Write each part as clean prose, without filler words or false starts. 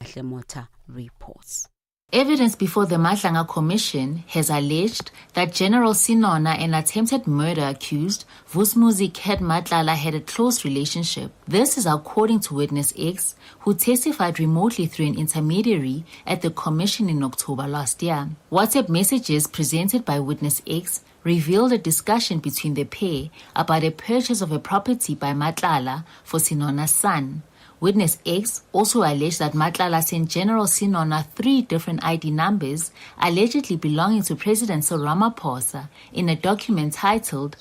Mahle Mota reports. Evidence before the Matlanga Commission has alleged that General Sinona and attempted murder accused Vusmuzi Ket Matlala had a close relationship. This is according to Witness X, who testified remotely through an intermediary at the commission in October last year. WhatsApp messages presented by Witness X revealed a discussion between the pair about a purchase of a property by Matlala for Sinona's son. Witness X also alleged that Matlala sent General Sinona 3 different ID numbers allegedly belonging to President Cyril Ramaphosa in a document titled.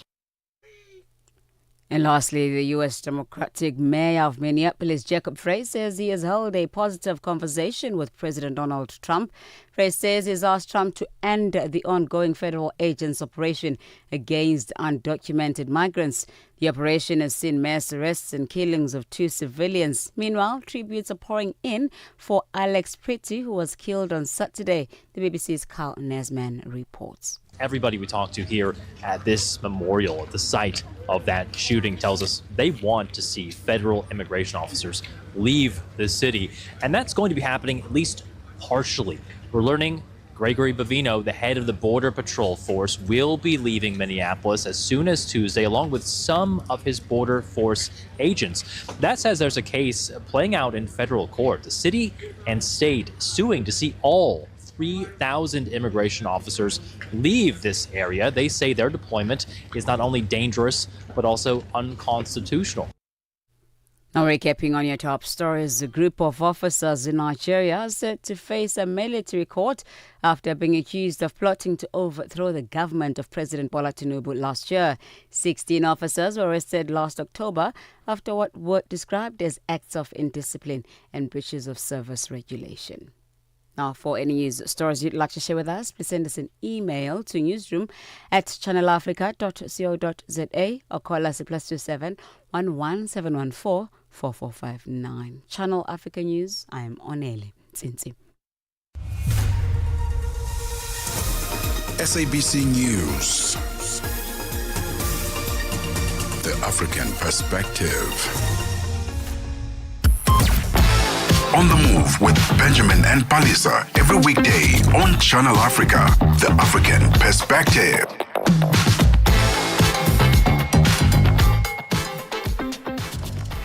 And lastly, the U.S. Democratic Mayor of Minneapolis, Jacob Frey, says he has held a positive conversation with President Donald Trump. Frey says he's asked Trump to end the ongoing federal agents' operation against undocumented migrants. The operation has seen mass arrests and killings of 2 civilians. Meanwhile, tributes are pouring in for Alex Pretty, who was killed on Saturday. The BBC's Carl Nesman reports. Everybody we talk to here at this memorial, at the site of that shooting, tells us they want to see federal immigration officers leave the city. And that's going to be happening at least partially. We're learning Gregory Bavino, the head of the Border Patrol Force, will be leaving Minneapolis as soon as Tuesday, along with some of his Border Force agents. That says there's a case playing out in federal court. The city and state suing to see all 3,000 immigration officers leave this area. They say their deployment is not only dangerous, but also unconstitutional. Now recapping on your top stories, a group of officers in Nigeria are set to face a military court after being accused of plotting to overthrow the government of President Bola Tinubu last year. 16 officers were arrested last October after what were described as acts of indiscipline and breaches of service regulation. Now, for any news stories you'd like to share with us, please send us an email to newsroom@channelafrica.co.za or call us at +27 11 714 4459. Channel Africa News, I am Onele Tsinzi. SABC News. The African Perspective. On the Move with Benjamin and Palesa every weekday on Channel Africa, The African Perspective.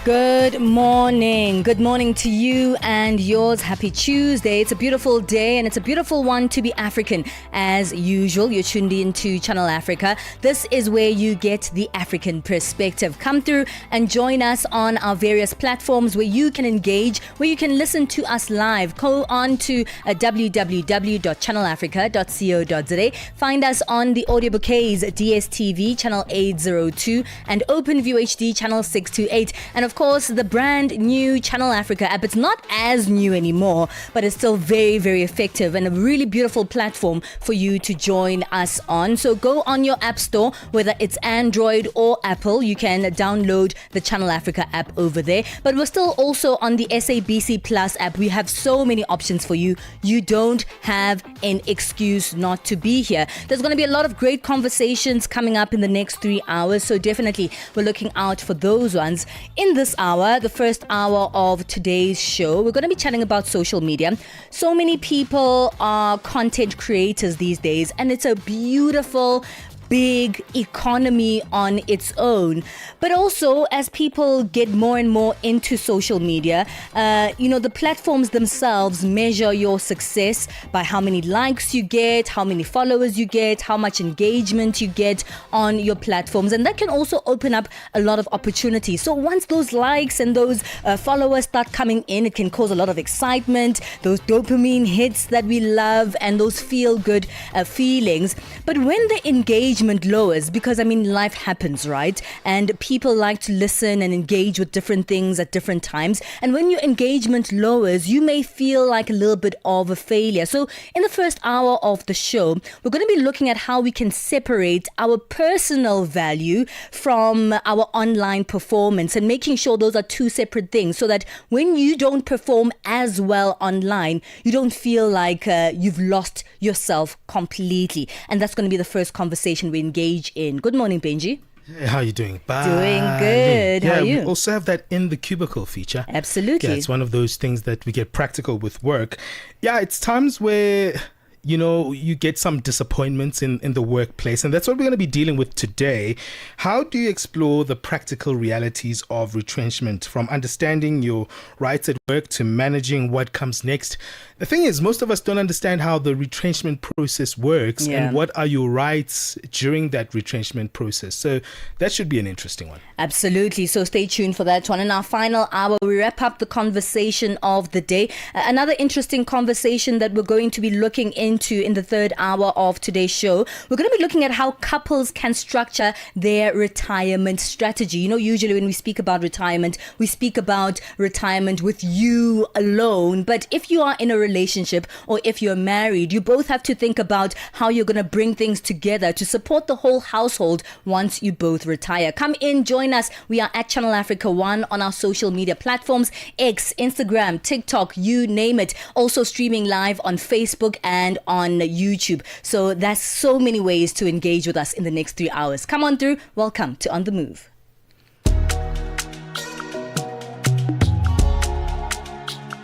Good morning. Good morning to you and yours. Happy Tuesday. It's a beautiful day and it's a beautiful one to be African. As usual, you're tuned in to Channel Africa. This is where you get the African perspective. Come through and join us on our various platforms where you can engage, where you can listen to us live. Go on to www.channelafrica.co.za. Find us on the audio bouquets, DSTV channel 802 and OpenView HD channel 628. And of course, the brand new Channel Africa app. It's not as new anymore, but it's still very, very effective and a really beautiful platform for you to join us on. So go on your app store, whether it's Android or Apple, you can download the Channel Africa app over there. But we're still also on the SABC Plus app. We have so many options for you. You don't have an excuse not to be here. There's going to be a lot of great conversations coming up in the next 3 hours. So definitely we're looking out for those ones. In this hour, the first hour of today's show, we're going to be chatting about social media. So many people are content creators these days, and it's a beautiful big economy on its own. But also, as people get more and more into social media, the platforms themselves measure your success by how many likes you get, how many followers you get, how much engagement you get on your platforms. And that can also open up a lot of opportunities. So once those likes and those followers start coming in, it can cause a lot of excitement, those dopamine hits that we love and those feel-good feelings. But when the engagement lowers, because life happens, right? And people like to listen and engage with different things at different times. And when your engagement lowers, you may feel like a little bit of a failure. So in the first hour of the show, we're going to be looking at how we can separate our personal value from our online performance and making sure those are two separate things so that when you don't perform as well online, you don't feel like you've lost yourself completely. And that's going to be the first conversation we engage in. Good morning, Benji. Hey, how are you doing? Doing good. How are you? We also have that in the cubicle feature. Absolutely. Yeah, it's one of those things that we get practical with work. Yeah, it's times where, you know, you get some disappointments in the workplace, and that's what we're going to be dealing with today. How do you explore the practical realities of retrenchment, from understanding your rights at work to managing what comes next? The thing is, most of us don't understand how the retrenchment process works and what are your rights during that retrenchment process. So that should be an interesting one. Absolutely. So stay tuned for that one. In our final hour, we wrap up the conversation of the day. Another interesting conversation that we're going to be looking into in the third hour of today's show. We're going to be looking at how couples can structure their retirement strategy. You know, usually when we speak about retirement, we speak about retirement with you alone. But if you are in a relationship or if you're married, you both have to think about how you're going to bring things together to support the whole household once you both retire. Come in, join us. We are at Channel Africa 1 on our social media platforms, X, Instagram, TikTok, you name it. Also streaming live on Facebook and on YouTube. So that's so many ways to engage with us in the next 3 hours. Come on through. Welcome to On The Move.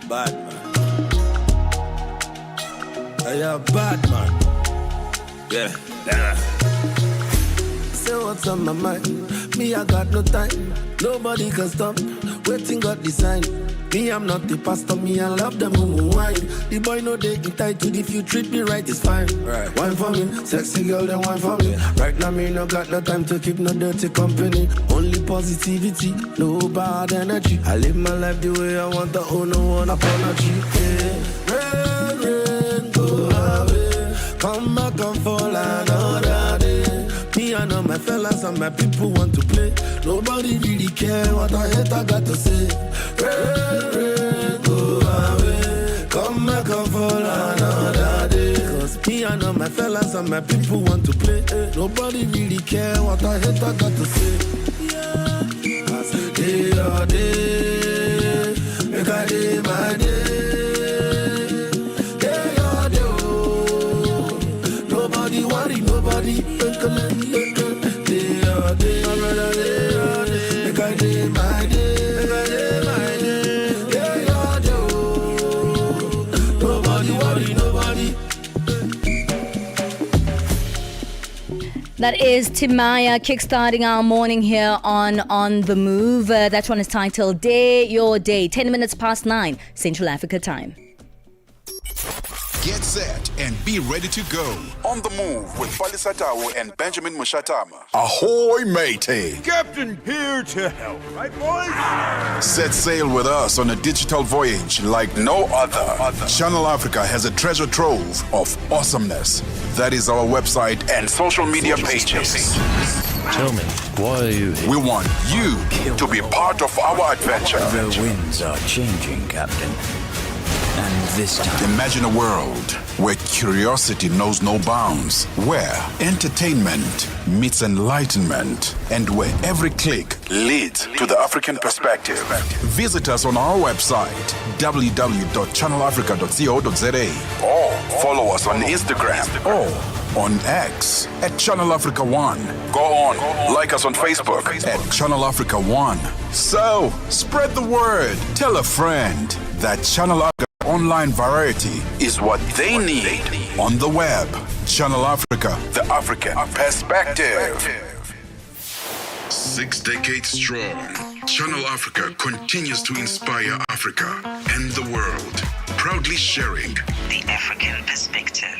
Bad man. Yeah, bad man. Yeah. Say what's on my mind. Me, I got no time. Nobody can stop. Waiting got design. Me, I'm not the pastor. Me, I love the wine. The boy know they entitled. If you treat me right, it's fine. Right. Wine for me, sexy girl, then wine for me. Right now, me no got no time to keep no dirty company. Only positivity, no bad energy. I live my life the way I want. I owe no one apology. Yeah. Rain, go away. Come back and fall another day. Me, I know my fellas and my people want to play. Nobody really care what I hate, I got to say. Rain, go away. Come back and fall another day. Cause me, I know my fellas and my people want to play. Nobody really care what I hate, I got to say. Yeah. I say day or day. Make I day my day. Day or day. Oh. Nobody worry, nobody. That is Timaya kickstarting our morning here on The Move. That one is titled Day Your Day, 10 minutes past 9 Central Africa time. Get set and be ready to go. On the Move with Palesa and Benjamin Moshatama. Ahoy, matey. Captain here to help, right, boys? Set sail with us on a digital voyage like no other. Channel Africa has a treasure trove of awesomeness. That is our website and social media pages. Tell me, why are you here? We want you to be part of our adventure. The winds are changing, Captain. And this time... Imagine a world where curiosity knows no bounds, where entertainment meets enlightenment, and where every click leads to the African perspective. Visit us on our website, www.channelafrica.co.za, or follow us on Instagram or on X at Channel Africa 1. Go on, like us on Facebook at Channel Africa 1. So, spread the word. Tell a friend that Channel Africa online variety is what they need on the web. Channel Africa, the African perspective. 6 decades strong, Channel Africa continues to inspire Africa and the world, proudly sharing the African perspective.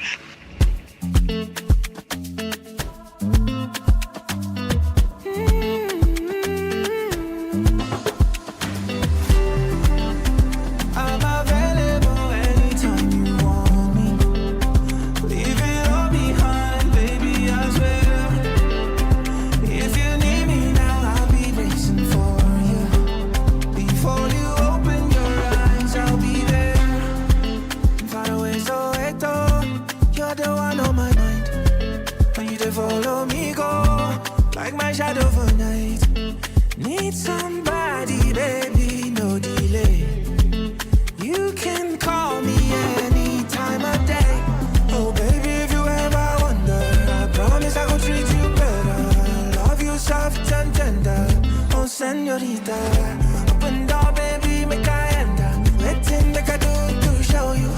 señorita. Open door, baby, make I enter. Letting make I do to show you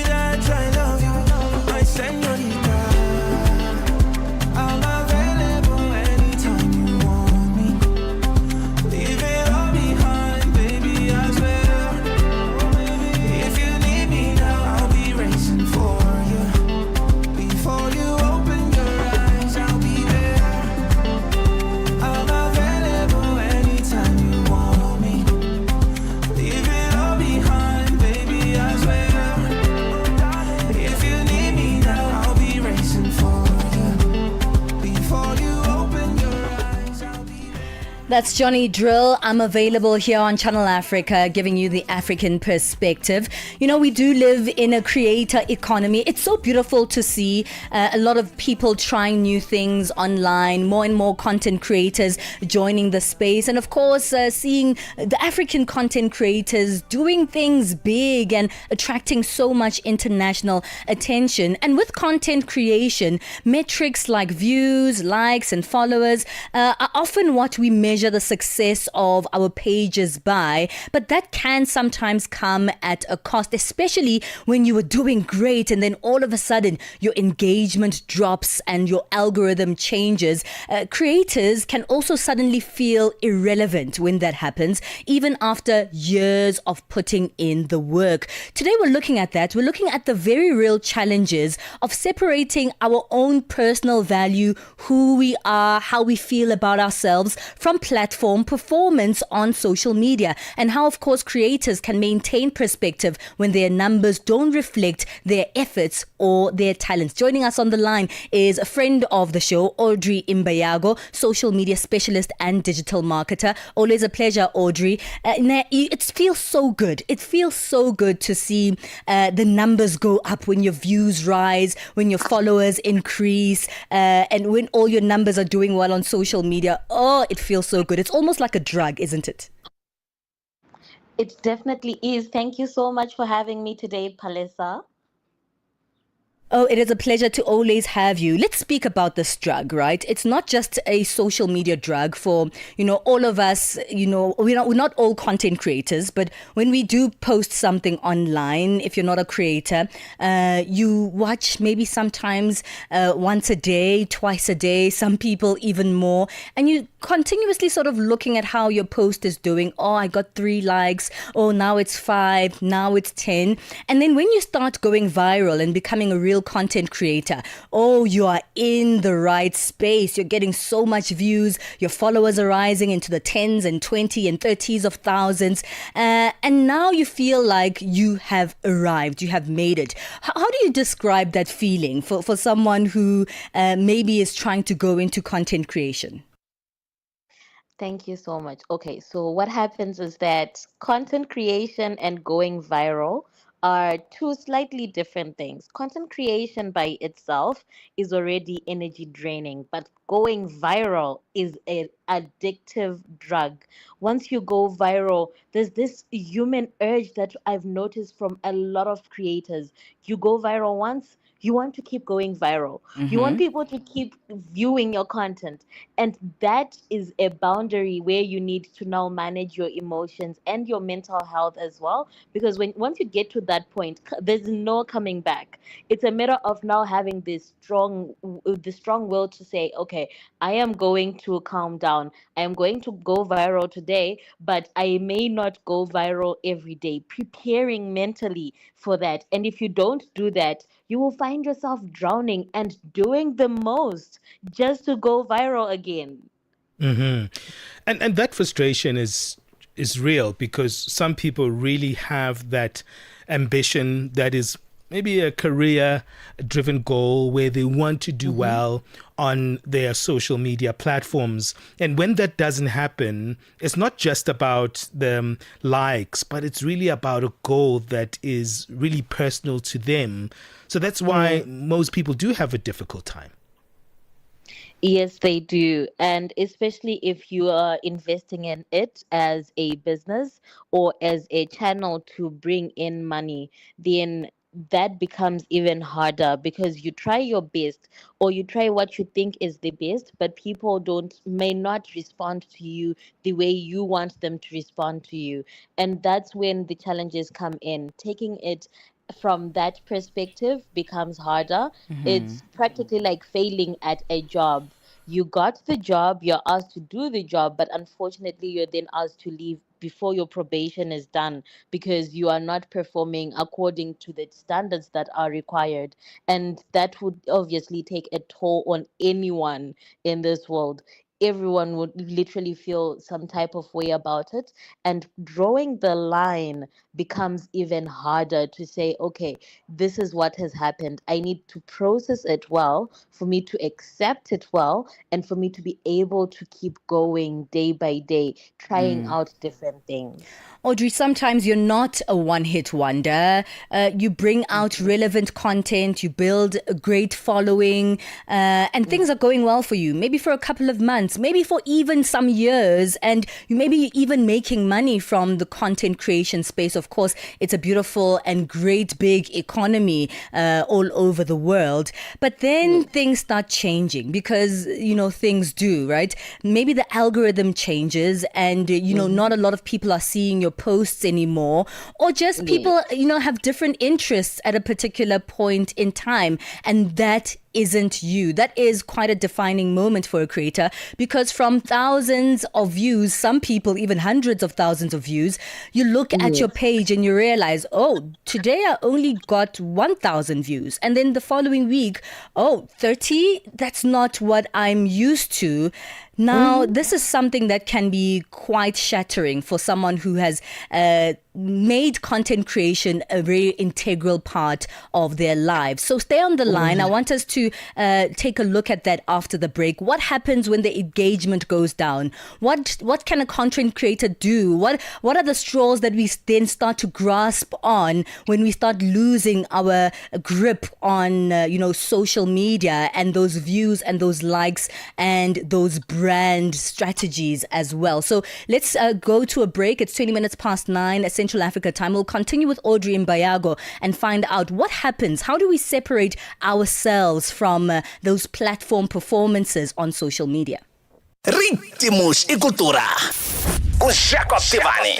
that I love you, my señorita. I'm available anytime you want me. Leave it all behind, baby, I swear. If you need me now, I'll be racing for you. Before you open your eyes, I'll be there. I'm available anytime you want me. Leave it all behind, baby, I swear. If you need me now, I'll be racing for you. Before you open your eyes, I'll be there. That's Johnny Drill. I'm available here on Channel Africa, giving you the African perspective. You know, we do live in a creator economy. It's so beautiful to see a lot of people trying new things online, more and more content creators joining the space. And of course, seeing the African content creators doing things big and attracting so much international attention. And with content creation, metrics like views, likes, and followers are often what we measure the success of our pages by, but that can sometimes come at a cost, especially when you are doing great and then all of a sudden your engagement drops and your algorithm changes. Creators can also suddenly feel irrelevant when that happens, even after years of putting in the work. Today we're looking at that. We're looking at the very real challenges of separating our own personal value, who we are, how we feel about ourselves, from platform performance on social media, and how, of course, creators can maintain perspective when their numbers don't reflect their efforts or their talents. Joining us on the line is a friend of the show, Audrey Imbayago, social media specialist and digital marketer. Always a pleasure, Audrey. It feels so good. It feels so good to see the numbers go up when your views rise, when your followers increase, and when all your numbers are doing well on social media. Oh, it feels so good. It's almost like a drug, isn't it? It definitely is. Thank you so much for having me today, Palesa. Oh, it is a pleasure to always have you. Let's speak about this drug, right? It's not just a social media drug for, all of us, we're not all content creators, but when we do post something online, if you're not a creator, you watch maybe sometimes once a day, twice a day, some people even more, and you continuously sort of looking at how your post is doing. Oh, I got 3 likes. Oh, now it's 5. Now it's 10. And then when you start going viral and becoming a real content creator, oh, you are in the right space. You're getting so much views. Your followers are rising into the 10s and 20 and 30s of thousands. And now you feel like you have arrived. You have made it. How do you describe that feeling for someone who maybe is trying to go into content creation? Thank you so much. Okay, so what happens is that content creation and going viral are two slightly different things. Content creation by itself is already energy draining, but going viral is an addictive drug. Once you go viral, there's this human urge that I've noticed from a lot of creators. You go viral once, you want to keep going viral. You want people to keep viewing your content. And that is a boundary where you need to now manage your emotions and your mental health as well. Because once you get to that point, there's no coming back. It's a matter of now having this strong will to say, okay, I am going to calm down. I am going to go viral today, but I may not go viral every day. Preparing mentally for that. And if you don't do that, you will find yourself drowning and doing the most just to go viral again. Mm-hmm. And that frustration is real, because some people really have that ambition that is maybe a career driven goal where they want to do well on their social media platforms. And when that doesn't happen, it's not just about the likes, but it's really about a goal that is really personal to them. So that's why most people do have a difficult time. Yes, they do. And especially if you are investing in it as a business or as a channel to bring in money, then that becomes even harder because you try your best or you try what you think is the best, but people may not respond to you the way you want them to respond to you. And that's when the challenges come in. Taking it from that perspective becomes harder. It's practically like failing at a job. You got the job, you're asked to do the job, but unfortunately, you're then asked to leave before your probation is done because you are not performing according to the standards that are required. And that would obviously take a toll on anyone in this world. Everyone would literally feel some type of way about it. And drawing the line becomes even harder to say, okay, this is what has happened. I need to process it well for me to accept it well and for me to be able to keep going day by day, trying out different things. Audrey, sometimes you're not a one-hit wonder. You bring out relevant content, you build a great following, and things are going well for you. Maybe for a couple of months, maybe for even some years, and you may be even making money from the content creation space. Of course, it's a beautiful and great big economy all over the world. But then things start changing because, things do, right? Maybe the algorithm changes and, not a lot of people are seeing your posts anymore, or just people, have different interests at a particular point in time. And that isn't you. That is quite a defining moment for a creator, because from thousands of views, some people even hundreds of thousands of views, you look at your page and you realize, oh, today I only got 1,000 views. And then the following week, 30? That's not what I'm used to. Now, this is something that can be quite shattering for someone who has made content creation a very integral part of their lives. So stay on the line. I want us to take a look at that after the break. What happens when the engagement goes down? What can a content creator do? What are the straws that we then start to grasp on when we start losing our grip on social media and those views and those likes and those brand strategies as well? So let's go to a break. It's 20 minutes past 9 at Central Africa time. We'll continue with Audrey Mbayago and find out what happens. How do we separate ourselves from those platform performances on social media? Ritmos e cultura. Com Jacob Tivani.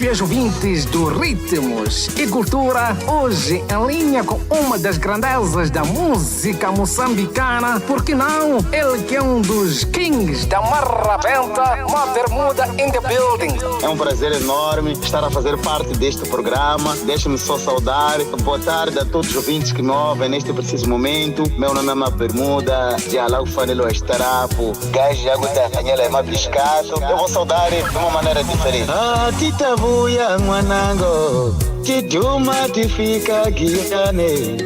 E os ouvintes do Ritmos e Cultura, hoje em linha com uma das grandezas da música moçambicana, porque não? Ele que é um dos kings da marrabenta, uma bermuda in the building. É um prazer enorme estar a fazer parte deste programa. Deixe-me só saudar. Boa tarde a todos os ouvintes que me ouvem neste preciso momento. Meu nome é Uma Bermuda, de Alau Fanelo Estarapo, gajo de água da Canhela é Mabiscato. Eu vou saudar de uma maneira diferente. Tita buia mwanango, tiduma tifika giane.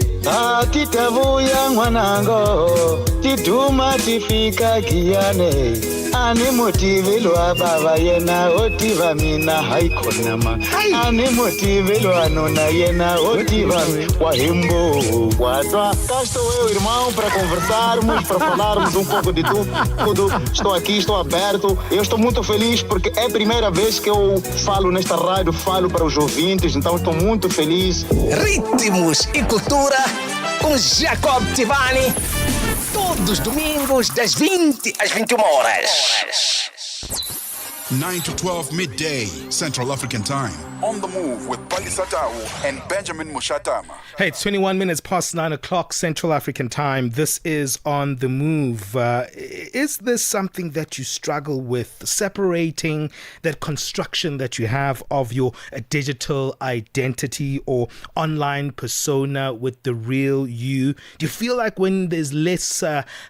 Tita buia mwanango, tiduma tifika giane. Ani motive lo ababa yena otiva mina haikonama. Ani motive lo anona yena otiva wahimbo watwa. Cá estou eu, irmão, para conversarmos, para falarmos pouco de tudo. Estou aqui, estou aberto. Eu estou muito feliz porque é a primeira vez que eu falo nesta rádio, falo para os ouvintes, então estou muito feliz. Ritmos e Cultura com Jacob Tivani. Todos os domingos das 20 às 21 horas. 9 to 12 midday, Central African Time. On the Move with Palesa and Benjamin Moshatama. Hey, it's 21 minutes past 9 o'clock Central African Time. This is On the Move. Is this something that you struggle with, separating that construction that you have of your digital identity or online persona with the real you? Do you feel like when there's less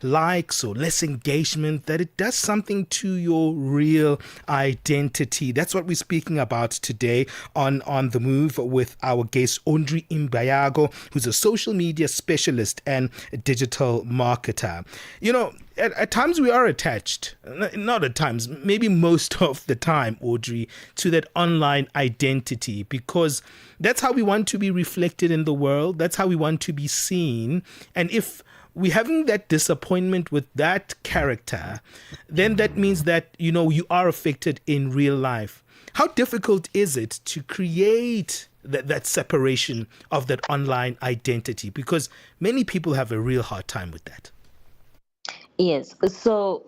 likes or less engagement that it does something to your real identity? That's what we're speaking about today on The Move with our guest Audrey Mbayago, who's a social media specialist and a digital marketer. At times we are attached, not at times, maybe most of the time, Audrey, to that online identity, because that's how we want to be reflected in the world. That's how we want to be seen. And if we're having that disappointment with that character, then that means that, you are affected in real life. How difficult is it to create that separation of that online identity? Because many people have a real hard time with that. Yes. So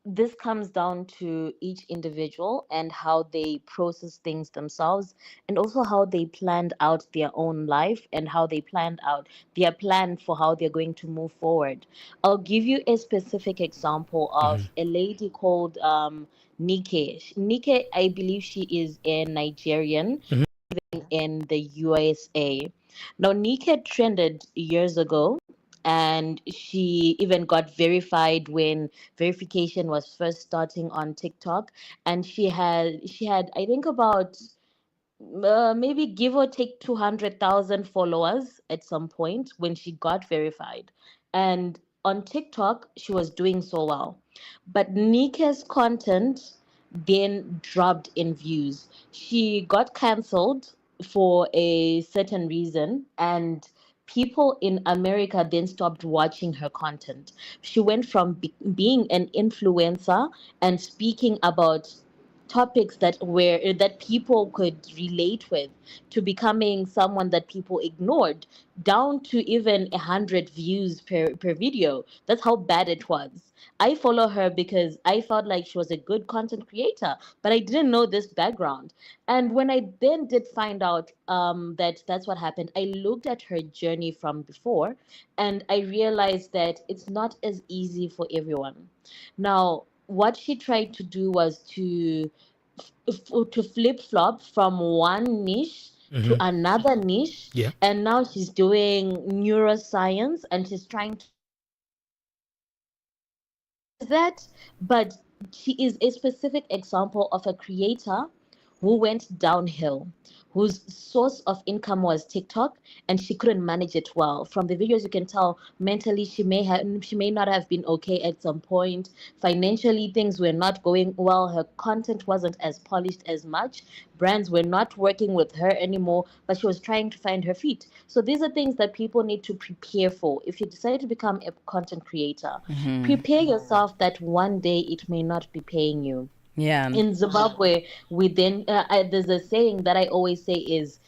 this comes down to each individual and how they process things themselves, and also how they planned out their own life and how they planned out their plan for how they're going to move forward. I'll give you a specific example of a lady called Nike. Nike, I believe she is a Nigerian in the USA. Now, Nika trended years ago, and she even got verified when verification was first starting on TikTok. And she had I think about maybe give or take 200,000 followers at some point when she got verified. And on TikTok, she was doing so well. But Nika's content then dropped in views. She got cancelled for a certain reason, and people in America then stopped watching her content. She went from being an influencer and speaking about topics that people could relate with, to becoming someone that people ignored, down to even 100 views per video. That's how bad it was. I follow her because I felt like she was a good content creator, but I didn't know this background. And when I then did find out that that's what happened, I looked at her journey from before, and I realized that it's not as easy for everyone. Now, what she tried to do was to flip flop from one niche to another niche. Yeah. And now she's doing neuroscience, and she's trying to that. But she is a specific example of a creator who went downhill, whose source of income was TikTok, and she couldn't manage it well. From the videos, you can tell mentally she may not have been okay at some point. Financially, things were not going well. Her content wasn't as polished as much. Brands were not working with her anymore, but she was trying to find her feet. So these are things that people need to prepare for. If you decide to become a content creator, prepare yourself that one day it may not be paying you. Yeah. In Zimbabwe, we then there's a saying that I always say is,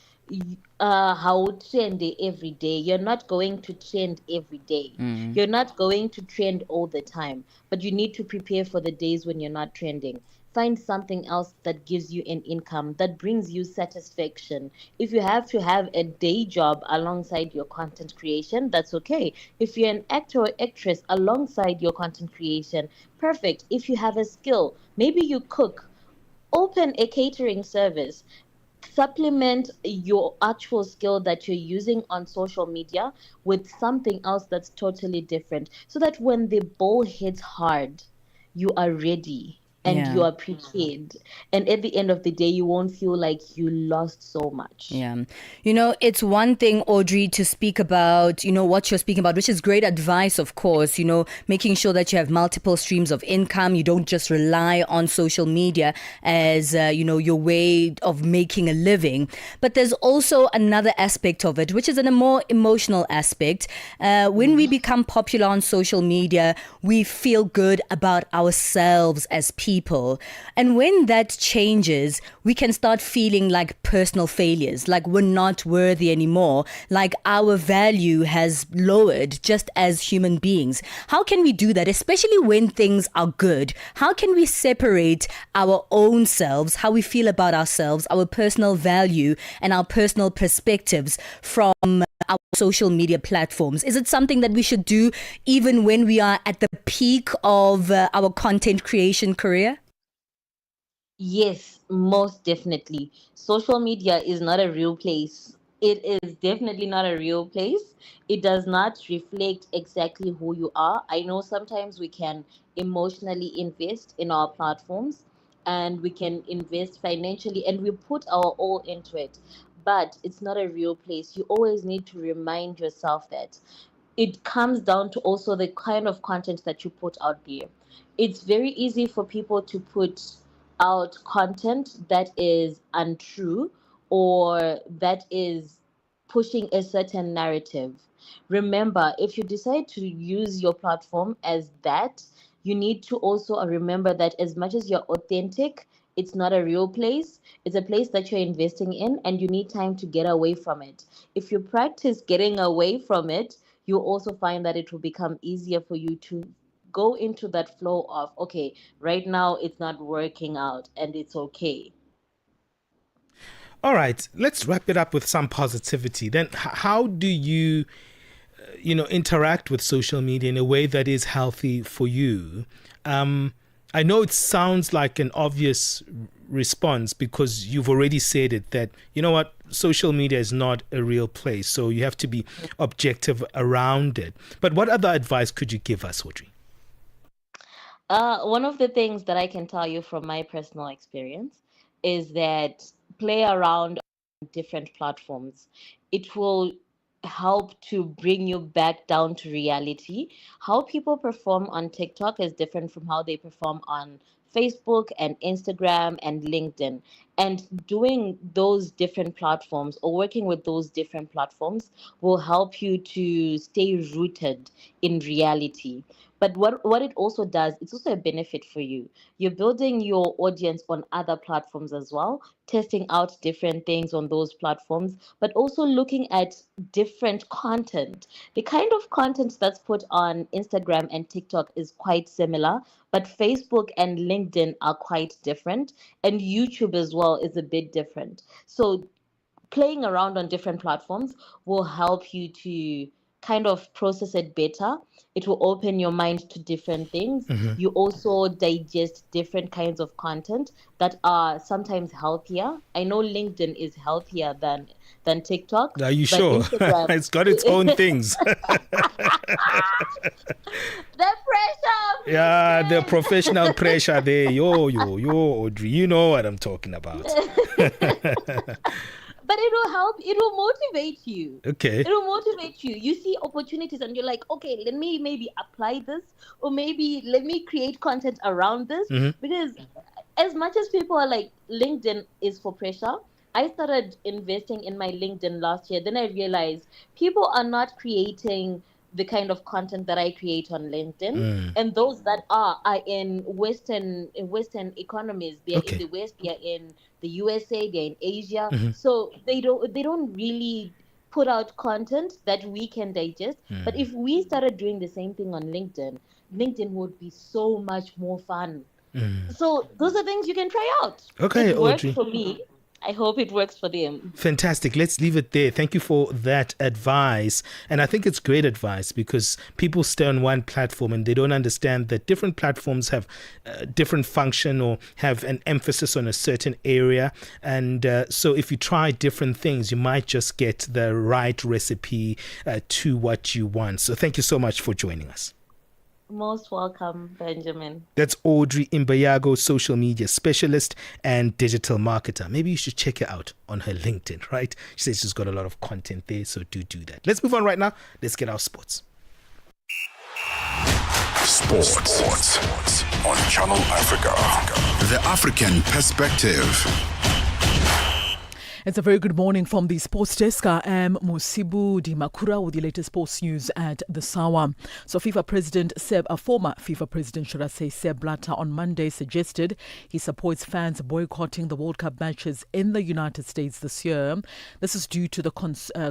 how trend every day. You're not going to trend every day. You're not going to trend all the time, but you need to prepare for the days when you're not trending. Find something else that gives you an income, that brings you satisfaction. If you have to have a day job alongside your content creation, that's okay. If you're an actor or actress alongside your content creation, perfect. If you have a skill, maybe you cook, open a catering service. Supplement your actual skill that you're using on social media with something else that's totally different, so that when the ball hits hard, you are ready and Yeah. you are prepared. And at the end of the day, you won't feel like you lost so much. Yeah. It's one thing, Audrey, to speak about, what you're speaking about, which is great advice, of course, making sure that you have multiple streams of income. You don't just rely on social media as, your way of making a living. But there's also another aspect of it, which is in a more emotional aspect. When we become popular on social media, we feel good about ourselves as people. And when that changes, we can start feeling like personal failures, like we're not worthy anymore, like our value has lowered just as human beings. How can we do that, especially when things are good? How can we separate our own selves, how we feel about ourselves, our personal value and our personal perspectives from our social media platforms? Is it something that we should do even when we are at the peak of our content creation career? Yes, most definitely. Social media is not a real place. It is definitely not a real place. It does not reflect exactly who you are. I know sometimes we can emotionally invest in our platforms, and we can invest financially, and we put our all into it. But it's not a real place. You always need to remind yourself that it comes down to also the kind of content that you put out there. It's very easy for people to put out content that is untrue, or that is pushing a certain narrative. Remember, if you decide to use your platform as that, you need to also remember that as much as you're authentic, it's not a real place. It's a place that you're investing in, and you need time to get away from it. If you practice getting away from it, you'll also find that it will become easier for you to go into that flow of, okay, right now it's not working out and it's okay. All right, let's wrap it up with some positivity. Then, how do you, interact with social media in a way that is healthy for you? I know it sounds like an obvious response because you've already said it, that, you know what, social media is not a real place, so you have to be objective around it. But what other advice could you give us, Audrey? One of the things that I can tell you from my personal experience is that play around on different platforms. It will help to bring you back down to reality. How people perform on TikTok is different from how they perform on Facebook and Instagram and LinkedIn. And doing those different platforms or working with those different platforms will help you to stay rooted in reality. But what it also does, it's also a benefit for you. You're building your audience on other platforms as well, testing out different things on those platforms, but also looking at different content. The kind of content that's put on Instagram and TikTok is quite similar, but Facebook and LinkedIn are quite different, and YouTube as well is a bit different. So playing around on different platforms will help you to kind of process it better. It will open your mind to different things. Mm-hmm. You also digest different kinds of content that are sometimes healthier. I know LinkedIn is healthier than TikTok. Are you but sure? Instagram, It's got its own things. the pressure. Yeah, the professional pressure there. Yo, Audrey, you know what I'm talking about. But it will help. It will motivate you. Okay. It will motivate you. You see opportunities and you're like, okay, let me maybe apply this, or maybe let me create content around this. Mm-hmm. Because as much as people are like, LinkedIn is for pressure, I started investing in my LinkedIn last year. Then I realized people are not creating the kind of content that I create on LinkedIn. And those that are in Western economies. They're Okay. in the West, they're in the USA, they're in Asia. Mm-hmm. So they don't really put out content that we can digest. But if we started doing the same thing on LinkedIn would be so much more fun. So those are things you can try out. Okay, it worked Audrey. for me. I hope it works for them. Fantastic. Let's leave it there. Thank you for that advice. And I think it's great advice because people stay on one platform and they don't understand that different platforms have different function or have an emphasis on a certain area. And so if you try different things, you might just get the right recipe to what you want. So thank you so much for joining us. Most welcome, Benjamin. That's Audrey Imbayago, social media specialist and digital marketer. Maybe you should check her out on her LinkedIn, right? She says she's got a lot of content there, so do that. Let's move on right now. Let's get our sports. Sports on Channel Africa. The African perspective. It's a very good morning from the sports desk. I am Musibu Dimakura with the latest sports news at the Sawa. So former FIFA president, should I say, Sepp Blatter on Monday suggested he supports fans boycotting the World Cup matches in the United States this year. This is due to the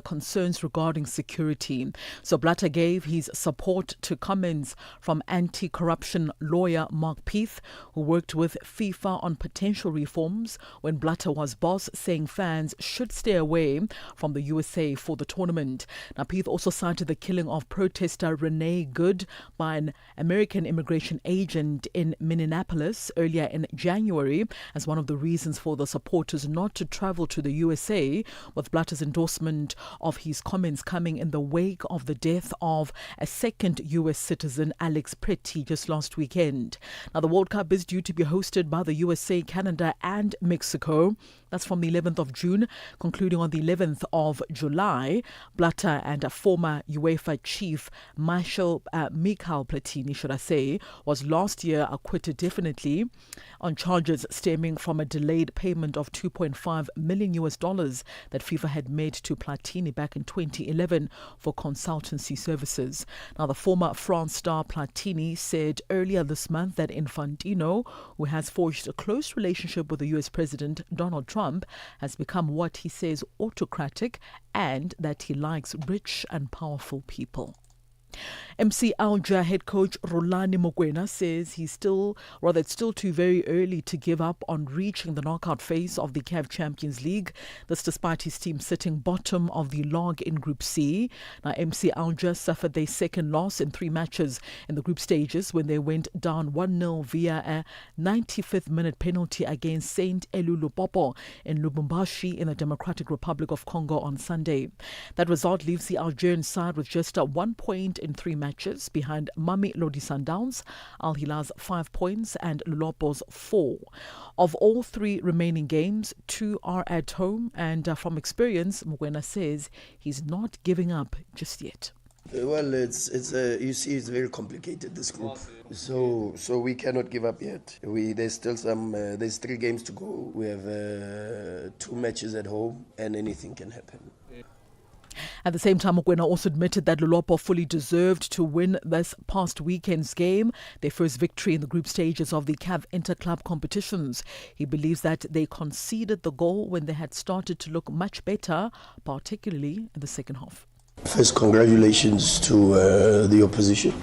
concerns regarding security. So Blatter gave his support to comments from anti-corruption lawyer Mark Peath, who worked with FIFA on potential reforms when Blatter was boss, saying fans should stay away from the USA for the tournament. Now, Peath also cited the killing of protester Renee Good by an American immigration agent in Minneapolis earlier in January as one of the reasons for the supporters not to travel to the USA, with Blatter's endorsement of his comments coming in the wake of the death of a second US citizen, Alex Pretty, just last weekend. Now, the World Cup is due to be hosted by the USA, Canada and Mexico. That's from the 11th of June, concluding on the 11th of July. Blatter and former UEFA chief Michael Platini, should I say, was last year acquitted definitely on charges stemming from a delayed payment of $2.5 million that FIFA had made to Platini back in 2011 for consultancy services. Now, the former France star Platini said earlier this month that Infantino, who has forged a close relationship with the US President Donald Trump, has become what he says autocratic, and that he likes rich and powerful people. MC Alger head coach Rulani Mokoena says it's still too very early to give up on reaching the knockout phase of the CAF Champions League. This despite his team sitting bottom of the log in Group C. Now, MC Alger suffered their second loss in 3 matches in the group stages when they went down 1-0 via a 95th minute penalty against Saint Elulupopo in Lubumbashi in the Democratic Republic of Congo on Sunday. That result leaves the Algerian side with just 1 point in 3 matches behind Mami Lodi Sundowns, Al Hilal's 5 points and Lulopo's 4. Of all 3 remaining games, 2 are at home, and from experience, Mokoena says he's not giving up just yet. Well, it's you see, it's very complicated, this group. So we cannot give up yet. There's still there's 3 games to go. We have 2 matches at home, and anything can happen. At the same time, Mokoena also admitted that Lulopo fully deserved to win this past weekend's game, their first victory in the group stages of the CAF Interclub competitions. He believes that they conceded the goal when they had started to look much better, particularly in the second half. First, congratulations to the opposition.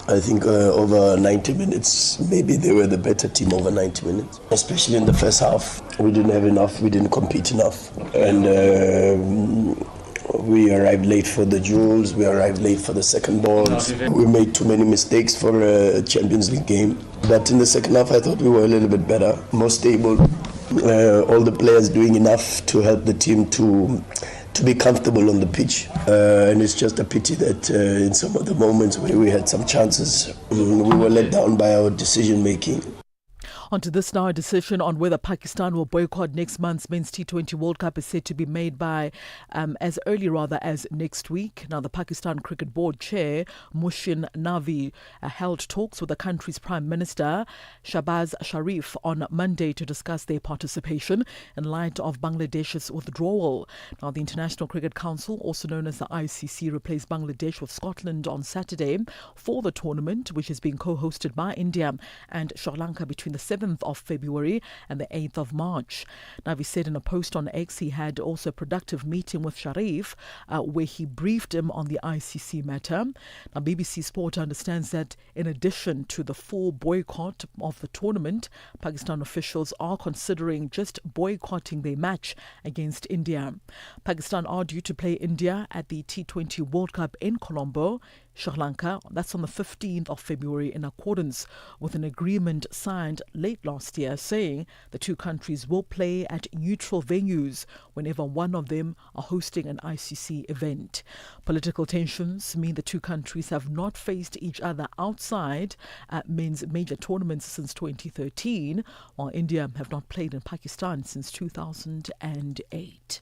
I think over 90 minutes, maybe they were the better team over 90 minutes. Especially in the first half, we didn't have enough, we didn't compete enough. And we arrived late for the duels, we arrived late for the second balls. We made too many mistakes for a Champions League game. But in the second half, I thought we were a little bit better, more stable. All the players doing enough to help the team to be comfortable on the pitch. And it's just a pity that in some of the moments where we had some chances, we were let down by our decision making. On to this now, a decision on whether Pakistan will boycott next month's Men's T20 World Cup is said to be made by as early as next week. Now, the Pakistan Cricket Board Chair, Mushin Navi, held talks with the country's Prime Minister, Shahbaz Sharif, on Monday to discuss their participation in light of Bangladesh's withdrawal. Now, the International Cricket Council, also known as the ICC, replaced Bangladesh with Scotland on Saturday for the tournament, which is being co-hosted by India and Sri Lanka between the 7th of February and the 8th of March. Navi said in a post on X he had also a productive meeting with Sharif where he briefed him on the ICC matter. Now, BBC Sport understands that in addition to the full boycott of the tournament, Pakistan officials are considering just boycotting their match against India. Pakistan are due to play India at the T20 World Cup in Colombo, Sri Lanka. That's on the 15th of February in accordance with an agreement signed late last year saying the two countries will play at neutral venues whenever one of them are hosting an ICC event. Political tensions mean the two countries have not faced each other outside men's major tournaments since 2013, while India have not played in Pakistan since 2008.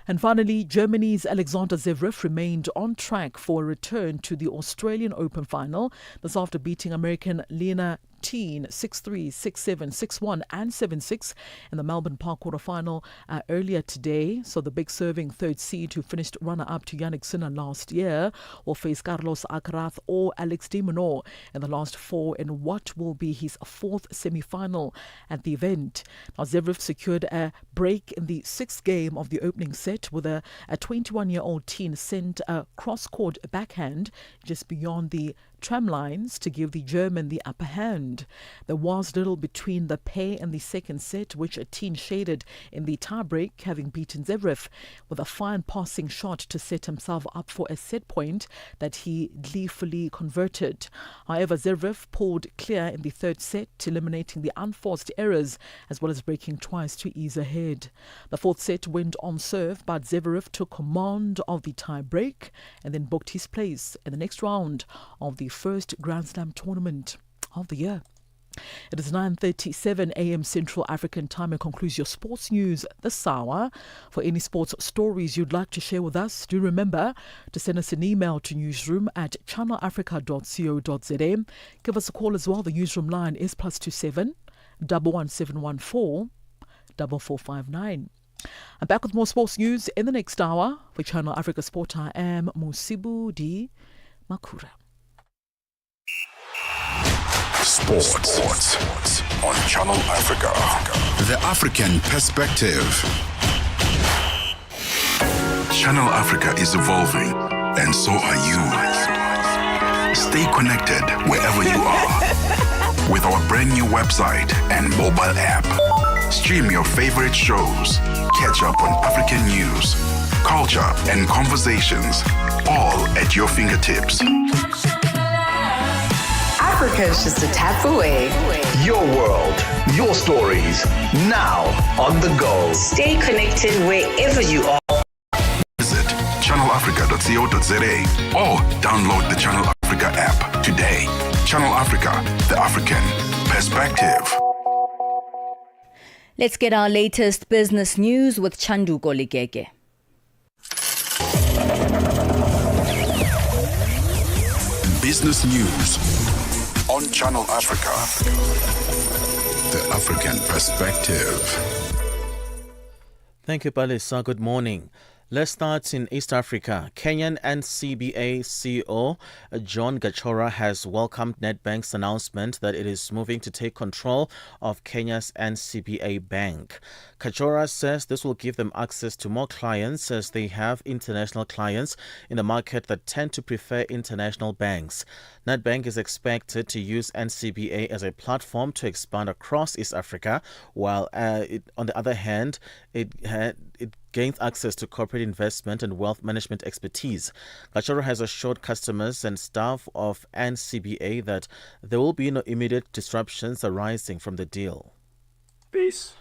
And finally, Germany's Alexander Zverev remained on track for a return to the Australian Open final. This after beating American Lena Teen 6-3, 6-7, 6-1 and 7-6 in the Melbourne Park quarterfinal earlier today. So the big serving third seed who finished runner-up to Yannick Sinner last year will face Carlos Alcaraz or Alex de Minaur in the last 4 in what will be his 4th semi-final at the event. Now, Zverev secured a break in the 6th game of the opening set with a 21-year-old teen sent a cross-court backhand just beyond the tram lines to give the German the upper hand. There was little between the pair in the second set, which a teen shaded in the tiebreak, having beaten Zverev with a fine passing shot to set himself up for a set point that he gleefully converted. However, Zverev pulled clear in the third set, eliminating the unforced errors as well as breaking twice to ease ahead. The fourth set went on serve, but Zverev took command of the tiebreak and then booked his place in the next round of the first Grand Slam tournament of the year. It is 9:37 a.m. Central African Time and concludes your sports news this hour. For any sports stories you'd like to share with us, do remember to send us an email to newsroom@channelafrica.co.za. Give us a call as well. The newsroom line is +27 11714 4459. I'm back with more sports news in the next hour. For Channel Africa Sport, I am Mosibu Di Makura. Sports on Channel Africa. The African perspective. Channel Africa is evolving, and so are you. Stay connected wherever you are with our brand new website and mobile app. Stream your favorite shows, catch up on African news, culture, and conversations, all at your fingertips. Africa is just a tap away. Your world, your stories, now on the go. Stay connected wherever you are. Visit channelafrica.co.za or download the Channel Africa app today. Channel Africa, the African perspective. Let's get our latest business news with Chandu Kolikeke. Business news on Channel Africa. The African perspective. Thank you, Palesa. Good morning. Let's start in East Africa. Kenyan NCBA CEO John Gachora has welcomed Nedbank's announcement that it is moving to take control of Kenya's NCBA Bank. Gachora says this will give them access to more clients as they have international clients in the market that tend to prefer international banks. Nedbank is expected to use NCBA as a platform to expand across East Africa, while on the other hand, it gains access to corporate investment and wealth management expertise. Gachora has assured customers and staff of NCBA that there will be no immediate disruptions arising from the deal. This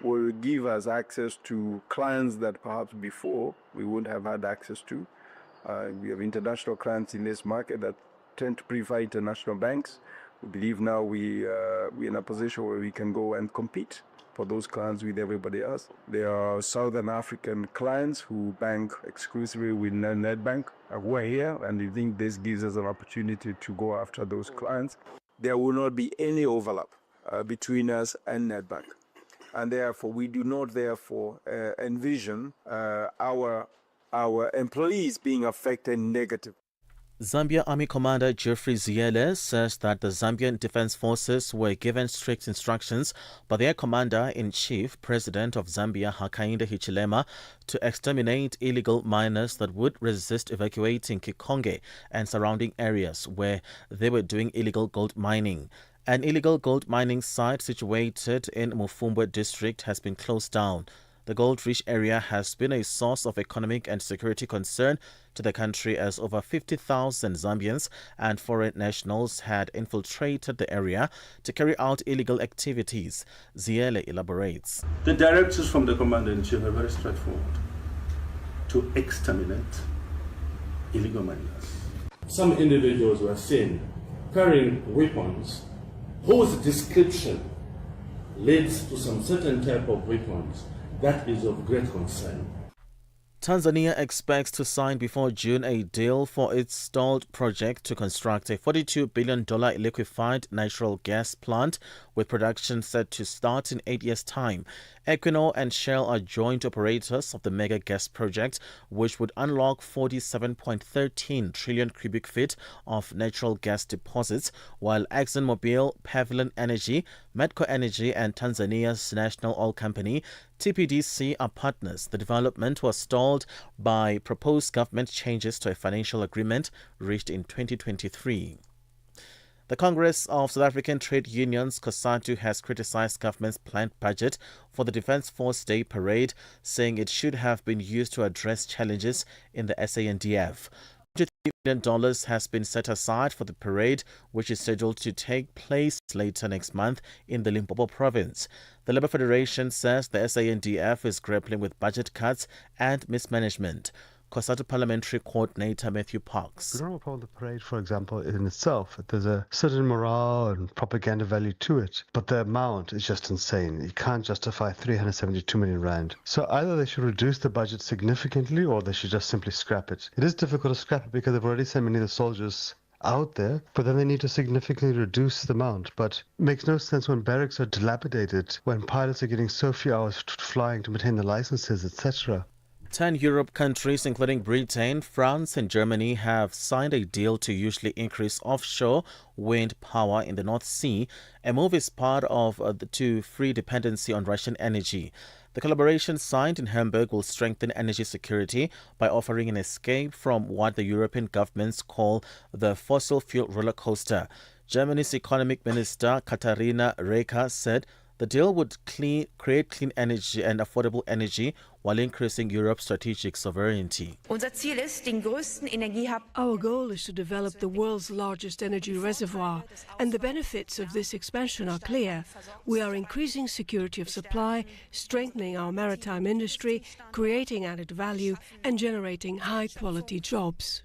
will give us access to clients that perhaps before we wouldn't have had access to. We have international clients in this market that tend to prefer international banks. We believe now we're in a position where we can go and compete for those clients with everybody else. There are Southern African clients who bank exclusively with Nedbank. We're here, and we think this gives us an opportunity to go after those clients. There will not be any overlap between us and Nedbank. And therefore, we do not envision our employees being affected negatively. Zambia Army Commander Geoffrey Ziele says that the Zambian Defense Forces were given strict instructions by their Commander-in-Chief, President of Zambia Hakainde Hichilema, to exterminate illegal miners that would resist evacuating Kikonge and surrounding areas where they were doing illegal gold mining. An illegal gold mining site situated in Mufumbwe district has been closed down. The gold-rich area has been a source of economic and security concern to the country as over 50,000 Zambians and foreign nationals had infiltrated the area to carry out illegal activities. Ziele elaborates. The directives from the Commander-in-Chief are very straightforward: to exterminate illegal miners. Some individuals were seen carrying weapons whose description leads to some certain type of weapons. That is of great concern. Tanzania expects to sign before June a deal for its stalled project to construct a $42 billion liquefied natural gas plant, with production set to start in 8 years' time. Equinor and Shell are joint operators of the mega gas project, which would unlock 47.13 trillion cubic feet of natural gas deposits, while ExxonMobil, Pavilion Energy, Medco Energy and Tanzania's national oil company TPDC are partners. The development was stalled by proposed government changes to a financial agreement reached in 2023. The Congress of South African Trade Unions, COSATU, has criticized government's planned budget for the Defence Force Day Parade, saying it should have been used to address challenges in the SANDF. $23 million has been set aside for the parade, which is scheduled to take place later next month in the Limpopo province. The Labour Federation says the SANDF is grappling with budget cuts and mismanagement. COSATU Parliamentary Coordinator Matthew Parks. We don't have a problem with the parade, for example, in itself. There's a certain morale and propaganda value to it, but the amount is just insane. You can't justify 372 million rand. So either they should reduce the budget significantly or they should just simply scrap it. It is difficult to scrap it because they've already sent many of the soldiers out there, but then they need to significantly reduce the amount. But it makes no sense when barracks are dilapidated, when pilots are getting so few hours flying to maintain the licenses, etc. 10 Europe countries, including Britain, France and Germany, have signed a deal to hugely increase offshore wind power in the North Sea. A move is part of to free dependency on Russian energy. The collaboration signed in Hamburg will strengthen energy security by offering an escape from what the European governments call the fossil fuel roller coaster. Germany's economic minister Katharina Reker said the deal would create clean energy and affordable energy while increasing Europe's strategic sovereignty. Our goal is to develop the world's largest energy reservoir, and the benefits of this expansion are clear. We are increasing security of supply, strengthening our maritime industry, creating added value, and generating high-quality jobs.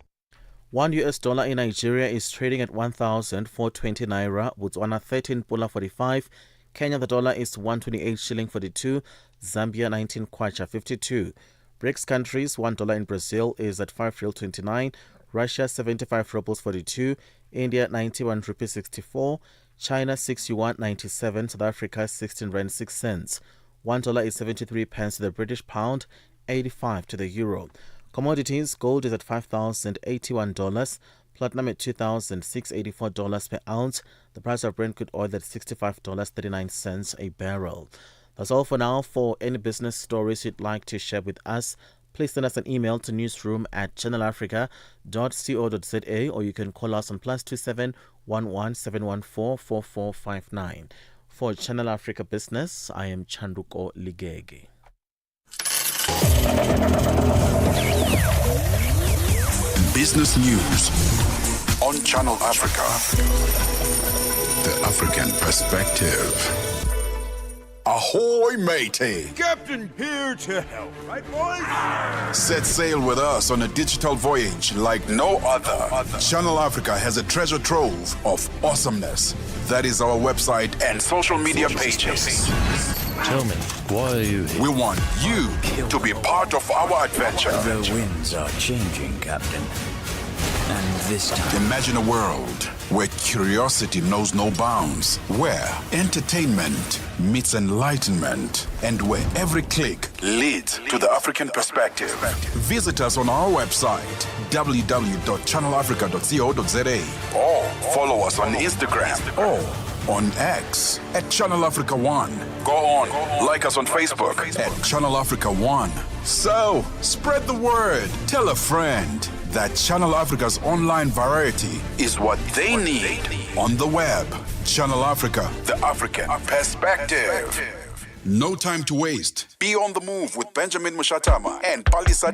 $1 in Nigeria is trading at 1,420 naira, Botswana 13 pula 45. Kenya, the dollar is 128 shilling 42, Zambia 19 kwacha 52. BRICS countries, $1 in Brazil is at 5 real 29, Russia 75 rubles 42, India 91 rupees 64, China 6 yuan 97, South Africa 16 rand 6 cents. $1 is 73 pence to the British pound, 85 to the euro. Commodities, gold is at $5,081, platinum at $2,684 per ounce. The price of Brent crude oil at $65.39 a barrel. That's all for now. For any business stories you'd like to share with us, please send us an email to newsroom@channelafrica.co.za, or you can call us on +27 11 714 4459. For Channel Africa Business, I am Chanduko Ligege. Business news on Channel Africa. The African perspective. Ahoy, matey! Captain here to help, right, boys? Set sail with us on a digital voyage like no other. Channel Africa has a treasure trove of awesomeness. That is our website and social media pages. Tell me, why are you here? We want you to be part of our adventure. The winds are changing, Captain. And this time... Imagine a world where curiosity knows no bounds, where entertainment meets enlightenment, and where every click leads to the African perspective. Visit us on our website, www.channelafrica.co.za, or follow us on Instagram or on X at Channel Africa One. Go on, like us on Facebook at Channel Africa One. So, spread the word. Tell a friend that Channel Africa's online variety is what they need on the web. Channel Africa, the African perspective. No time to waste. Be on the move with Benjamin Moshatama and Palesa.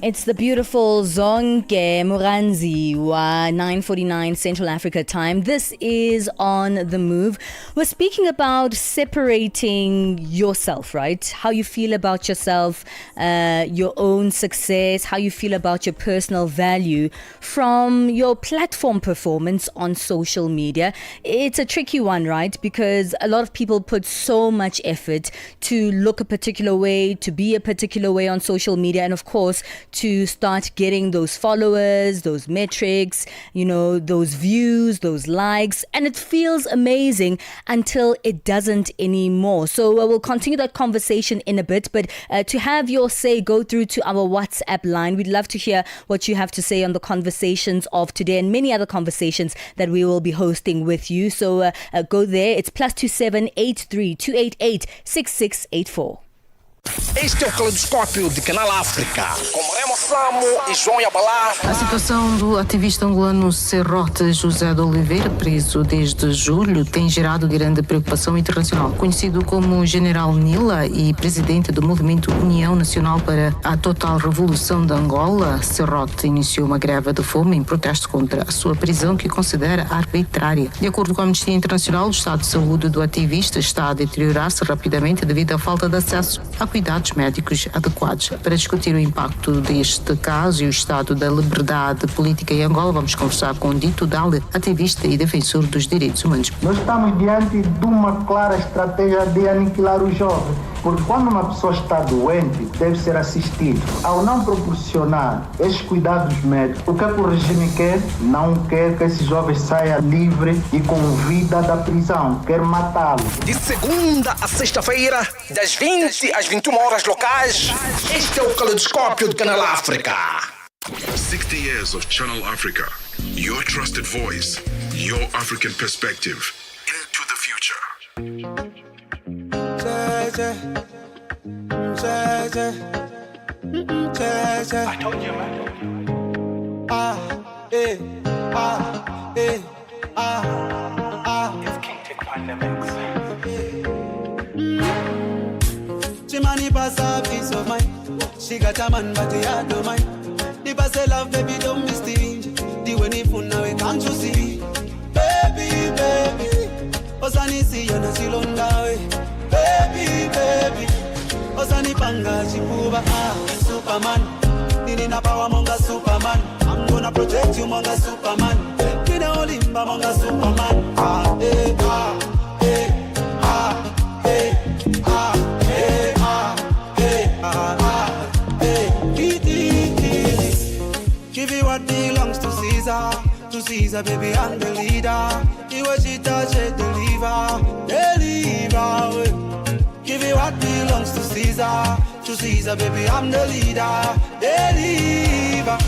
It's the beautiful Zonke Muranzi, 9:49 Central Africa time. This is On the Move. We're speaking about separating yourself, right? How you feel about yourself, your own success, how you feel about your personal value from your platform performance on social media. It's a tricky one, right? Because a lot of people put so much effort to look a particular way, to be a particular way on social media, and of course, to start getting those followers, those metrics, those views, those likes, and it feels amazing until it doesn't anymore. So we'll continue that conversation in a bit, but to have your say, go through to our WhatsApp line. We'd love to hear what you have to say on the conversations of today and many other conversations that we will be hosting with you. So go there. It's +27 83 288 6684. Este é o Caleidoscópio de Canal África, com Remo Samo e João Yabalá. A situação do ativista angolano Serrote José de Oliveira, preso desde julho, tem gerado grande preocupação internacional. Conhecido como General Nila e presidente do movimento União Nacional para a Total Revolução de Angola, Serrote iniciou uma greve de fome em protesto contra a sua prisão, que considera arbitrária. De acordo com a Amnistia Internacional, o estado de saúde do ativista está a deteriorar-se rapidamente devido à falta de acesso a cuidados médicos adequados. Para discutir o impacto deste caso e o estado da liberdade política em Angola, vamos conversar com Dito Dale, ativista e defensor dos direitos humanos. Nós estamos diante de uma clara estratégia de aniquilar o jovem, porque quando uma pessoa está doente, deve ser assistido. Ao não proporcionar esses cuidados médicos, o que é que o regime quer? Não quer que esse jovem saia livre e com vida da prisão, quer matá-lo. De segunda a sexta-feira, das 20 às 21 horas locais, este é o Caleidoscópio de Canal África. 60 years of Channel Africa. Your trusted voice. Your African perspective. Into the future. I told you, man. It's King Tick Pandemics. She money pass a peace of mind. She got a man, but he had no mind. The pass a love, baby, don't be stingy. The way he phone now, can't you see? Baby, baby, Osani see you na silonga we. Baby, baby, Osani panga chipuba Superman. Nini na power monga Superman. I'm gonna protect you monga Superman. Nina olimba monga Superman. Give you what belongs to Caesar. To Caesar, baby, I'm the leader. You what she touch it, deliver. Give you what belongs to Caesar. To Caesar, baby, I'm the leader. Deliver.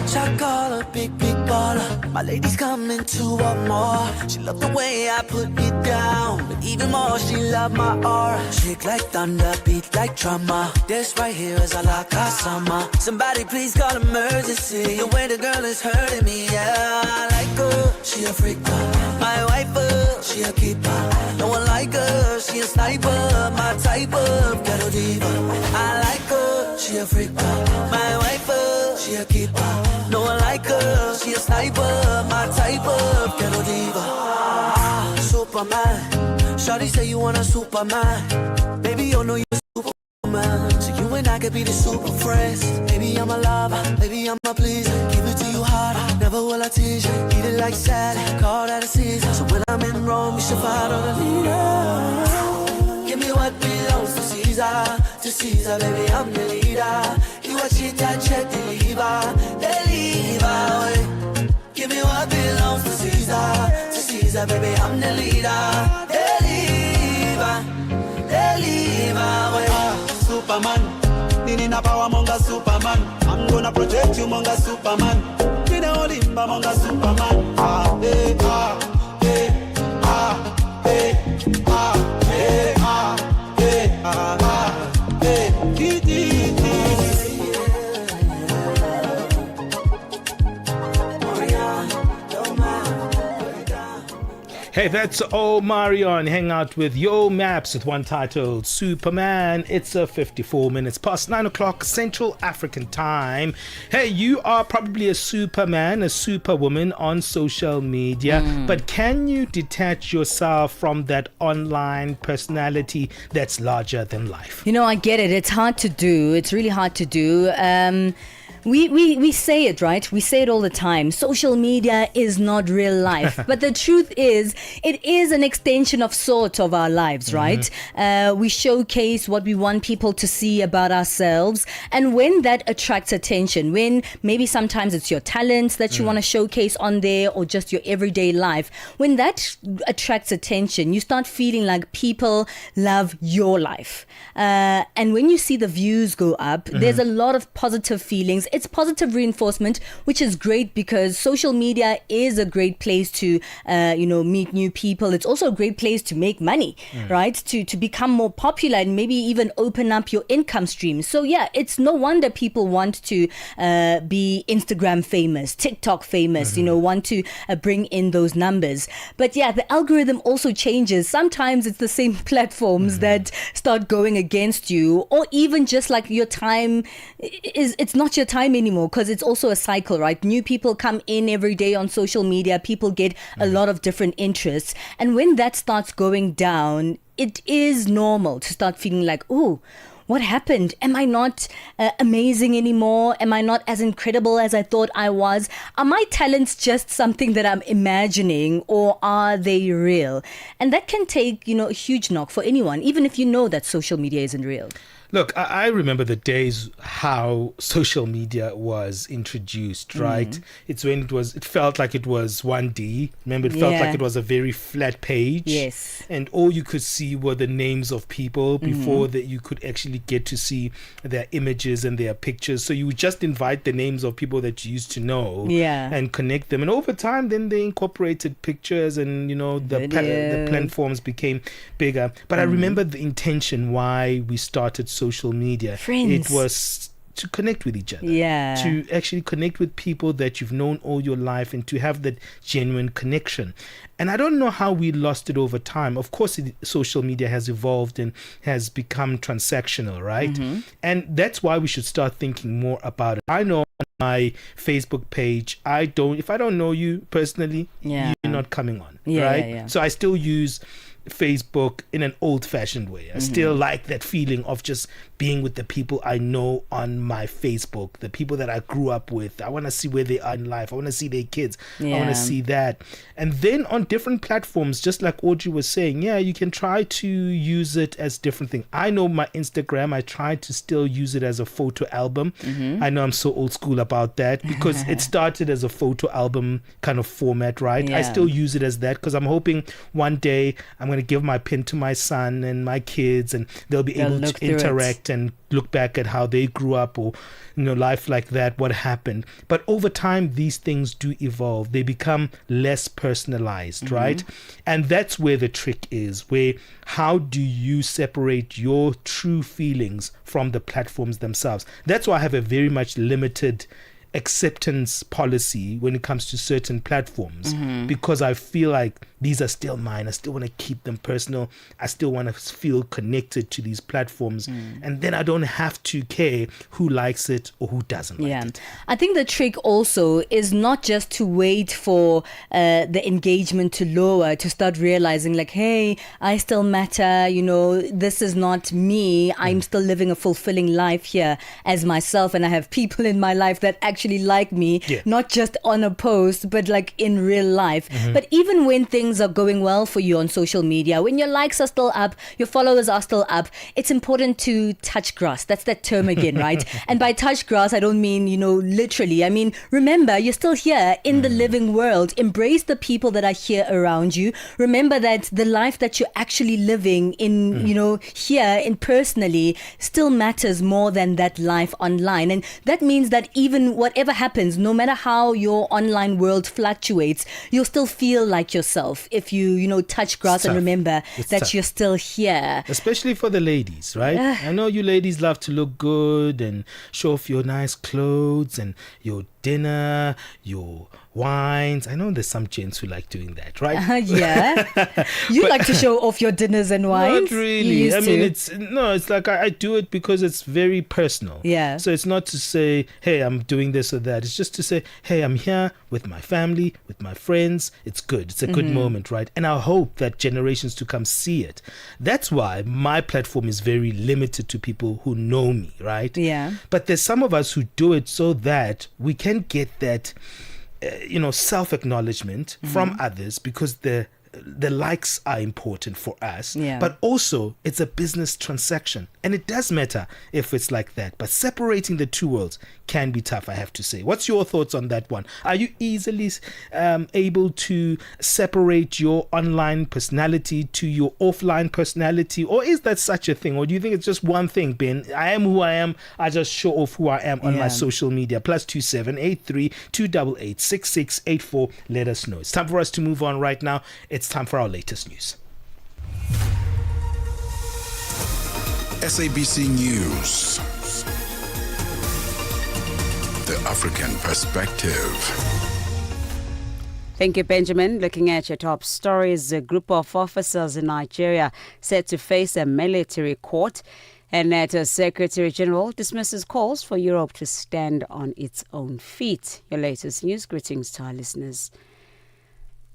Chocolate, a big baller. My lady's coming to want more. She love the way I put it down, but even more, she love my aura. Shake like thunder, beat like drama. This right here is a la casama. Somebody please call emergency. The way the girl is hurting me, yeah. I like her, she a freak. My wife, she a keeper. No one like her, she a sniper. My type of ghetto diva. I like her, she a freak. My wife, she a keeper. No one like her, she a sniper. My type of ghetto diva. Superman, shawty say you want a Superman. Baby, you know you're Superman. So you and I could be the super friends. Baby, I'm a lover, baby, I'm a pleaser. Give it to you hard, never will I tease you. Eat it like salad, call that a season. So when I'm in Rome, you should follow the leader. Give me what belongs to Caesar. To Caesar, baby, I'm the leader. You watch it, touch it, deliver. Give me what belongs to Caesar. To Caesar, baby, I'm the leader. Superman, nini na power monga Superman. I'm gonna protect you monga Superman. Nina olimba monga Superman. Hey, that's Omarion. Hang out with Yo Maps with one titled Superman. It's 54 minutes past 9 o'clock Central African time. Hey, you are probably a superman, a superwoman on social media, but can you detach yourself from that online personality that's larger than life? You know, I get it. It's hard to do. It's really hard to do. We say it, right? We say it all the time. Social media is not real life. But the truth is, it is an extension of sorts of our lives, right? We showcase what we want people to see about ourselves. And when that attracts attention, when maybe sometimes it's your talents that you want to showcase on there or just your everyday life, when that attracts attention, you start feeling like people love your life. And when you see the views go up, there's a lot of positive feelings. It's positive reinforcement, which is great because social media is a great place to, meet new people. It's also a great place to make money, right? To become more popular and maybe even open up your income stream. So yeah, it's no wonder people want to be Instagram famous, TikTok famous, want to bring in those numbers. But yeah, the algorithm also changes. Sometimes it's the same platforms that start going against you, or even just like your time it's not your time anymore, because it's also a cycle, right? New people come in every day on social media. People get a lot of different interests. And when that starts going down, it is normal to start feeling like, oh, what happened? Am I not amazing anymore? Am I not as incredible as I thought I was? Are my talents just something that I'm imagining, or are they real? And that can take, a huge knock for anyone, even if you know that social media isn't real. Look, I remember the days how social media was introduced, right? It's when it felt like it was 1D. Remember, it felt like it was a very flat page. Yes. And all you could see were the names of people before that you could actually get to see their images and their pictures. So you would just invite the names of people that you used to know and connect them. And over time, then they incorporated pictures and, the platforms became bigger. But I remember the intention why we started social media. Friends. It was to connect with each other. Yeah. To actually connect with people that you've known all your life and to have that genuine connection. And I don't know how we lost it over time. Of course, social media has evolved and has become transactional, right? And that's why we should start thinking more about it. I know on my Facebook page, if I don't know you personally, you're not coming on, right? Yeah. So I still use Facebook in an old-fashioned way. I still like that feeling of just being with the people I know on my Facebook, the people that I grew up with. I want to see where they are in life. I want to see their kids. I want to see that. And then on different platforms, just like Audrey was saying, you can try to use it as different things. I know my Instagram, I try to still use it as a photo album. I know I'm so old school about that because it started as a photo album kind of format, right? I still use it as that because I'm hoping one day I'm going to give my pin to my son and my kids, and they'll be able to interact and look back at how they grew up, or life like that, what happened. But over time, these things do evolve. They become less personalized, right? And that's where the trick is, where how do you separate your true feelings from the platforms themselves? That's why I have a very much limited acceptance policy when it comes to certain platforms, because I feel like these are still mine. I still want to keep them personal. I still want to feel connected to these platforms. And then I don't have to care who likes it or who doesn't like it. I think the trick also is not just to wait for the engagement to lower, to start realizing like, hey, I still matter. This is not me. I'm still living a fulfilling life here as myself. And I have people in my life that actually like me, not just on a post, but like in real life. But even when things are going well for you on social media, when your likes are still up, your followers are still up, it's important to touch grass. That's that term again, right? And by touch grass, I don't mean, literally. I mean, remember, you're still here in the living world. Embrace the people that are here around you. Remember that the life that you're actually living in, here in personally still matters more than that life online. And that means that even whatever happens, no matter how your online world fluctuates, you'll still feel like yourself if you touch grass and remember that you're still here. Especially for the ladies, right? I know you ladies love to look good and show off your nice clothes and your dinner, your wines. I know there's some gents who like doing that, right? Yeah. You like to show off your dinners and wines? Not really. I mean, it's like I do it because it's very personal. Yeah. So it's not to say, hey, I'm doing this or that. It's just to say, hey, I'm here with my family, with my friends. It's good. It's a good moment, right? And I hope that generations to come see it. That's why my platform is very limited to people who know me, right? Yeah. But there's some of us who do it so that we can get that self-acknowledgement from others, because the likes are important for us, but also it's a business transaction, and it does matter if it's like that. But separating the two worlds can be tough, I have to say. What's your thoughts on that one? Are you easily able to separate your online personality to your offline personality, or is that such a thing? Or do you think it's just one thing, Ben? I am who I am. I just show off who I am on my social media. +2783 288 6684. Let us know. It's time for us to move on right now. It's time for our latest news. SABC News. The African Perspective. Thank you, Benjamin. Looking at your top stories, a group of officers in Nigeria set to face a military court, and NATO Secretary General dismisses calls for Europe to stand on its own feet. Your latest news. Greetings to our listeners.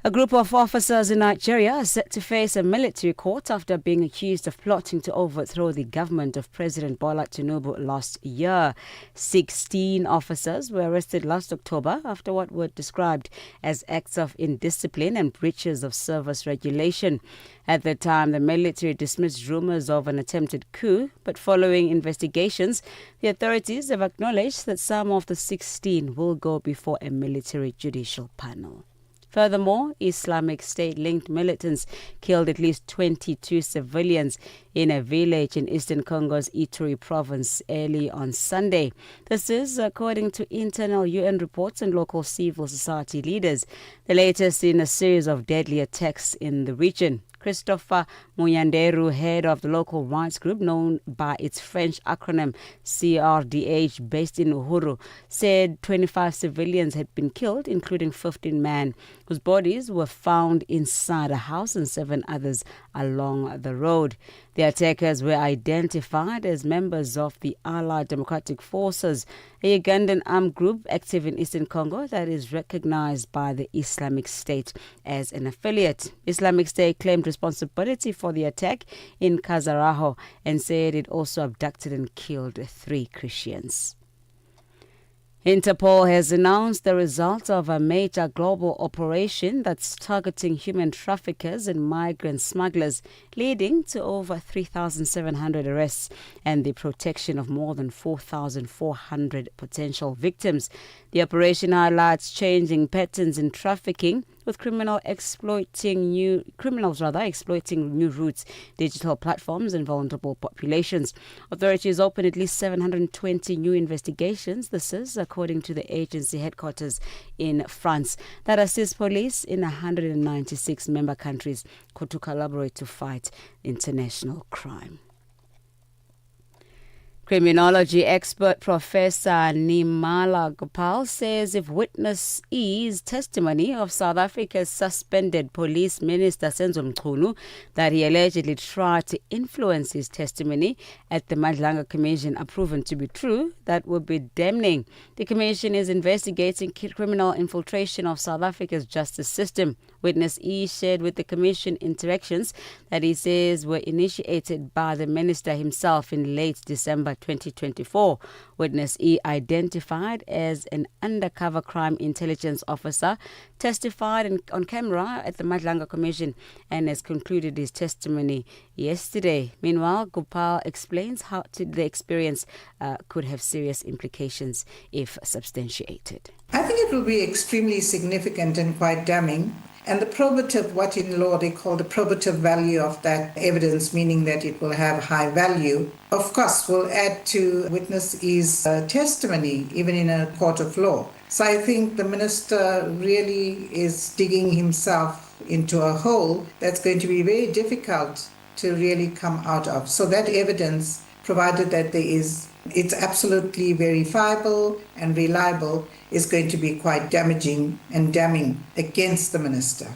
A group of officers in Nigeria are set to face a military court after being accused of plotting to overthrow the government of President Bola Tinubu last year. 16 officers were arrested last October after what were described as acts of indiscipline and breaches of service regulation. At the time, the military dismissed rumors of an attempted coup, but following investigations, the authorities have acknowledged that some of the 16 will go before a military judicial panel. Furthermore, Islamic State-linked militants killed at least 22 civilians in a village in eastern Congo's Ituri province early on Sunday. This is according to internal UN reports and local civil society leaders, the latest in a series of deadly attacks in the region. Christopher Muyanderu, head of the local rights group known by its French acronym CRDH, based in Uhuru, said 25 civilians had been killed, including 15 men, whose bodies were found inside a house and 7 others along the road. The attackers were identified as members of the Allied Democratic Forces, a Ugandan armed group active in eastern Congo that is recognized by the Islamic State as an affiliate. Islamic State claimed responsibility for the attack in Kazaraho and said it also abducted and killed 3 Christians. Interpol has announced the results of a major global operation that's targeting human traffickers and migrant smugglers, leading to over 3,700 arrests and the protection of more than 4,400 potential victims. The operation highlights changing patterns in trafficking, with criminals exploiting new routes, digital platforms, and vulnerable populations. Authorities opened at least 720 new investigations. This is according to the agency headquarters in France that assists police in 196 member countries to collaborate to fight international crime. Criminology expert Professor Nimala Gopal says if Witness E's testimony of South Africa's suspended police minister Senzo Mchunu that he allegedly tried to influence his testimony at the Madlanga Commission are proven to be true, that would be damning. The Commission is investigating criminal infiltration of South Africa's justice system. Witness E shared with the Commission interactions that he says were initiated by the minister himself in late December 2024. Witness E, identified as an undercover crime intelligence officer, testified on camera at the Madlanga Commission and has concluded his testimony yesterday. Meanwhile, Gopal explains how the experience could have serious implications if substantiated. I think it will be extremely significant and quite damning. And the probative, what in law they call the probative value of that evidence, meaning that it will have high value, of course, will add to Witness E's testimony, even in a court of law. So I think the minister really is digging himself into a hole that's going to be very difficult to really come out of. So that evidence, provided that there is it's absolutely verifiable and reliable, is going to be quite damaging and damning against the minister.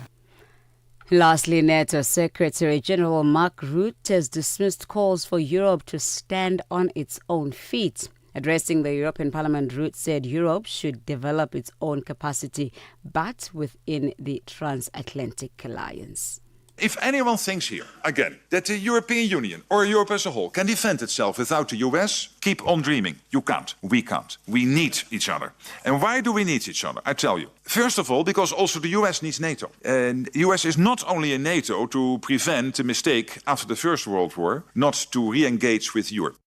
Lastly, NATO Secretary General Mark Rutte has dismissed calls for Europe to stand on its own feet. Addressing the European Parliament, Rutte said Europe should develop its own capacity, but within the transatlantic alliance. If anyone thinks here, again, that the European Union or Europe as a whole can defend itself without the US, keep on dreaming. You can't. We can't. We need each other. And why do we need each other? I tell you. First of all, because also the US needs NATO. And the US is not only in NATO to prevent a mistake after the First World War, not to re-engage with Europe.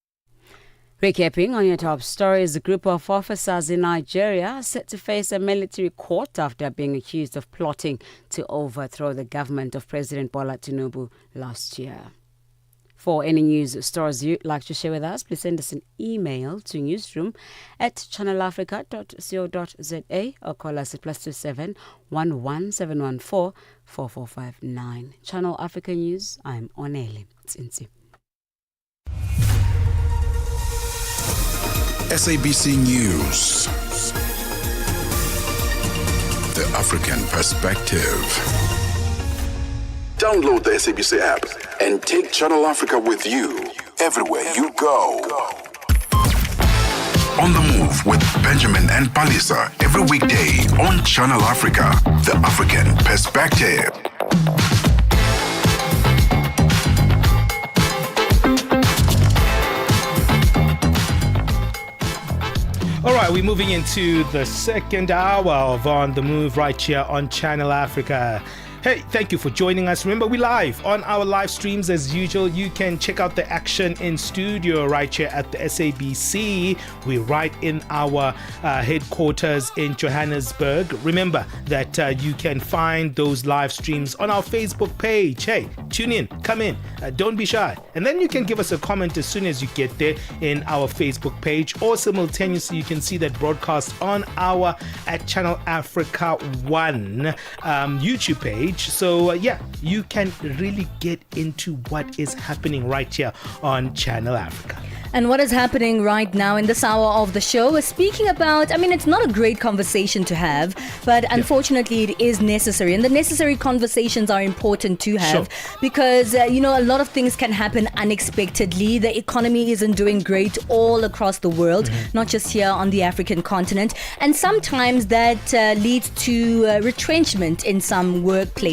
Recapping on your top stories, a group of officers in Nigeria are set to face a military court after being accused of plotting to overthrow the government of President Bola Tinubu last year. For any news stories you'd like to share with us, please send us an email to newsroom@channelafrica.co.za or call us at +27 11 714 4459. Channel Africa News, I'm Onele Tsinzi. SABC News. The African Perspective. Download the SABC app and take Channel Africa with you everywhere you go. On the Move with Benjamin and Palesa every weekday on Channel Africa, The African Perspective. All right, we're moving into the second hour of On the Move right here on Channel Africa. Hey, thank you for joining us. Remember, we're live on our live streams as usual. You can check out the action in studio right here at the SABC. We're right in our headquarters in Johannesburg. Remember that you can find those live streams on our Facebook page. Hey, tune in, come in, don't be shy. And then you can give us a comment as soon as you get there in our Facebook page, or simultaneously you can see that broadcast on our at Channel Africa 1 YouTube page. So you can really get into what is happening right here on Channel Africa. And what is happening right now in this hour of the show is speaking about, it's not a great conversation to have, but unfortunately it is necessary. And the necessary conversations are important to have because, a lot of things can happen unexpectedly. The economy isn't doing great all across the world, not just here on the African continent. And sometimes that leads to retrenchment in some workplaces.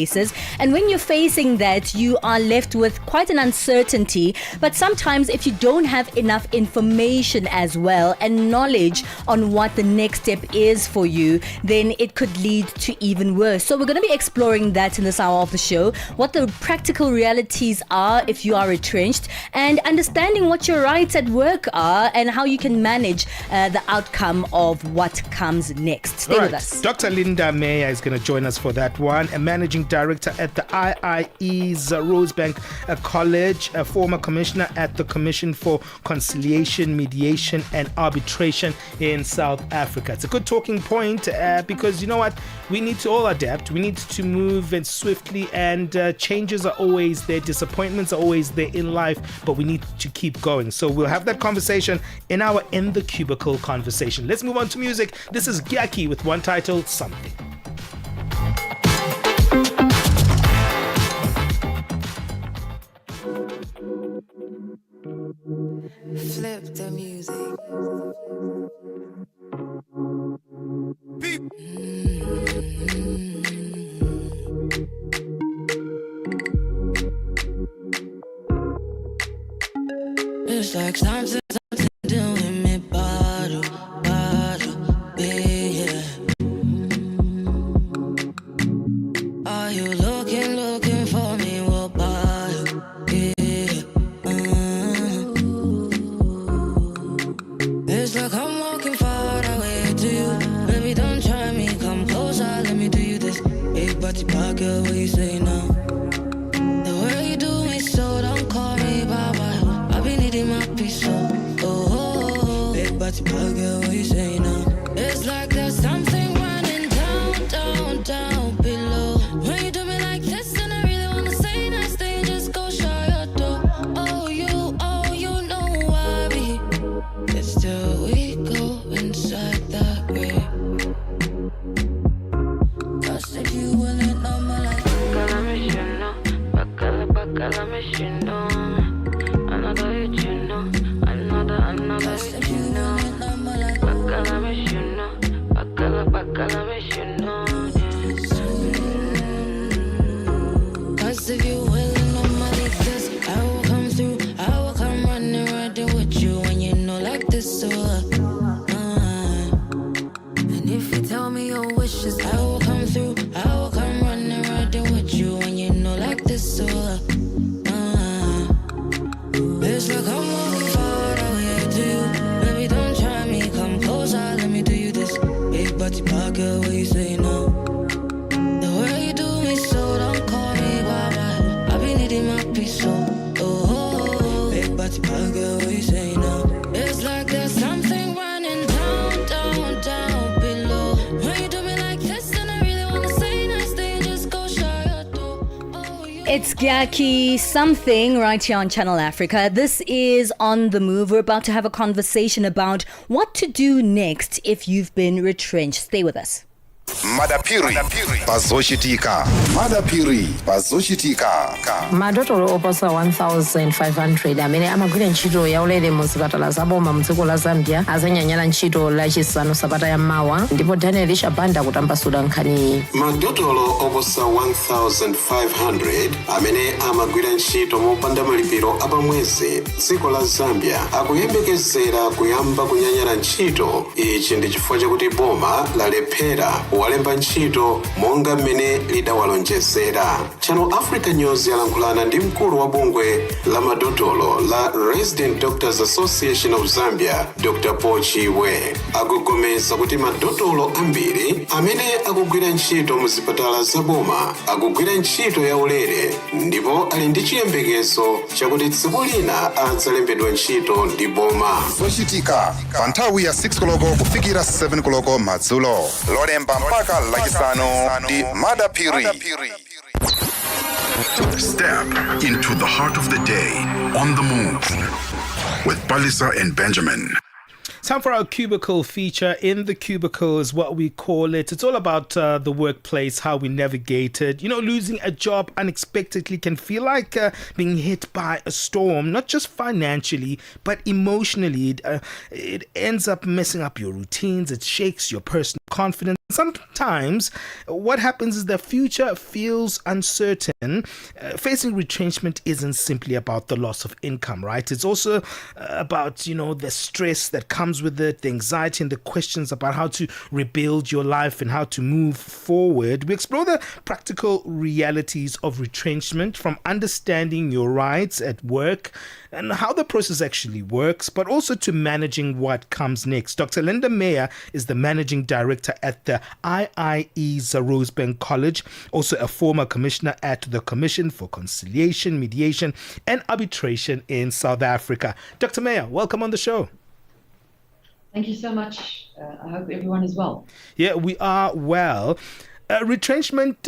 And when you're facing that, you are left with quite an uncertainty. But sometimes if you don't have enough information as well and knowledge on what the next step is for you, then it could lead to even worse. So we're going to be exploring that in this hour of the show, what the practical realities are if you are retrenched, and understanding what your rights at work are and how you can manage the outcome of what comes next. Stay with us. Dr. Linda Meyer is going to join us for that one, a managing director at the IIE's Rosebank College, a former commissioner at the Commission for Conciliation, Mediation and Arbitration in South Africa. It's a good talking point because you know what? We need to all adapt. We need to move and swiftly, and changes are always there. Disappointments are always there in life, but we need to keep going. So we'll have that conversation in our In the Cubicle conversation. Let's move on to music. This is Gyaki with one title, Something. Flip the music. It's like something doing me bottle, yeah. Are you looking for me? What bottle, yeah. It's like I'm walking far away to you. Baby, don't try me, come closer, let me do you this. Big body pocket, what you say now? The way you do me so, don't call me bye-bye. I be needing my peace, so big body pocket, what you say now? It's like there's something running down below. When you do me like this, and I really wanna say nice things, just go shut your door. Oh, you know I be. It's Girl, I wish you know this. Cause if you willing on my like this, I will come through, I will come running right there with you when you know like this. So, and if you tell me your wishes, I will come through, I will come running right there with you when you know like this. So, it's like I'm walking far away to you. Baby, don't try me, come closer, let me do you this. Big body pocket, what you say no? The way you do me so, don't call me Baba. I be needing my peace, so big body pocket, what you say no? It's like there's something running down, down, down below. When you do me like this, then I really wanna say nice things, just go shut your door. It's Gyaki something right here on Channel Africa. This is On the Move. We're about to have a conversation about what to do next if you've been retrenched. Stay with us. Madapiri pazoshitika. Madapiri pazoshitika. madotolo oposa 1500 amene amagwira ntchito yaulere mu zipatala zaboma mdziko la Zambia azanyanyala ntchito lachisanu sabata ya mawa ndipo Daniel Shabanda kutambasula nkhani. Madotolo oposa 1500 amene amagwira ntchito mopanda malipiro apamwezi dziko la Zambia akuyembekezera kuyamba kunyanyala ntchito. Ichi ndi chifukwa chakuti boma lalephera walemba ntchito monga mmene lidawalonjezera. Channel Africa News yalankhulana ndi mkulu wa bungwe la madotolo la Resident Doctors Association of Zambia, Dr. Pochiwe, akugomeza kuti madotolo ambiri amene akugwira ntchito mu zipatala zaboma akugwira ntchito yaulere ndipo ali ndi chiyembekezo chakuti tsiku lina adzalembedwa ntchito ndi boma. Zochitika pa nthawi ya 6 koloko kufikira 7 koloko madzulo. Lolemba mpaka lachisanu ndi Madapiri. Step into the heart of the day on the move with Palesa and Benjamin. Time for our cubicle feature. In the cubicle is what we call it. It's all about the workplace, how we navigate it. You know, losing a job unexpectedly can feel like being hit by a storm, not just financially, but emotionally. It ends up messing up your routines. It shakes your personal confidence. Sometimes what happens is the future feels uncertain. Facing retrenchment isn't simply about the loss of income, right? It's also about, you know, the stress that comes with it, the anxiety and the questions about how to rebuild your life and how to move forward. We explore the practical realities of retrenchment, from understanding your rights at work and how the process actually works, but also to managing what comes next. Dr. Linda Meyer is the managing director at the IIE's Rosebank College, also a former commissioner at the Commission for Conciliation, Mediation and Arbitration in South Africa. Dr. Meyer, welcome on the show. Thank you so much. I hope everyone is well. Yeah, we are well. Retrenchment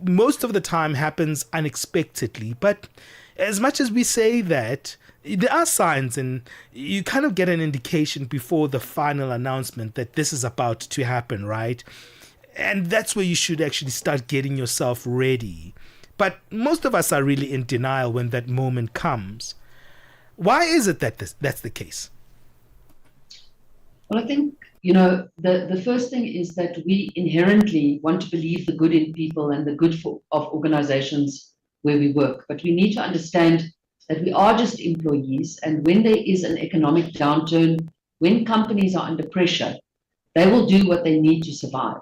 most of the time happens unexpectedly, but as much as we say that, there are signs and you kind of get an indication before the final announcement that this is about to happen, right? And that's where you should actually start getting yourself ready. But most of us are really in denial when that moment comes. Why is it that that's the case? Well, I think, you know, the first thing is that we inherently want to believe the good in people and the good of organizations where we work. But we need to understand that we are just employees, and when there is an economic downturn, when companies are under pressure, they will do what they need to survive.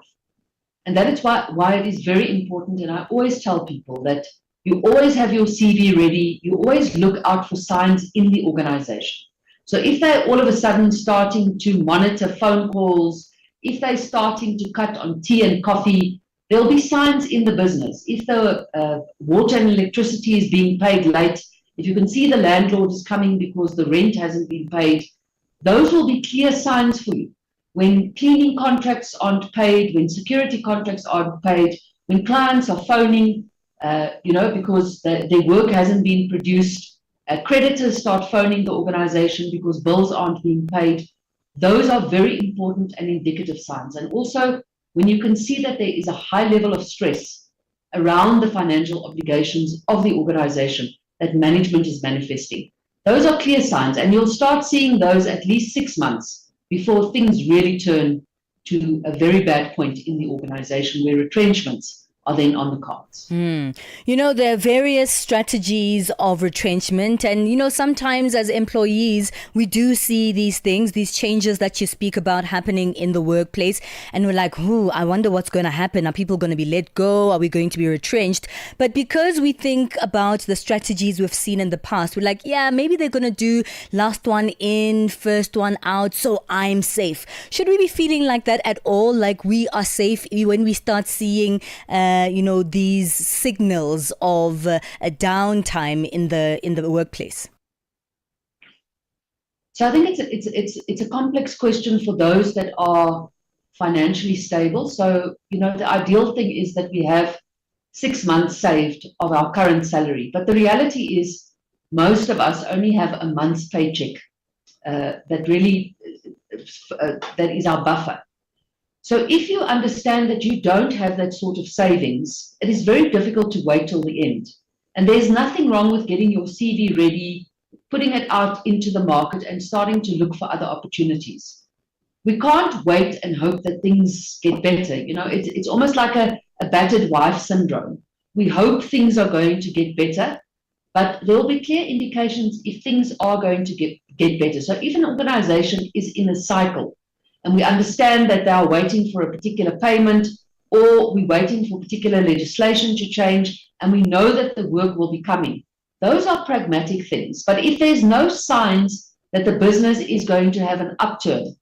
And that is why it is very important, and I always tell people that you always have your CV ready, you always look out for signs in the organization. So if they're all of a sudden starting to monitor phone calls, if they're starting to cut on tea and coffee, there'll be signs in the business. If the water and electricity is being paid late, if you can see the landlord is coming because the rent hasn't been paid, those will be clear signs for you. When cleaning contracts aren't paid, when security contracts aren't paid, when clients are phoning, because their work hasn't been produced, creditors start phoning the organization because bills aren't being paid. Those are very important and indicative signs. And also, when you can see that there is a high level of stress around the financial obligations of the organization that management is manifesting. Those are clear signs, and you'll start seeing those at least 6 months before things really turn to a very bad point in the organization where retrenchments are then on the cards. You know, there are various strategies of retrenchment. And, you know, sometimes as employees, we do see these things, these changes that you speak about happening in the workplace. And we're like, I wonder what's going to happen. Are people going to be let go? Are we going to be retrenched? But because we think about the strategies we've seen in the past, we're like, yeah, maybe they're going to do last one in, first one out, so I'm safe. Should we be feeling like that at all? Like we are safe when we start seeing these signals of a downtime in the workplace? So I think it's a complex question for those that are financially stable. So, you know, the ideal thing is that we have 6 months saved of our current salary. But the reality is most of us only have a month's paycheck that is our buffer. So if you understand that you don't have that sort of savings, it is very difficult to wait till the end. And there's nothing wrong with getting your CV ready, putting it out into the market and starting to look for other opportunities. We can't wait and hope that things get better. You know, it's almost like a battered wife syndrome. We hope things are going to get better, but there will be clear indications if things are going to get better. So if an organization is in a cycle, and we understand that they are waiting for a particular payment, or we're waiting for particular legislation to change, and we know that the work will be coming. Those are pragmatic things. But if there's no signs that the business is going to have an upturn,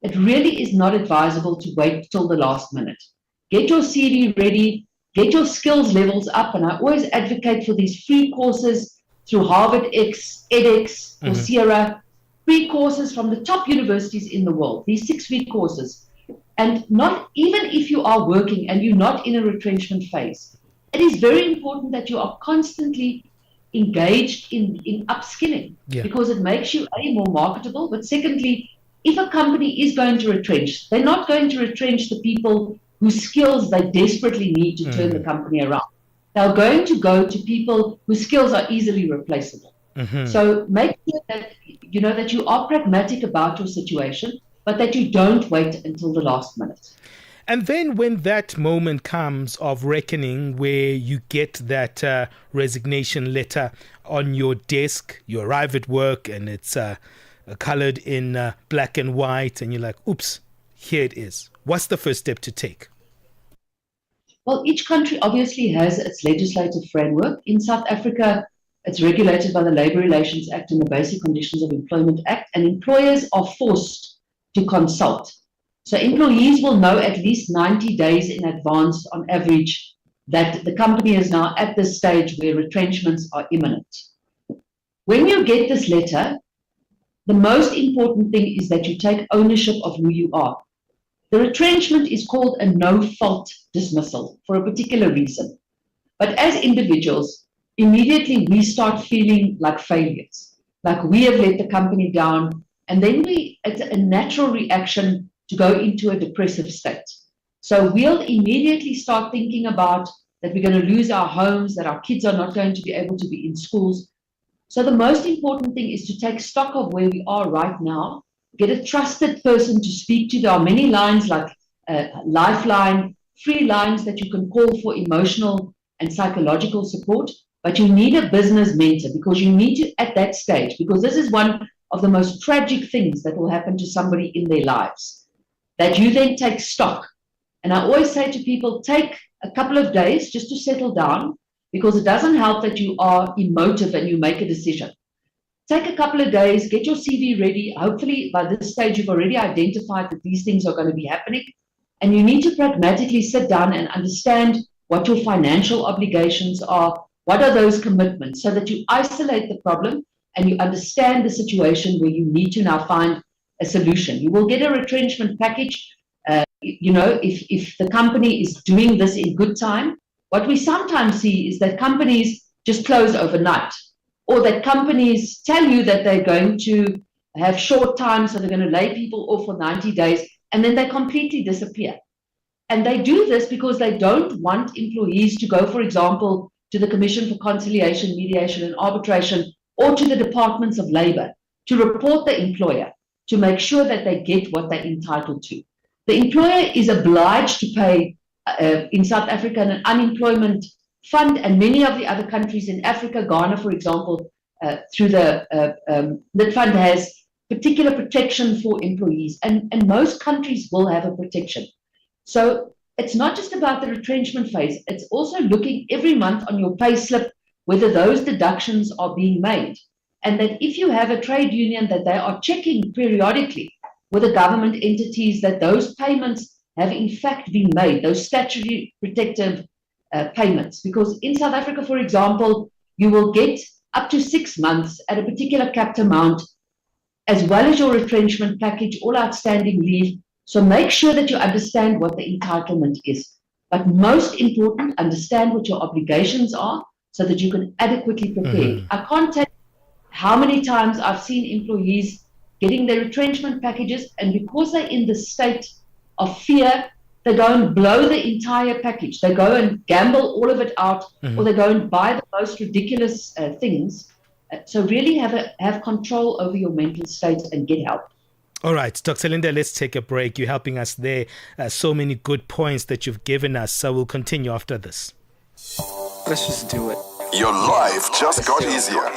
it really is not advisable to wait till the last minute. Get your CV ready, get your skills levels up, and I always advocate for these free courses through Harvard X, edX, Coursera, free courses from the top universities in the world, these 6-week courses. And not even if you are working and you're not in a retrenchment phase, it is very important that you are constantly engaged in upskilling, because it makes you more marketable. But secondly, if a company is going to retrench, they're not going to retrench the people whose skills they desperately need to turn the company around. They're going to go to people whose skills are easily replaceable. So make sure that that you are pragmatic about your situation, but that you don't wait until the last minute. And then when that moment comes of reckoning, where you get that resignation letter on your desk, you arrive at work and it's colored in black and white, and you're like, oops, here it is. What's the first step to take? Well, each country obviously has its legislative framework. In South Africa, it's regulated by the Labour Relations Act and the Basic Conditions of Employment Act, and employers are forced to consult. So employees will know at least 90 days in advance on average that the company is now at this stage where retrenchments are imminent. When you get this letter, the most important thing is that you take ownership of who you are. The retrenchment is called a no-fault dismissal for a particular reason. But as individuals, immediately we start feeling like failures, like we have let the company down, and then it's a natural reaction to go into a depressive state. So we'll immediately start thinking about that we're going to lose our homes, that our kids are not going to be able to be in schools. So the most important thing is to take stock of where we are right now, get a trusted person to speak to. There are many lines like Lifeline, free lines that you can call for emotional and psychological support, but you need a business mentor, because you need to, at that stage, because this is one of the most tragic things that will happen to somebody in their lives, that you then take stock. And I always say to people, take a couple of days just to settle down, because it doesn't help that you are emotive and you make a decision. Take a couple of days, get your CV ready. Hopefully by this stage, you've already identified that these things are going to be happening. And you need to pragmatically sit down and understand what your financial obligations are. What are those commitments, so that you isolate the problem and you understand the situation where you need to now find a solution. You will get a retrenchment package. If the company is doing this in good time. What we sometimes see is that companies just close overnight, or that companies tell you that they're going to have short time, so they're going to lay people off for 90 days, and then they completely disappear. And they do this because they don't want employees to go, for example, to the Commission for Conciliation, Mediation and Arbitration, or to the Departments of Labour to report the employer, to make sure that they get what they're entitled to. the employer is obliged to pay in South Africa an unemployment fund, and many of the other countries in Africa, Ghana, for example, through that fund has particular protection for employees, and most countries will have a protection. So it's not just about the retrenchment phase, it's also looking every month on your pay slip whether those deductions are being made. And that if you have a trade union, that they are checking periodically with the government entities that those payments have in fact been made, those statutory protective payments. Because in South Africa, for example, you will get up to 6 months at a particular capped amount, as well as your retrenchment package, all outstanding leave. So make sure that you understand what the entitlement is. But most important, understand what your obligations are so that you can adequately prepare. I can't tell you how many times I've seen employees getting their retrenchment packages, and because they're in the state of fear, they go and blow the entire package. They go and gamble all of it out, or they go and buy the most ridiculous things. So really have control over your mental state and get help. All right, Dr. Linda, let's take a break. You're helping us there. So many good points that you've given us. So we'll continue after this. Let's just do it. Your life just got easier.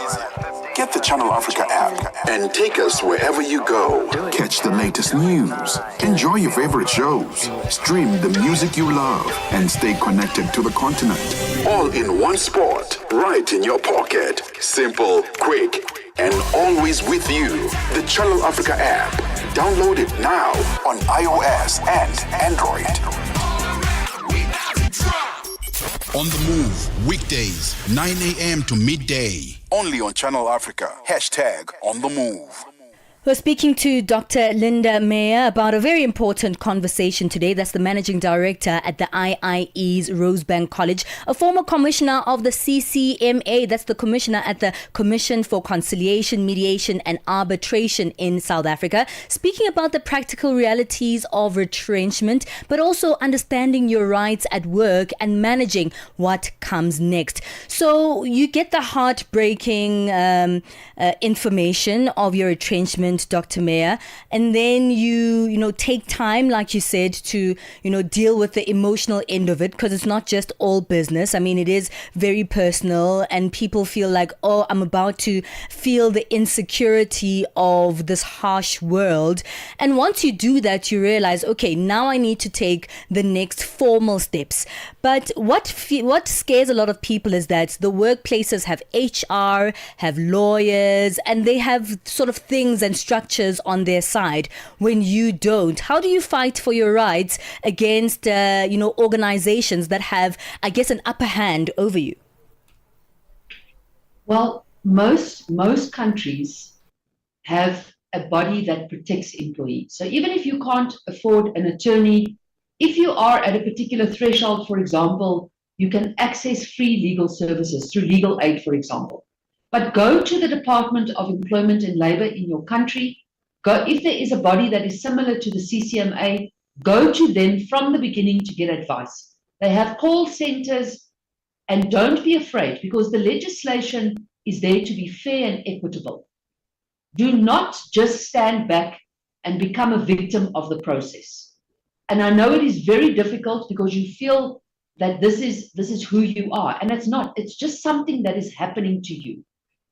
Get the Channel Africa app and take us wherever you go. Catch the latest news, enjoy your favorite shows, stream the music you love, and stay connected to the continent. All in one spot, right in your pocket. Simple, quick, and always with you. The Channel Africa app. Download it now on iOS and Android. On the move, weekdays, 9 a.m. to midday. Only on Channel Africa. #On the move. We're speaking to Dr. Linda Meyer about a very important conversation today. That's the Managing Director at the IIE's Rosebank College, a former commissioner of the CCMA. That's the commissioner at the Commission for Conciliation, Mediation and Arbitration in South Africa. Speaking about the practical realities of retrenchment, but also understanding your rights at work and managing what comes next. So you get the heartbreaking information of your retrenchment, Dr. Meyer, and then you take time, like you said, to deal with the emotional end of it, because it's not just all business. I mean, it is very personal, and people feel like, oh, I'm about to feel the insecurity of this harsh world. And once you do that, you realize, okay, now I need to take the next formal steps. But what scares a lot of people is that the workplaces have HR, have lawyers, and they have sort of things and structures on their side when you don't. How do you fight for your rights against organizations that have, I guess, an upper hand over you? Well, most countries have a body that protects employees. So even if you can't afford an attorney, if you are at a particular threshold, for example, you can access free legal services through legal aid, for example. But go to the Department of Employment and Labor in your country. If there is a body that is similar to the CCMA, go to them from the beginning to get advice. They have call centers, and don't be afraid, because the legislation is there to be fair and equitable. Do not just stand back and become a victim of the process. And I know it is very difficult because you feel that this is who you are, and it's not. It's just something that is happening to you.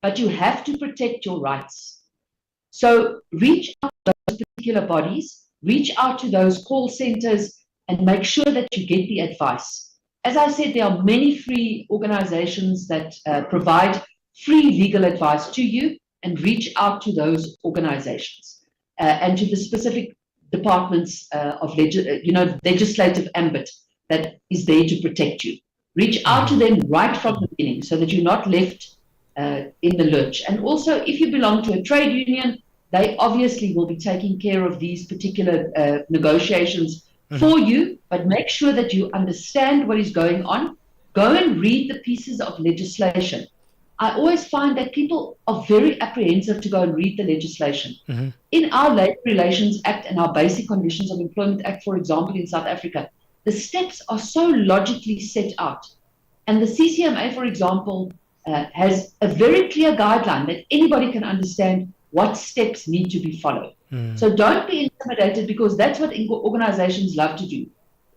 But you have to protect your rights. So reach out to those particular bodies, reach out to those call centers, and make sure that you get the advice. As I said, there are many free organizations that provide free legal advice to you, and reach out to those organizations and to the specific departments of legislative ambit that is there to protect you. Reach out to them right from the beginning so that you're not left in the lurch. And also, if you belong to a trade union, they obviously will be taking care of these particular negotiations for you, but make sure that you understand what is going on. Go and read the pieces of legislation. I always find that people are very apprehensive to go and read the legislation. In our Labour Relations Act and our Basic Conditions of Employment Act, for example, in South Africa, the steps are so logically set out. And the CCMA, for example, has a very clear guideline that anybody can understand what steps need to be followed. So don't be intimidated, because that's what organizations love to do.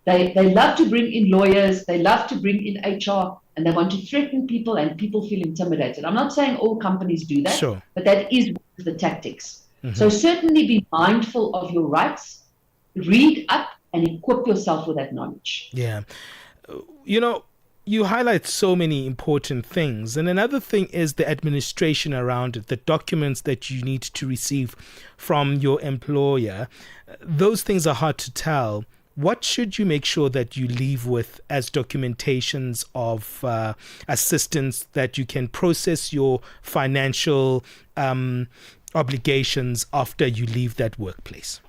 They love to bring in lawyers, they love to bring in HR, and they want to threaten people, and people feel intimidated. I'm not saying all companies do that, but that is one of the tactics. So certainly be mindful of your rights, read up, and equip yourself with that knowledge. Yeah. You highlight so many important things. And another thing is the administration around it, the documents that you need to receive from your employer. Those things are hard to tell. What should you make sure that you leave with as documentations of assistance that you can process your financial obligations after you leave that workplace?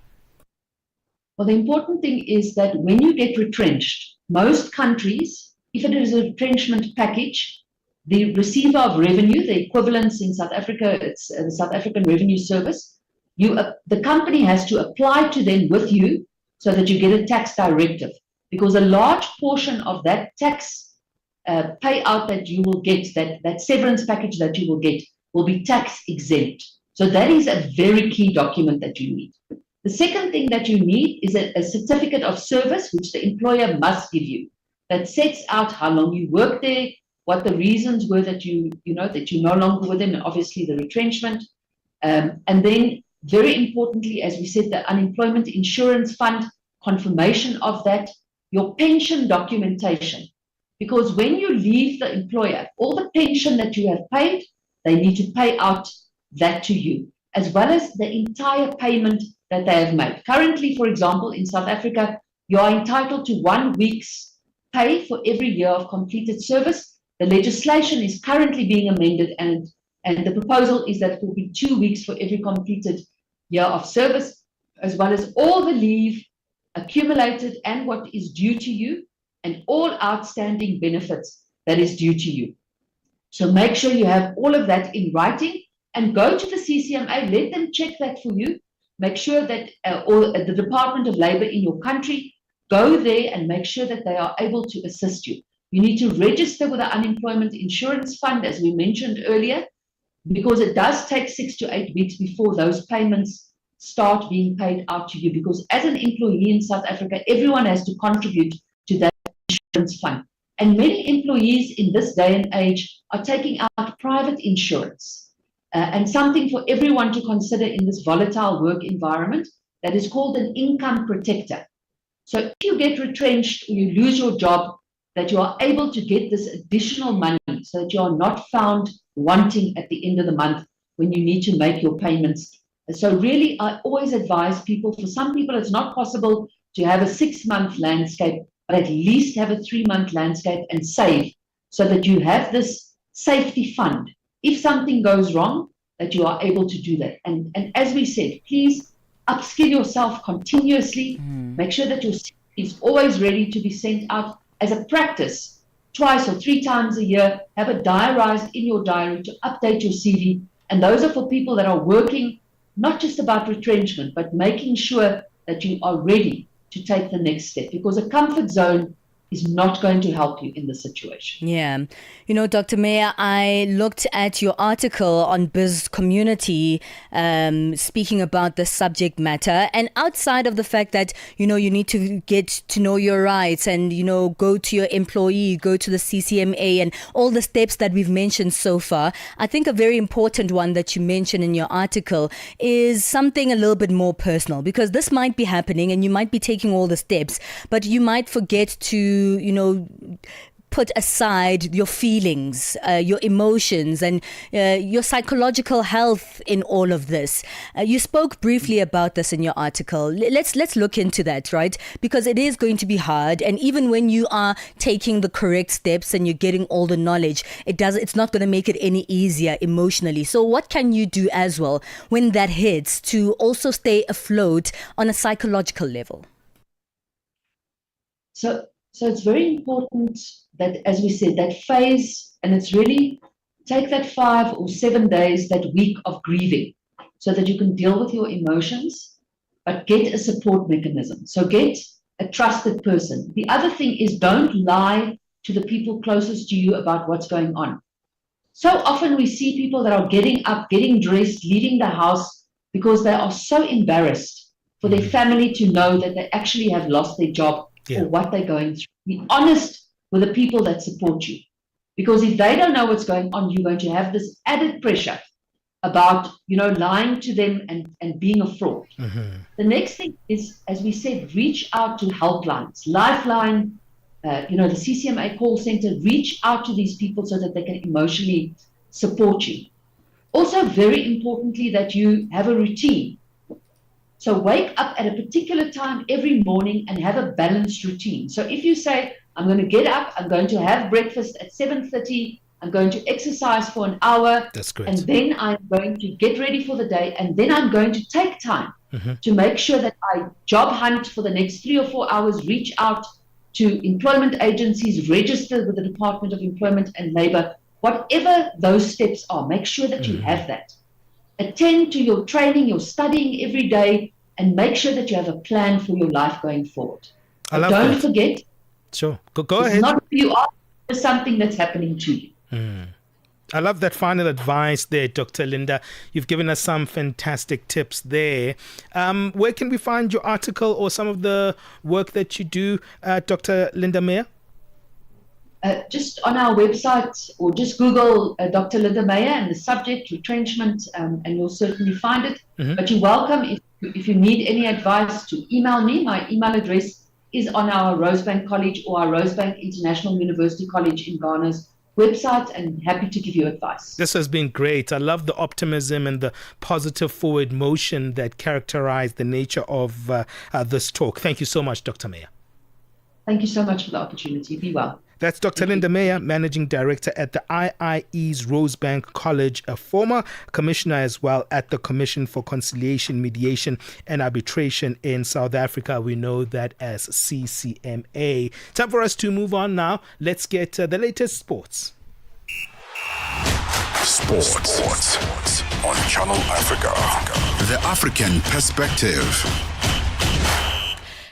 Well, the important thing is that when you get retrenched, most countries, if it is a retrenchment package, the receiver of revenue, the equivalence in South Africa, it's the South African Revenue Service, the company has to apply to them with you so that you get a tax directive, because a large portion of that tax payout that you will get, that severance package that you will get, will be tax exempt. So that is a very key document that you need. The second thing that you need is a certificate of service, which the employer must give you, that sets out how long you worked there, what the reasons were that you're no longer with them, and obviously the retrenchment. And then, very importantly, as we said, the unemployment insurance fund, confirmation of that, your pension documentation. Because when you leave the employer, all the pension that you have paid, they need to pay out that to you, as well as the entire payment that they have made. Currently, for example, in South Africa, you are entitled to 1 week's pay for every year of completed service. The legislation is currently being amended, and the proposal is that it will be 2 weeks for every completed year of service, as well as all the leave accumulated and what is due to you, and all outstanding benefits that is due to you. So make sure you have all of that in writing, and go to the CCMA, let them check that for you. Make sure that or the Department of Labor in your country, go there and make sure that they are able to assist you. You need to register with the Unemployment Insurance Fund, as we mentioned earlier, because it does take 6 to 8 weeks before those payments start being paid out to you. Because as an employee in South Africa, everyone has to contribute to that insurance fund. And many employees in this day and age are taking out private insurance. And something for everyone to consider in this volatile work environment, that is called an income protector. So if you get retrenched or you lose your job, that you are able to get this additional money so that you are not found wanting at the end of the month when you need to make your payments. So really, I always advise people, for some people it's not possible to have a 6-month landscape, but at least have a 3-month landscape and save, so that you have this safety fund. If something goes wrong, that you are able to do that. And as we said, please upskill yourself continuously. Make sure that your CV is always ready to be sent out as a practice, twice or 3 times a year. Have it diarized in your diary to update your CV. And those are for people that are working, not just about retrenchment, but making sure that you are ready to take the next step, because a comfort zone is not going to help you in this situation. Yeah. Dr. Meyer, I looked at your article on Biz Community speaking about the subject matter, and outside of the fact that, you need to get to know your rights and, go to your employee, go to the CCMA and all the steps that we've mentioned so far, I think a very important one that you mentioned in your article is something a little bit more personal, because this might be happening and you might be taking all the steps, but you might forget to put aside your feelings, your emotions, and your psychological health in all of this. You spoke briefly about this in your article. Let's look into that, right? Because it is going to be hard, and even when you are taking the correct steps and you're getting all the knowledge, it's not going to make it any easier emotionally. So what can you do as well when that hits to also stay afloat on a psychological level? So it's very important that, as we said, that phase, and it's really take that 5 or 7 days, that week of grieving, so that you can deal with your emotions, but get a support mechanism. So get a trusted person. The other thing is, don't lie to the people closest to you about what's going on. So often we see people that are getting up, getting dressed, leaving the house because they are so embarrassed for their family to know that they actually have lost their job or what they're going through. Be honest with the people that support you. Because if they don't know what's going on, you're going to have this added pressure about, lying to them and being a fraud. The next thing is, as we said, reach out to helplines, Lifeline, the CCMA call center, reach out to these people so that they can emotionally support you. Also, very importantly, that you have a routine. So wake up at a particular time every morning and have a balanced routine. So if you say, I'm going to get up, I'm going to have breakfast at 7:30, I'm going to exercise for an hour. That's great. And then I'm going to get ready for the day. And then I'm going to take time to make sure that I job hunt for the next 3 or 4 hours, reach out to employment agencies, register with the Department of Employment and Labour, whatever those steps are, make sure that you have that. Attend to your training, your studying every day, and make sure that you have a plan for your life going forward. I love Don't that. forget, Sure. Go it's ahead. not who you are, it's something that's happening to you. I love that final advice there, Dr. Linda. You've given us some fantastic tips there. Where can we find your article or some of the work that you do, Dr. Linda Meyer? Just on our website, or just Google Dr. Linda Meyer and the subject retrenchment, and you'll certainly find it. But you're welcome, if you need any advice, to email me. My email address is on our Rosebank College or our Rosebank International University College in Ghana's website, and happy to give you advice. This has been great. I love the optimism and the positive forward motion that characterize the nature of this talk. Thank you so much, Dr. Meyer. Thank you so much for the opportunity. Be well. That's Dr. Linda Meyer, Managing Director at the IIE's Rosebank College, a former commissioner as well at the Commission for Conciliation, Mediation and Arbitration in South Africa. We know that as CCMA. Time for us to move on now. Let's get the latest sports. Sports on Channel Africa. The African perspective.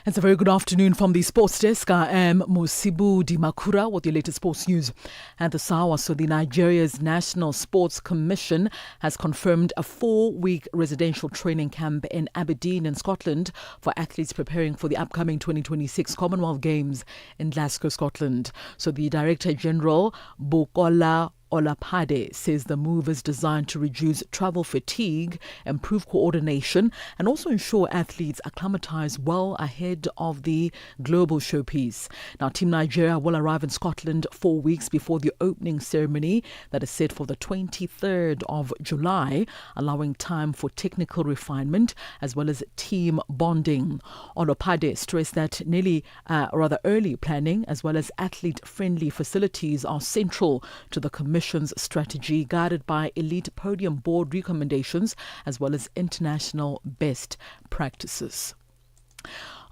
It's a very good afternoon from the sports desk. I am Mosibu Dimakura with your latest sports news at the Sawa. So the Nigeria's National Sports Commission has confirmed a 4-week residential training camp in Aberdeen in Scotland for athletes preparing for the upcoming 2026 Commonwealth Games in Glasgow, Scotland. So the Director General, Bukola Olapade, says the move is designed to reduce travel fatigue, improve coordination, and also ensure athletes acclimatise well ahead of the global showpiece. Now, Team Nigeria will arrive in Scotland 4 weeks before the opening ceremony that is set for the 23rd of July, allowing time for technical refinement as well as team bonding. Olapade stressed that early planning as well as athlete-friendly facilities are central to the Commission's strategy, guided by elite podium board recommendations as well as international best practices.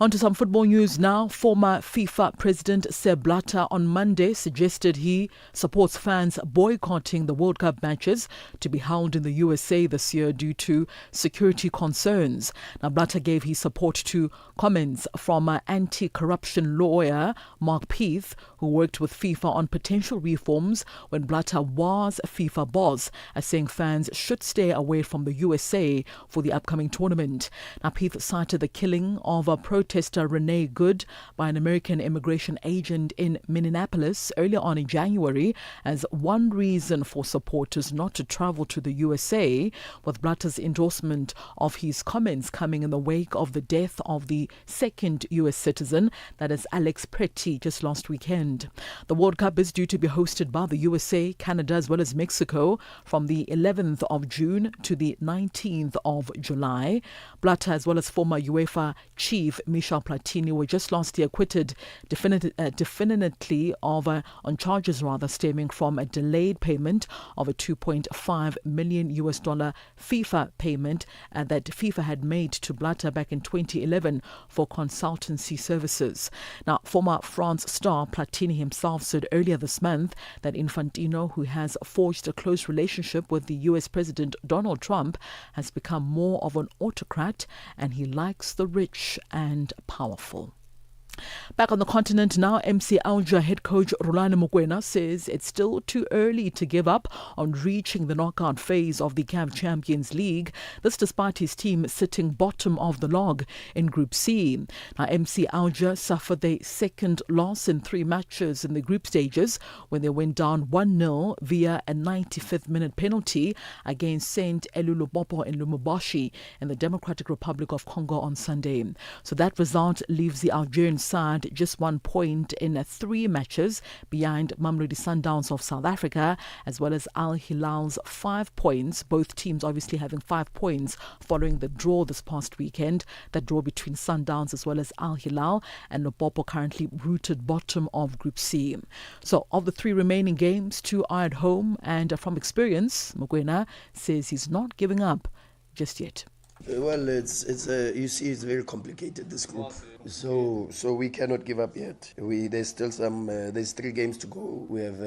On to some football news now. Former FIFA President Sepp Blatter on Monday suggested he supports fans boycotting the World Cup matches to be held in the USA this year due to security concerns. Now, Blatter gave his support to comments from anti-corruption lawyer Mark Peath, who worked with FIFA on potential reforms when Blatter was a FIFA boss, as saying fans should stay away from the USA for the upcoming tournament. Now, Peath cited the killing of a protester Renee Good by an American immigration agent in Minneapolis earlier on in January as one reason for supporters not to travel to the USA, with Blatter's endorsement of his comments coming in the wake of the death of the second US citizen, that is Alex Pretty, just last weekend. The World Cup is due to be hosted by the USA, Canada as well as Mexico from the 11th of June to the 19th of July. Blatter as well as former UEFA chief Michel Platini were just last year acquitted definitively on charges stemming from a delayed payment of a $2.5 million FIFA payment that FIFA had made to Blatter back in 2011 for consultancy services. Now, former France star Platini himself said earlier this month that Infantino, who has forged a close relationship with the US President Donald Trump, has become more of an autocrat and he likes the rich and powerful. Back on the continent now, MC Alger head coach Rulani Mokwena says it's still too early to give up on reaching the knockout phase of the CAF Champions League. This despite his team sitting bottom of the log in Group C. Now, MC Alger suffered their second loss in 3 matches in the group stages when they went down 1-0 via a 95th minute penalty against Saint Elulupopo in Lubumbashi in the Democratic Republic of Congo on Sunday. So that result leaves the Algerian side just 1 point in 3 matches behind Mamelodi Sundowns of South Africa, as well as Al Hilal's 5 points. Both teams obviously having 5 points following the draw this past weekend. That draw between Sundowns as well as Al Hilal, and Lupopo currently rooted bottom of Group C. So of the 3 remaining games, 2 are at home, and from experience, Mokwena says he's not giving up just yet. Well, it's you see, it's very complicated, this group. So we cannot give up yet. There's still there's 3 games to go. We have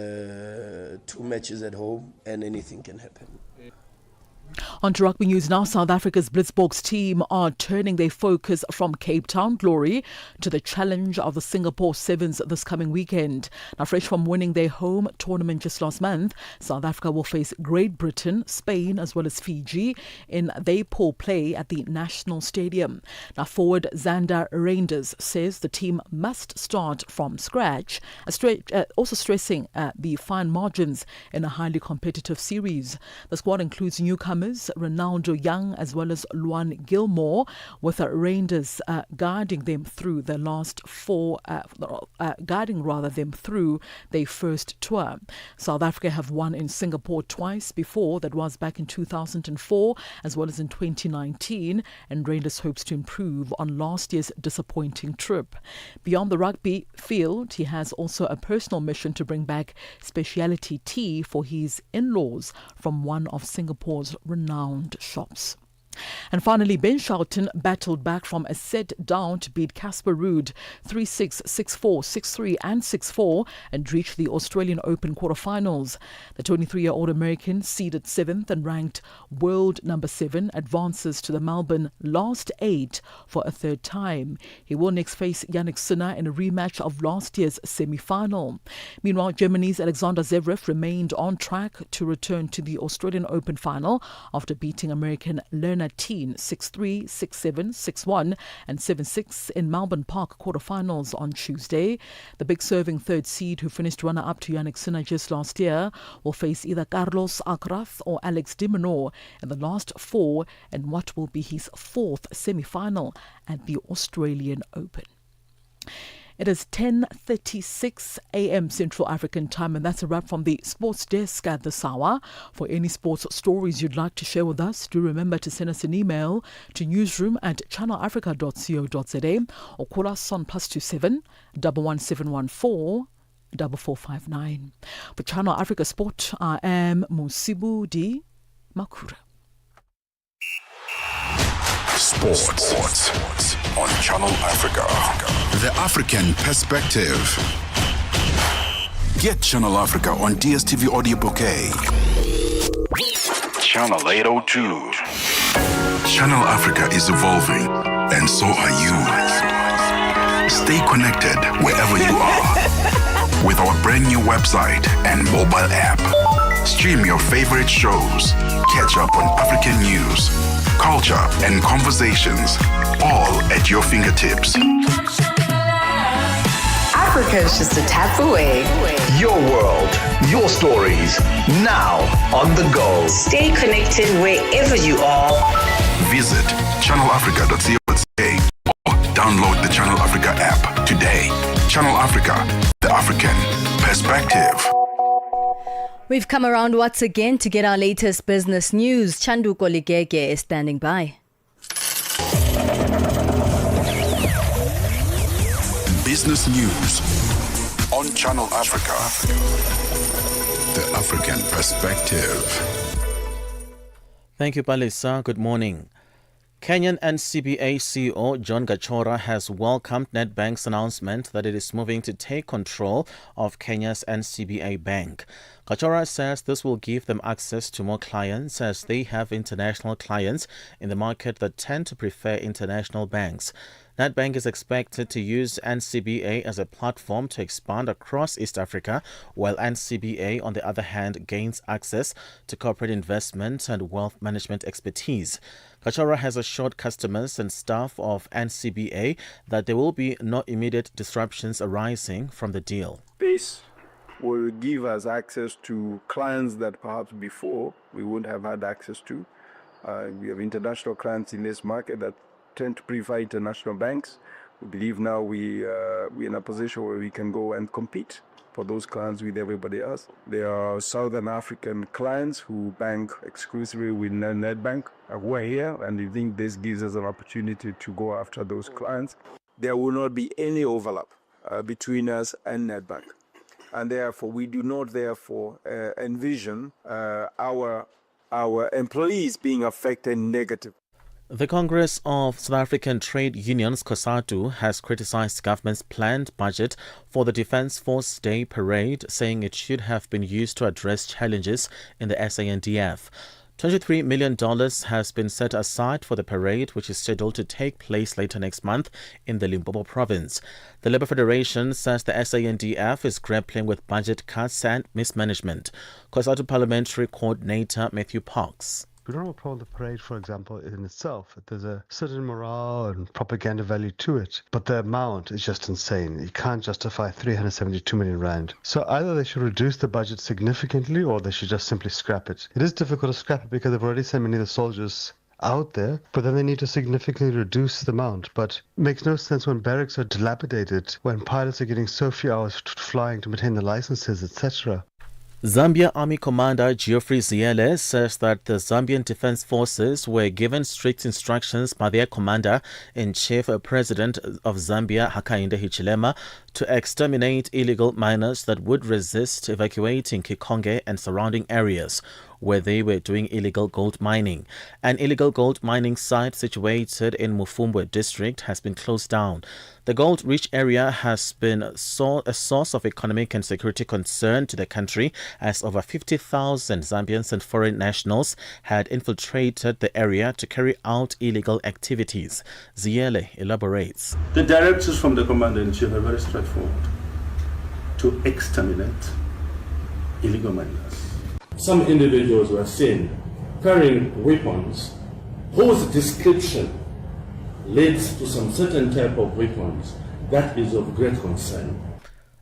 2 matches at home, and anything can happen. On to rugby news now. South Africa's Blitzboks team are turning their focus from Cape Town glory to the challenge of the Singapore Sevens this coming weekend. Now, fresh from winning their home tournament just last month, South Africa will face Great Britain, Spain as well as Fiji in their pool play at the National Stadium. Now, forward Xander Reinders says the team must start from scratch, also stressing the fine margins in a highly competitive series. The squad includes newcomers Ronaldo Young as well as Luan Gilmore, with Reinders guiding them through the last 4, guiding them through their first tour. South Africa have won in Singapore twice before, that was back in 2004 as well as in 2019, and Reinders hopes to improve on last year's disappointing trip. Beyond the rugby field, he has also a personal mission to bring back specialty tea for his in-laws from one of Singapore's renowned shops. And finally, Ben Shelton battled back from a set down to beat Casper Ruud 3-6, 6-4, 6-3 and 6-4 and reached the Australian Open quarterfinals. The 23-year-old American, seeded 7th and ranked world number 7, advances to the Melbourne last 8 for a 3rd time. He will next face Yannick Sinner in a rematch of last year's semi-final. Meanwhile, Germany's Alexander Zverev remained on track to return to the Australian Open final after beating American Lerner Teen 6-3, 6-7, 6-1 and 7-6 in Melbourne Park quarterfinals on Tuesday. The big serving 3rd seed, who finished runner-up to Yannick Sinner just last year, will face either Carlos Alcaraz or Alex de Minaur in the last 4 in what will be his 4th semi-final at the Australian Open. It is 10:36 a.m. Central African time, and that's a wrap from the sports desk at this hour. For any sports stories you'd like to share with us, do remember to send us an email to newsroom@channelafrica.co.za or call us on +27 11714 4459. For Channel Africa Sport, I am Moshatama Di Makura. Sports on Channel Africa. The African perspective. Get Channel Africa on DSTV Audio Bouquet. Channel 802. Channel Africa is evolving, and so are you. Stay connected wherever you are with our brand new website and mobile app. Stream your favorite shows. Catch up on African news, culture, and conversations, all at your fingertips. Africa is just a tap away. Your world, your stories, now on the go. Stay connected wherever you are. Visit channelafrica.co.za or download the Channel Africa app today. Channel Africa, the African perspective. We've come around once again to get our latest business news. Chandu Koligege is standing by. Business news on Channel Africa. The African perspective. Thank you, Palesa. Good morning. Kenyan NCBA CEO John Gachora has welcomed Nedbank's announcement that it is moving to take control of Kenya's NCBA Bank. Gachora says this will give them access to more clients, as they have international clients in the market that tend to prefer international banks. Nedbank is expected to use NCBA as a platform to expand across East Africa, while NCBA, on the other hand, gains access to corporate investment and wealth management expertise. Gachora has assured customers and staff of NCBA that there will be no immediate disruptions arising from the deal. This will give us access to clients that perhaps before we wouldn't have had access to. We have international clients in this market that tend to prefer international banks. We believe now we're in a position where we can go and compete for those clients with everybody else. There are Southern African clients who bank exclusively with Nedbank. We're here, and we think this gives us an opportunity to go after those clients. There will not be any overlap between us and Nedbank. And therefore, we do not envision our employees being affected negatively. The Congress of South African Trade Unions, COSATU, has criticized the government's planned budget for the Defence Force Day Parade, saying it should have been used to address challenges in the SANDF. $23 million has been set aside for the parade, which is scheduled to take place later next month in the Limpopo province. The Labour Federation says the SANDF is grappling with budget cuts and mismanagement. COSATU Parliamentary Coordinator Matthew Parks. We don't have a problem with the parade, for example, in itself. There's a certain morale and propaganda value to it, but the amount is just insane. You can't justify 372 million rand. So either they should reduce the budget significantly or they should just simply scrap it. It is difficult to scrap it because they've already sent many of the soldiers out there, but then they need to significantly reduce the amount. But it makes no sense when barracks are dilapidated, when pilots are getting so few hours flying to maintain the licenses, etc. Zambia Army Commander Geoffrey Ziele says that the Zambian Defense Forces were given strict instructions by their Commander-in-Chief, President of Zambia Hakainde Hichilema, to exterminate illegal miners that would resist evacuating Kikonge and surrounding areas where they were doing illegal gold mining. An illegal gold mining site situated in Mufumbwe district has been closed down. The gold-rich area has been a source of economic and security concern to the country, as over 50,000 Zambians and foreign nationals had infiltrated the area to carry out illegal activities. Ziele elaborates. The directives from the Commander-in-Chief are very straightforward: to exterminate illegal miners. Some individuals were seen carrying weapons whose description leads to some certain type of weapons. That is of great concern.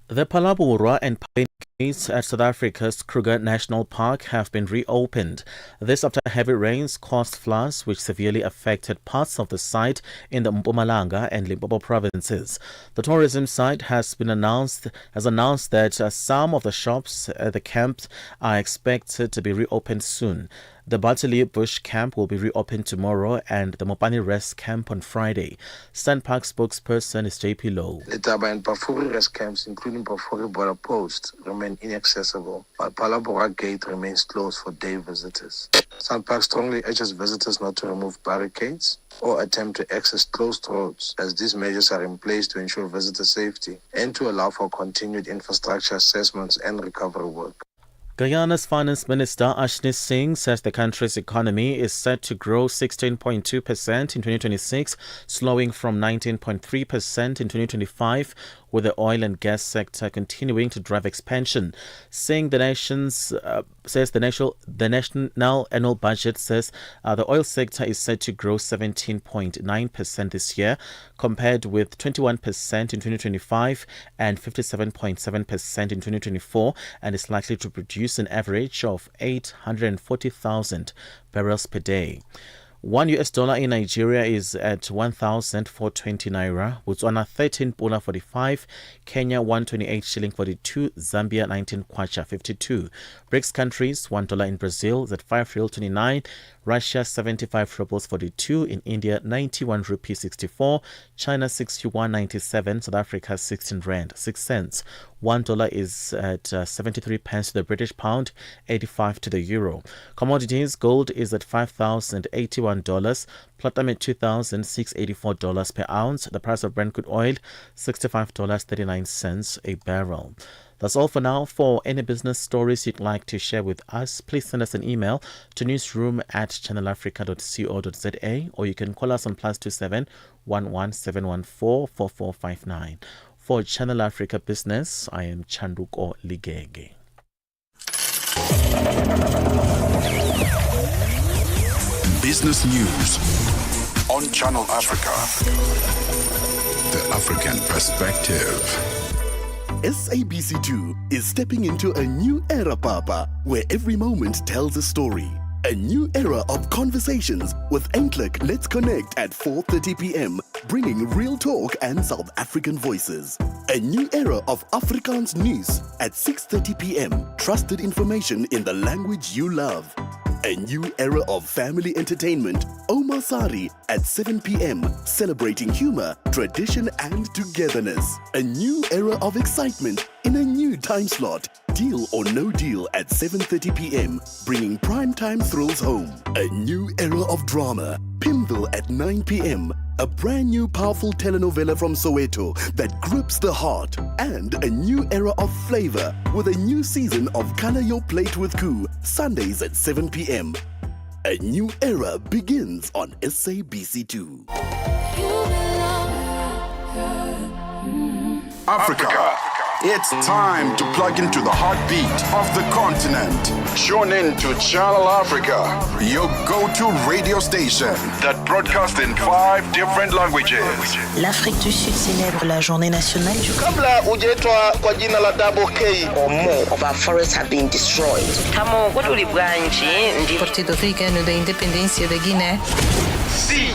The Palabora and Pine gates at South Africa's Kruger National Park have been reopened. This after heavy rains caused floods which severely affected parts of the site in the Mpumalanga and Limpopo provinces. The tourism site has announced that some of the shops at the camp are expected to be reopened soon. The Bartley Bush Camp will be reopened tomorrow and the Mopani Rest Camp on Friday. Sandpark spokesperson is JP Lowe. The Taba and Pafuri Rest Camps, including Pafuri Border Post, remain inaccessible, while Palabora Gate remains closed for day visitors. Sandpark strongly urges visitors not to remove barricades or attempt to access closed roads, as these measures are in place to ensure visitor safety and to allow for continued infrastructure assessments and recovery work. Guyana's Finance Minister Ashni Singh says the country's economy is set to grow 16.2% in 2026, slowing from 19.3% in 2025, with the oil and gas sector continuing to drive expansion. Singh, the national annual budget says the oil sector is set to grow 17.9% this year, compared with 21% in 2025 and 57.7% in 2024, and is likely to produce an average of 840,000 barrels per day. $1 in Nigeria is at 1,420 naira, Botswana 13 pula 45, Kenya 128 shilling 42, Zambia 19 kwacha 52. BRICS countries, $1 in Brazil is at 5 real 29, Russia 75 rubles 42, in India 91 rupees 64, China 61.97, South Africa 16 rand 6 cents. $1 is at 73 pence to the British pound, 85 to the euro. Commodities, gold is at $5,081, platinum at $2,684 per ounce. The price of Brent crude oil, $65.39 a barrel. That's all for now. For any business stories you'd like to share with us, please send us an email to newsroom@channelafrica.co.za, or you can call us on +27 11 714 4459. For Channel Africa Business, I am Chanduko Ligege. Business news on Channel Africa. The African perspective. SABC2 is stepping into a new era, Papa, where every moment tells a story. A new era of conversations with Eintlik Let's Connect at 4:30 p.m., bringing real talk and South African voices. A new era of Afrikaans news at 6:30 p.m., trusted information in the language you love. A new era of family entertainment, Omar Sari at 7 p.m., celebrating humor, tradition and togetherness. A new era of excitement in a new time slot, Deal or No Deal at 7:30 p.m., bringing primetime thrills home. A new era of drama, Pimville at 9 p.m., a brand new powerful telenovela from Soweto that grips the heart. And a new era of flavor with a new season of Color Your Plate with Koo, Sundays at 7 p.m. A new era begins on SABC2. Africa. It's time to plug into the heartbeat of the continent. Tune in to Channel Africa, your go-to radio station that broadcasts in 5 different languages. L'Afrique du Sud célèbre la journée nationale du Kabla hujaitwa kwa jina la Double K, or more of our forests have been destroyed. Tamo kutuli bwanji ndi Partido Africano da Independência da Guiné. See,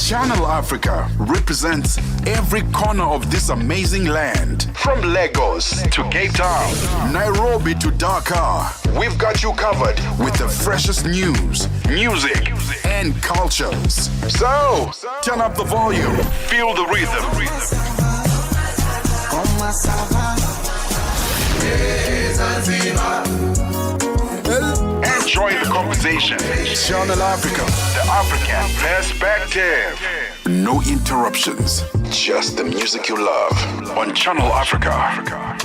Channel Africa represents every corner of this amazing land. From Lagos to Cape Town, Nairobi to Dakar, we've got you covered with the freshest news, music, and cultures. So, turn up the volume, feel the rhythm. Enjoy the conversation. Channel Africa, the African perspective. No interruptions, just the music you love on Channel Africa.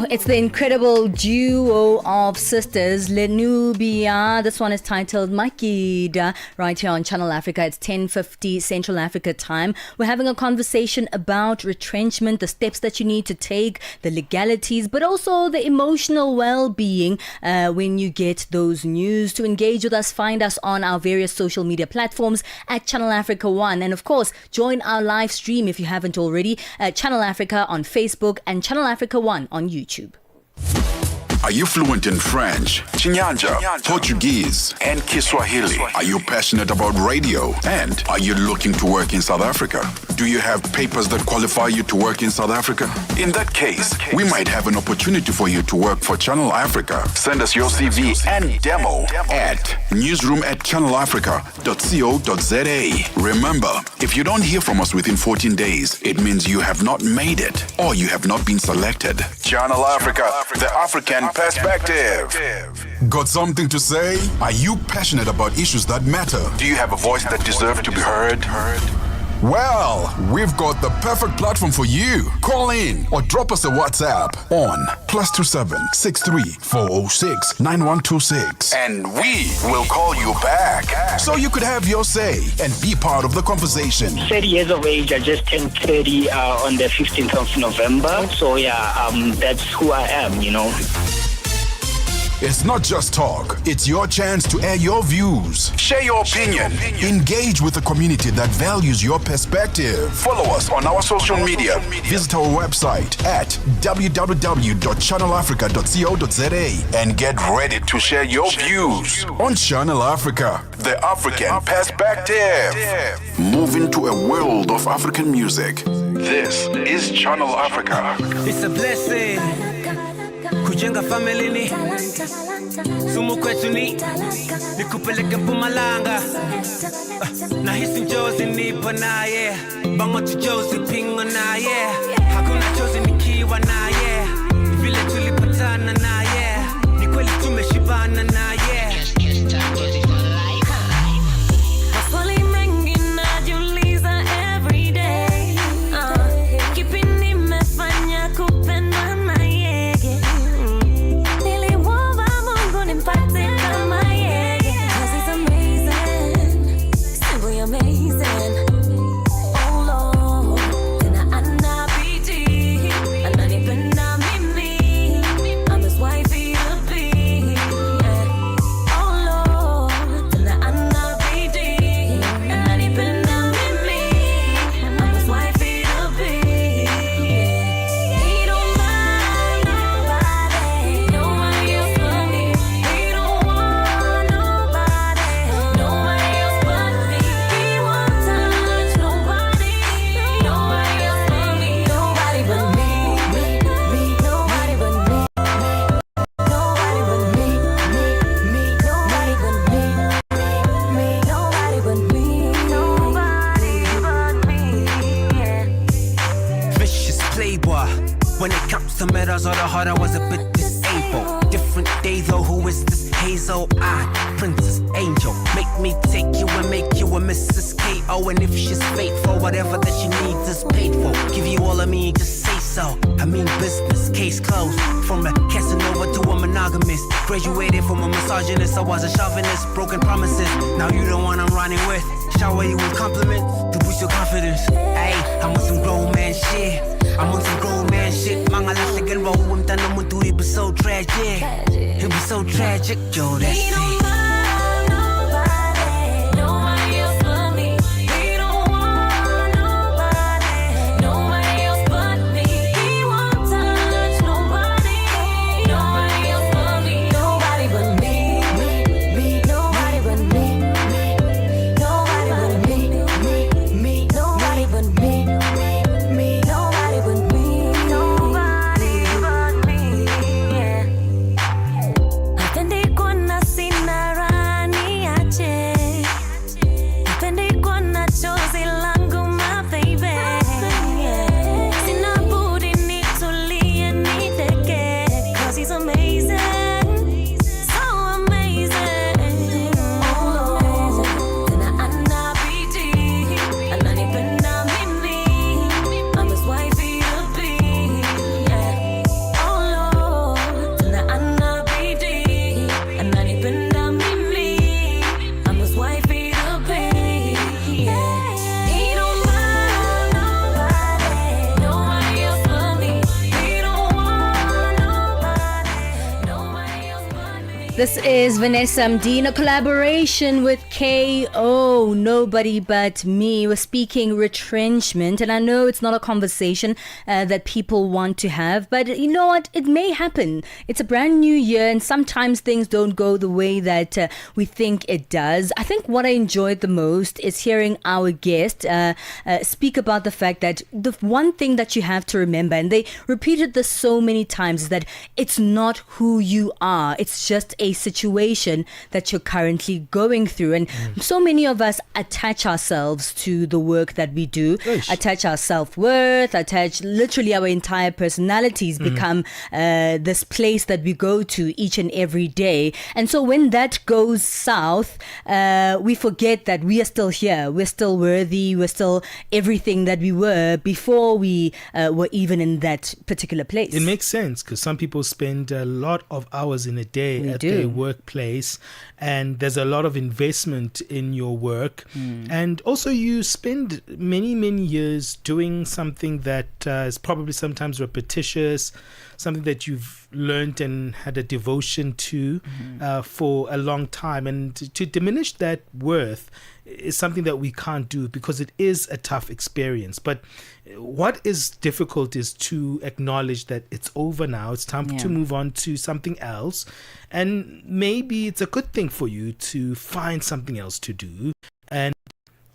Oh, it's the incredible duo of sisters, Lenubia. This one is titled Makida, right here on Channel Africa. It's 10:50 Central Africa time. We're having a conversation about retrenchment, the steps that you need to take, the legalities, but also the emotional well-being when you get those news. To engage with us, find us on our various social media platforms at Channel Africa 1. And of course, join our live stream if you haven't already at Channel Africa on Facebook and Channel Africa 1 on YouTube. Are you fluent in French, Chinyanja, Portuguese, and Kiswahili? Are you passionate about radio? And are you looking to work in South Africa? Do you have papers that qualify you to work in South Africa? In that case, we might have an opportunity for you to work for Channel Africa. Send us your CV and demo at newsroom@channelafrica.co.za. Remember, if you don't hear from us within 14 days, it means you have not made it or you have not been selected. Channel Africa, the African perspective. Got something to say? Are you passionate about issues that matter? Do you have a voice that deserves to be heard? Well, we've got the perfect platform for you. Call in or drop us a WhatsApp on +27 63 406 9126. And we will call you back so you could have your say and be part of the conversation. 30 years of age. I just turned 30 on the 15th of November. So that's who I am, you know. It's not just talk, it's your chance to air your views. Share your opinion. Engage with the community that values your perspective. Follow us on our social media. Visit our website at www.channelafrica.co.za and get ready to share your views on Channel Africa, the African perspective. Moving to a world of African music. This is Channel Africa. It's a blessing. Kujenga family ni sumu kwetu ni nikupeleke Mpumalanga nahisi njozi nipo naye bangotu jozi pingo naye hakuna chozi nikiwa naye vile tulipatana naye ni kweli tumeshibana naye. Maswali mengi najiuliza every day kipi nimefanya kupenda When it comes to matters of the heart, I was a bit disabled. Different day though, who is this hazel-eyed princess angel? Make me take you and make you a Mrs. K.O. And if she's faithful, whatever that she needs is paid for. Give you all of me, just say so. I mean business, case closed. From a Casanova to a monogamist. Graduated from a misogynist, I was a chauvinist. Broken promises, now you the one I'm running with. Shower you with compliments to boost your confidence. Hey, I'm on some grown man shit. I'm on some grown man shit. Mga lasig and roll. I'm done, I'm gonna it be so tragic. It be so tragic, yo, that's it. Sina This is Vanessa Mdi in a collaboration with KO, Nobody But Me. We're speaking retrenchment, and I know it's not a conversation that people want to have, but you know what? It may happen. It's a brand new year, and sometimes things don't go the way that we think it does. I think what I enjoyed the most is hearing our guest speak about the fact that the one thing that you have to remember, and they repeated this so many times, is that it's not who you are. It's just a situation that you're currently going through. And so many of us attach ourselves to the work that we do, attach our self-worth, attach literally our entire personalities, become this place that we go to each and every day. And so when that goes south, we forget that we are still here. We're still worthy. We're still everything that we were before we were even in that particular place. It makes sense because some people spend a lot of hours in a day at their workplace, and there's a lot of investment in your work. And also you spend many years doing something that is probably sometimes repetitious, something that you've learned and had a devotion to for a long time. And to diminish that worth is something that we can't do because it is a tough experience. But what is difficult is to acknowledge that it's over now. It's time to move on to something else. And maybe it's a good thing for you to find something else to do. And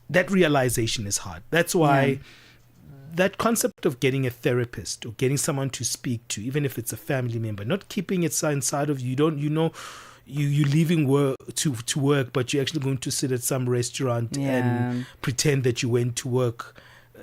that realization is hard. That's why that concept of getting a therapist or getting someone to speak to, even if it's a family member, not keeping it inside of you, you're leaving work to work, but you're actually going to sit at some restaurant and pretend that you went to work.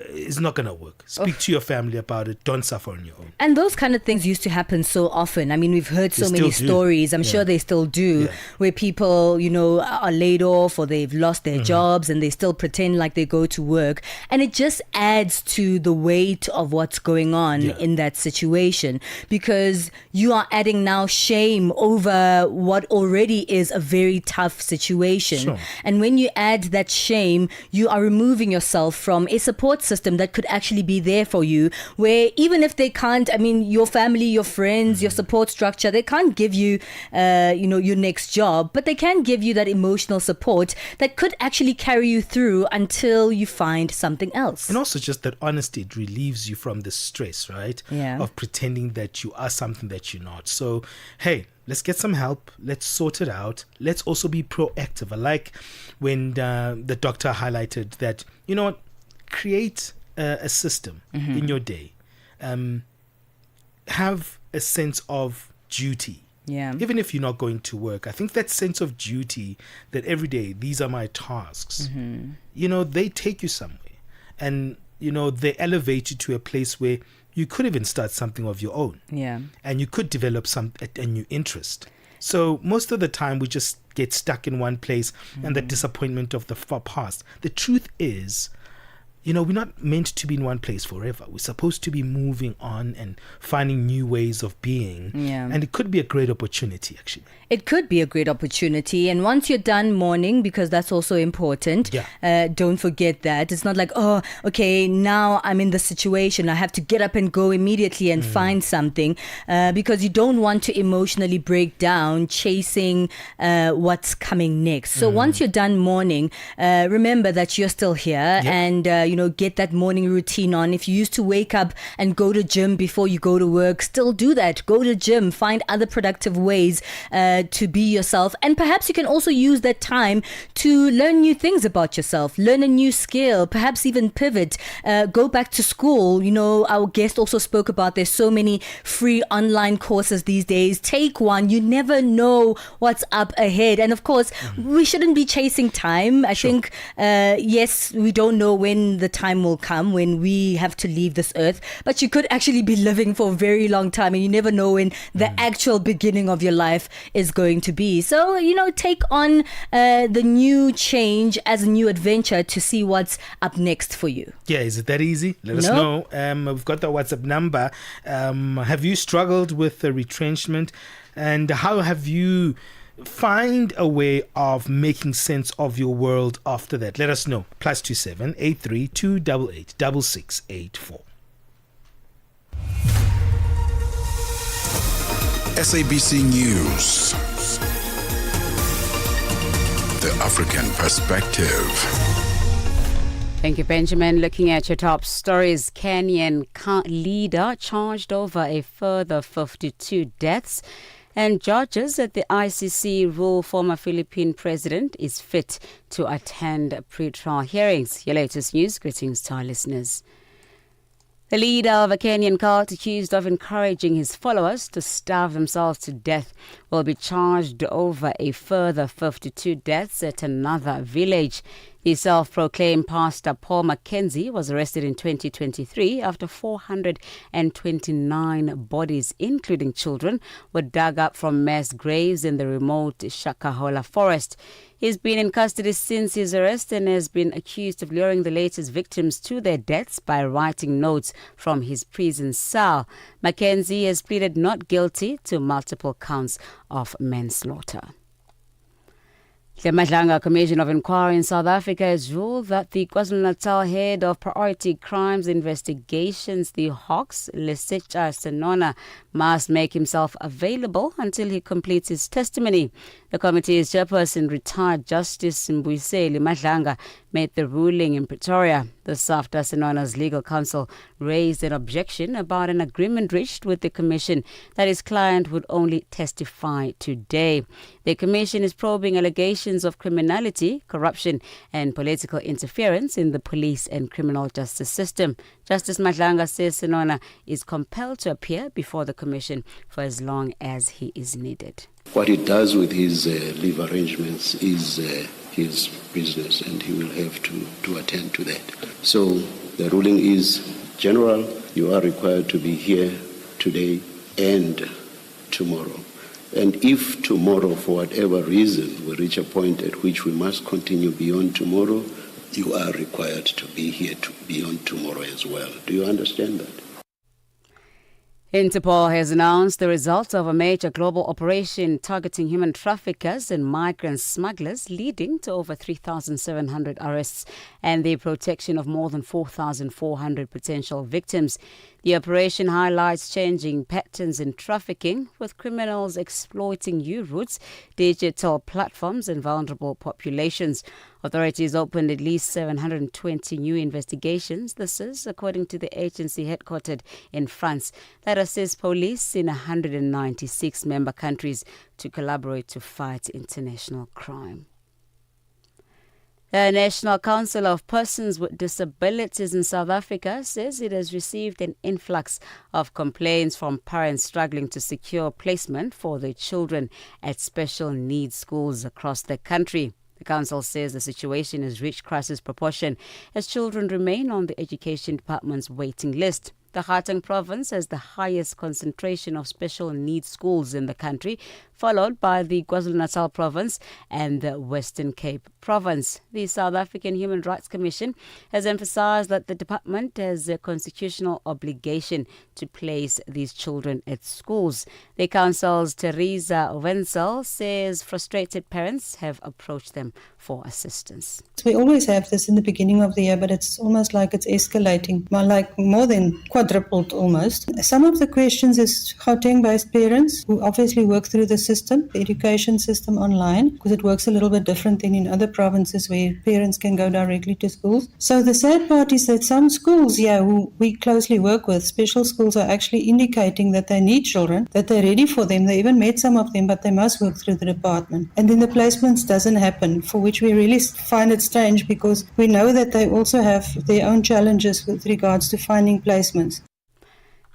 It's not going to work. Speak to your family about it. Don't suffer on your own. And those kind of things used to happen so often. I mean, we've heard so many stories. I'm sure they still do, where people, are laid off or they've lost their jobs and they still pretend like they go to work. And it just adds to the weight of what's going on in that situation, because you are adding now shame over what already is a very tough situation. Sure. And when you add that shame, you are removing yourself from a support system that could actually be there for you, where even if they can't, your family, your friends, your support structure, they can't give you, your next job, but they can give you that emotional support that could actually carry you through until you find something else. And also just that honesty, it relieves you from the stress, right? Of pretending that you are something that you're not. So, hey, let's get some help. Let's sort it out. Let's also be proactive. I like when the doctor highlighted that, create a system in your day. Have a sense of duty. Even if you're not going to work, I think that sense of duty, that every day, these are my tasks, they take you somewhere. And, they elevate you to a place where you could even start something of your own. And you could develop a new interest. So most of the time we just get stuck in one place and the disappointment of the past. The truth is, we're not meant to be in one place forever. We're supposed to be moving on and finding new ways of being. And it could be a great opportunity, actually. It could be a great opportunity. And once you're done mourning, because that's also important, don't forget that. It's not like, oh, okay, now I'm in the situation. I have to get up and go immediately and find something, because you don't want to emotionally break down chasing what's coming next. So once you're done mourning, remember that you're still here and, get that morning routine on. If you used to wake up and go to gym before you go to work, still do that. Go to gym. Find other productive ways to be yourself. And perhaps you can also use that time to learn new things about yourself, learn a new skill, perhaps even pivot, go back to school. Our guest also spoke about there's so many free online courses these days. Take one. You never know what's up ahead. And of course, we shouldn't be chasing time. I think, yes, we don't know when the time will come when we have to leave this earth, but you could actually be living for a very long time, and you never know when the actual beginning of your life is going to be. So, take on the new change as a new adventure to see what's up next for you. Yeah, is it that easy? Let us know. We've got the WhatsApp number. Have you struggled with the retrenchment, and how have you find a way of making sense of your world after that? Let us know. +27 83 288 6684. SABC News. African perspective. Thank you, Benjamin. Looking at your top stories, Kenyan leader charged over a further 52 deaths. And judges at the ICC rule former Philippine president is fit to attend pre-trial hearings. Your latest news. Greetings to our listeners. The leader of a Kenyan cult accused of encouraging his followers to starve themselves to death will be charged over a further 52 deaths at another village. The self-proclaimed pastor Paul Mackenzie was arrested in 2023 after 429 bodies, including children, were dug up from mass graves in the remote Shakahola forest. He's been in custody since his arrest and has been accused of luring the latest victims to their deaths by writing notes from his prison cell. Mackenzie has pleaded not guilty to multiple counts of manslaughter. The Madlanga Commission of Inquiry in South Africa has ruled that the KwaZulu-Natal head of Priority Crimes Investigations, the Hawks, Lesetja Senona, must make himself available until he completes his testimony. The committee's chairperson, retired Justice Mbuyiseli Madlanga, made the ruling in Pretoria. This after Senona's legal counsel raised an objection about an agreement reached with the commission that his client would only testify today. The commission is probing allegations of criminality, corruption and political interference in the police and criminal justice system. Justice Madlanga says Senona is compelled to appear before the commission for as long as he is needed. What he does with his leave arrangements is his business, and he will have to attend to that. So the ruling is general. You are required to be here today and tomorrow. And if tomorrow, for whatever reason, we reach a point at which we must continue beyond tomorrow, you are required to be here beyond tomorrow as well. Do you understand that? Interpol has announced the results of a major global operation targeting human traffickers and migrant smugglers, leading to over 3,700 arrests and the protection of more than 4,400 potential victims. The operation highlights changing patterns in trafficking, with criminals exploiting new routes, digital platforms and vulnerable populations. Authorities opened at least 720 new investigations. This is according to the agency headquartered in France that assists police in 196 member countries to collaborate to fight international crime. The National Council of Persons with Disabilities in South Africa says it has received an influx of complaints from parents struggling to secure placement for their children at special needs schools across the country. The council says the situation has reached crisis proportion as children remain on the Education Department's waiting list. The Gauteng province has the highest concentration of special needs schools in the country, followed by the KwaZulu-Natal province and the Western Cape province. The South African Human Rights Commission has emphasized that the department has a constitutional obligation to place these children at schools. The council's Teresa Wenzel says frustrated parents have approached them for assistance. We always have this in the beginning of the year, but it's almost like it's escalating, like more than quadrupled almost. Some of the questions is Gauteng-based parents who obviously work through the system, the education system online, because it works a little bit different than in other provinces where parents can go directly to schools. So the sad part is that some schools, who we closely work with, special schools, are actually indicating that they need children, that they're ready for them. They even met some of them, but they must work through the department. And then the placements doesn't happen, for which we really find it strange because we know that they also have their own challenges with regards to finding placements.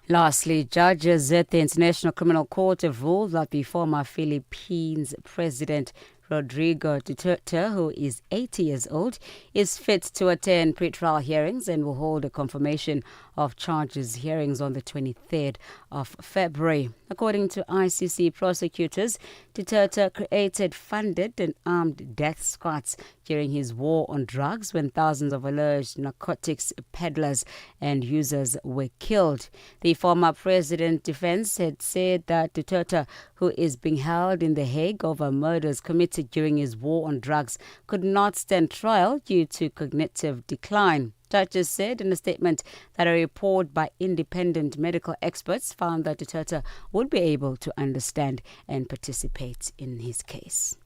Lastly, judges at the International Criminal Court have ruled that the former Philippines President Rodrigo Duterte, who is 80 years old, is fit to attend pre-trial hearings and will hold a confirmation of charges hearings on the 23rd of February. According to ICC prosecutors, Duterte created, funded and armed death squads during his war on drugs when thousands of alleged narcotics peddlers and users were killed. The former president's defense had said that Duterte, who is being held in The Hague over murders committed during his war on drugs, could not stand trial due to cognitive decline. Judges said in a statement that a report by independent medical experts found that Duterte would be able to understand and participate in his case.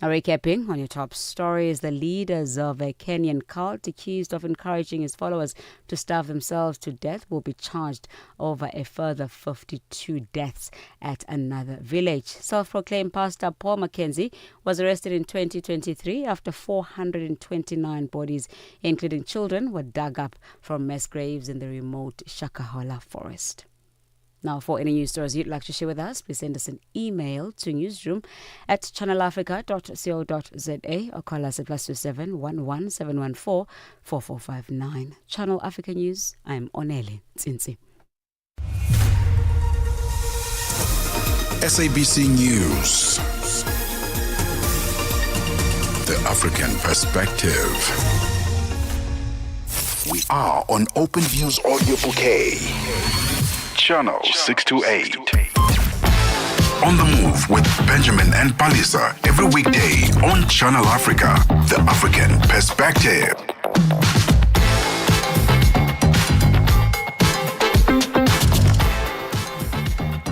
Now, recapping on your top stories, the leaders of a Kenyan cult accused of encouraging his followers to starve themselves to death will be charged over a further 52 deaths at another village. Self-proclaimed pastor Paul Mackenzie was arrested in 2023 after 429 bodies, including children, were dug up from mass graves in the remote Shakahola forest. Now, for any news stories you'd like to share with us, please send us an email to newsroom@channelafrica.co.za or call us at +27 11 714 4459. Channel Africa News, I'm Onele Tsinsi. SABC News. The African Perspective. We are on OpenView's audio bouquet. Channel 628. On the Move with Benjamin and Palesa every weekday on Channel Africa, the African Perspective.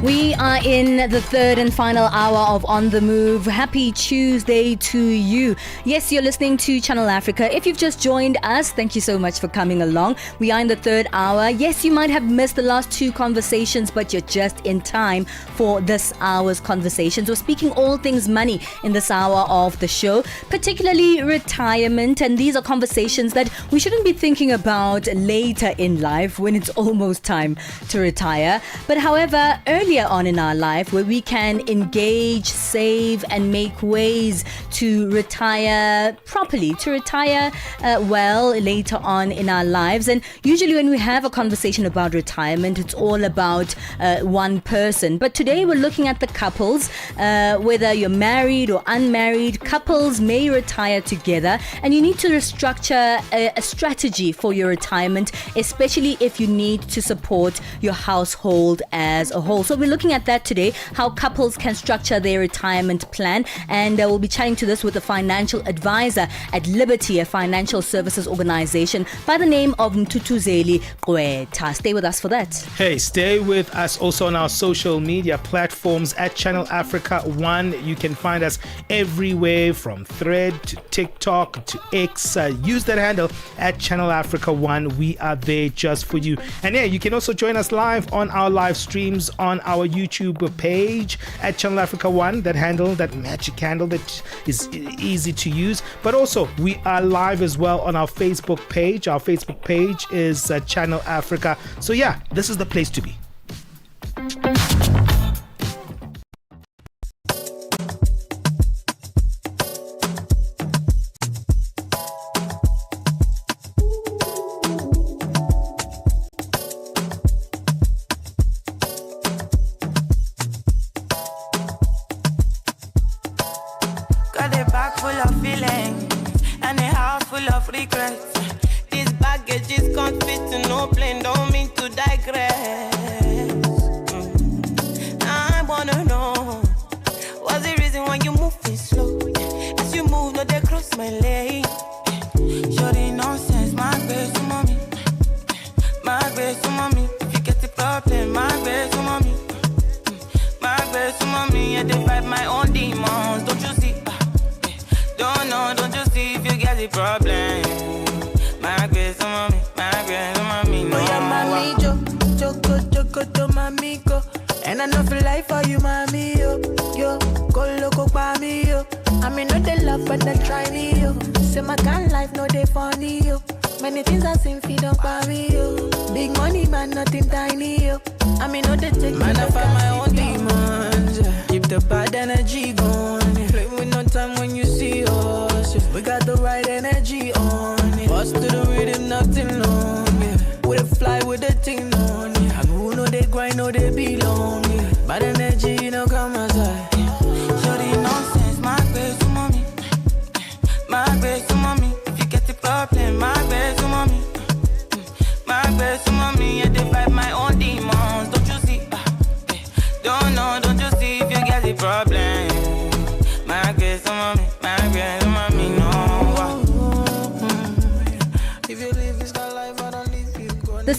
We are in the third and final hour of On the Move. Happy Tuesday to you. Yes, you're listening to Channel Africa. If you've just joined us, thank you so much for coming along. We are in the third hour. Yes, you might have missed the last two conversations, but you're just in time for this hour's conversations. We're speaking all things money in this hour of the show, particularly retirement. And these are conversations that we shouldn't be thinking about later in life when it's almost time to retire. But however, earlier on in our life, where we can engage, save, and make ways to retire properly, to retire well later on in our lives. And usually when we have a conversation about retirement, it's all about one person. But today we're looking at the couples, whether you're married or unmarried, couples may retire together, and you need to restructure a strategy for your retirement, especially if you need to support your household as a whole. So we're looking at that today, how couples can structure their retirement plan, and we'll be chatting to this with a financial advisor at Liberty, a financial services organization by the name of Mtutuzeli Kweta. Stay with us for that. Hey, stay with us also on our social media platforms at Channel Africa 1. You can find us everywhere from Thread to TikTok to X. Use that handle at Channel Africa 1. We are there just for you. And yeah, you can also join us live on our live streams on our YouTube page at Channel Africa 1. That handle, that magic handle that is easy to use. But also, we are live as well on our Facebook page. Our Facebook page is Channel Africa. So yeah, this is the place to be.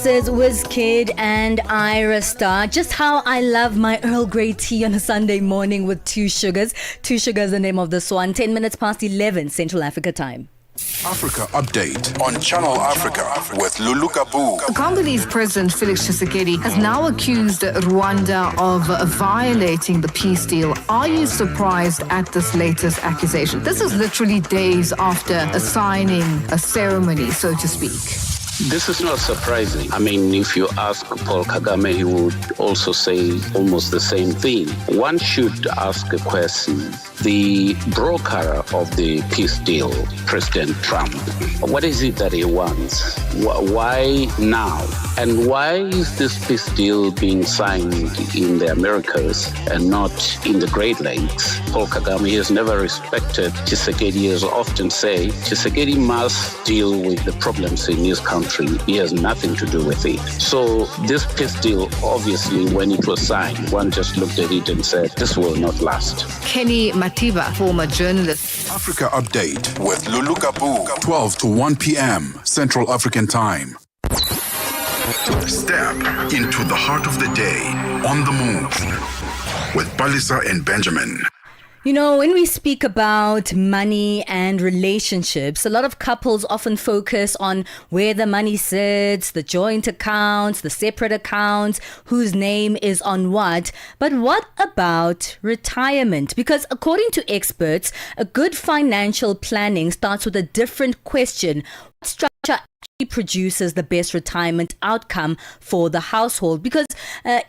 is Kid and Ira Star. Just how I love my Earl Grey tea on a Sunday morning with 2 sugars. 2 sugars, the name of this one. 10 minutes past 11 Central Africa time. Africa Update on Channel Africa with Lulu Kabu. Congolese President Felix Tshisekedi has now accused Rwanda of violating the peace deal. Are you surprised at this latest accusation? This is literally days after a signing a ceremony, so to speak. This is not surprising. I mean, if you ask Paul Kagame, he would also say almost the same thing. One should ask a question. The broker of the peace deal, President Trump, what is it that he wants? Why now? And why is this peace deal being signed in the Americas and not in the Great Lakes? Paul Kagame has never respected Tshisekedi, as often say. Tshisekedi must deal with the problems in his country. He has nothing to do with it. So this peace deal, obviously, when it was signed, one just looked at it and said, this will not last. Kenny Matiba, former journalist. Africa Update with Lulu Kabu, 12 to 1 p.m. Central African Time. Step into the heart of the day on the move with Palesa and Benjamin. You know, when we speak about money and relationships, a lot of couples often focus on where the money sits, the joint accounts, the separate accounts, whose name is on what. But what about retirement? Because according to experts, a good financial planning starts with a different question. What structure actually produces the best retirement outcome for the household? Because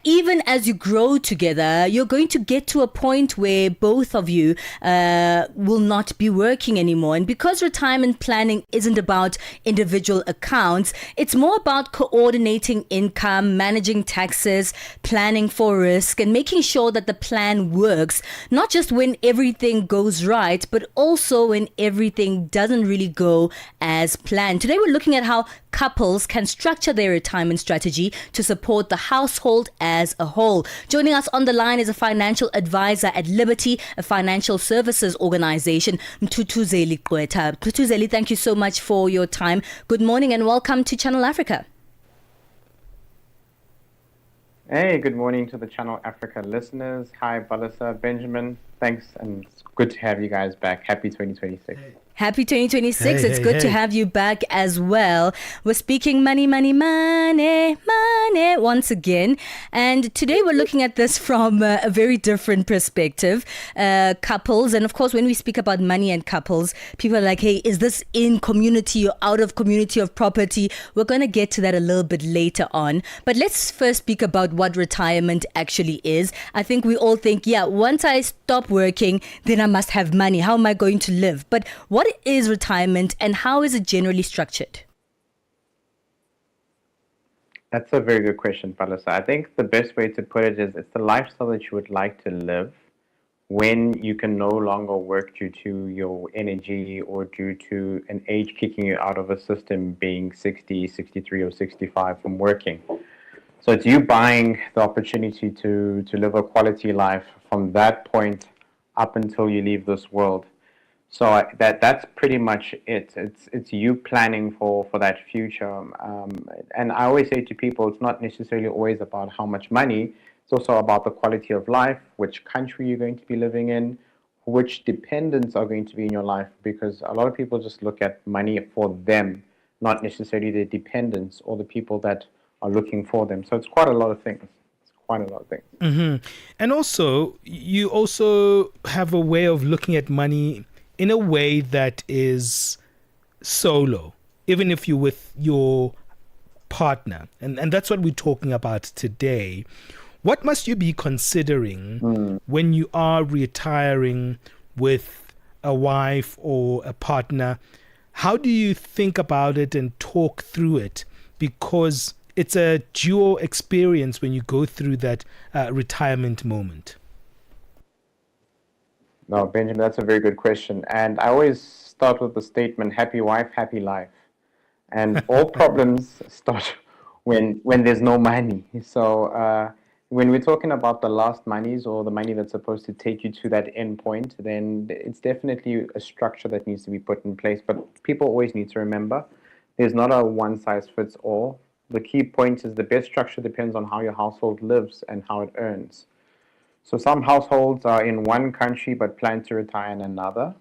even as you grow together, you're going to get to a point where both of you will not be working anymore. And because retirement planning isn't about individual accounts, it's more about coordinating income, managing taxes, planning for risk, and making sure that the plan works, not just when everything goes right, but also when everything doesn't really go as planned. Today, we're looking at how couples can structure their retirement strategy to support the household as a whole. Joining us on the line is a financial advisor at Liberty, a financial services organization, Mthutuzeli Qweta. Mthutuzeli, thank you so much for your time. Good morning and welcome to Channel Africa. Hey, good morning to the Channel Africa listeners. Hi, Palesa, Benjamin. Thanks, and it's good to have you guys back. Happy 2026. Happy 2026. It's good to have you back as well. We're speaking money once again. And today we're looking at this from a very different perspective. Couples. And of course, when we speak about money and couples, people are like, hey, is this in community or out of community of property? We're going to get to that a little bit later on. But let's first speak about what retirement actually is. I think we all think, yeah, once I stop working, then I must have money. How am I going to live? But what is retirement and how is it generally structured? That's a very good question, Palesa. I think the best way to put it is it's the lifestyle that you would like to live when you can no longer work due to your energy or due to an age kicking you out of a system, being 60, 63 or 65 from working. So it's you buying the opportunity to live a quality life from that point up until you leave this world. So that's pretty much it. It's you planning for that future. And I always say to people, it's not necessarily always about how much money. It's also about the quality of life, which country you're going to be living in, which dependents are going to be in your life. Because a lot of people just look at money for them, not necessarily their dependents or the people that are looking for them. So it's quite a lot of things. Mm-hmm. And also, you also have a way of looking at money in a way that is solo, even if you're with your partner. And that's what we're talking about today. What must you be considering when you are retiring with a wife or a partner? How do you think about it and talk through it? Because it's a dual experience when you go through that retirement moment. No, Benjamin, that's a very good question. And I always start with the statement, happy wife, happy life. And all problems start when there's no money. So when we're talking about the last monies or the money that's supposed to take you to that end point, then it's definitely a structure that needs to be put in place. But people always need to remember, there's not a one-size-fits-all. the key point is the best structure depends on how your household lives and how it earns. So some households are in one country but plan to retire in another.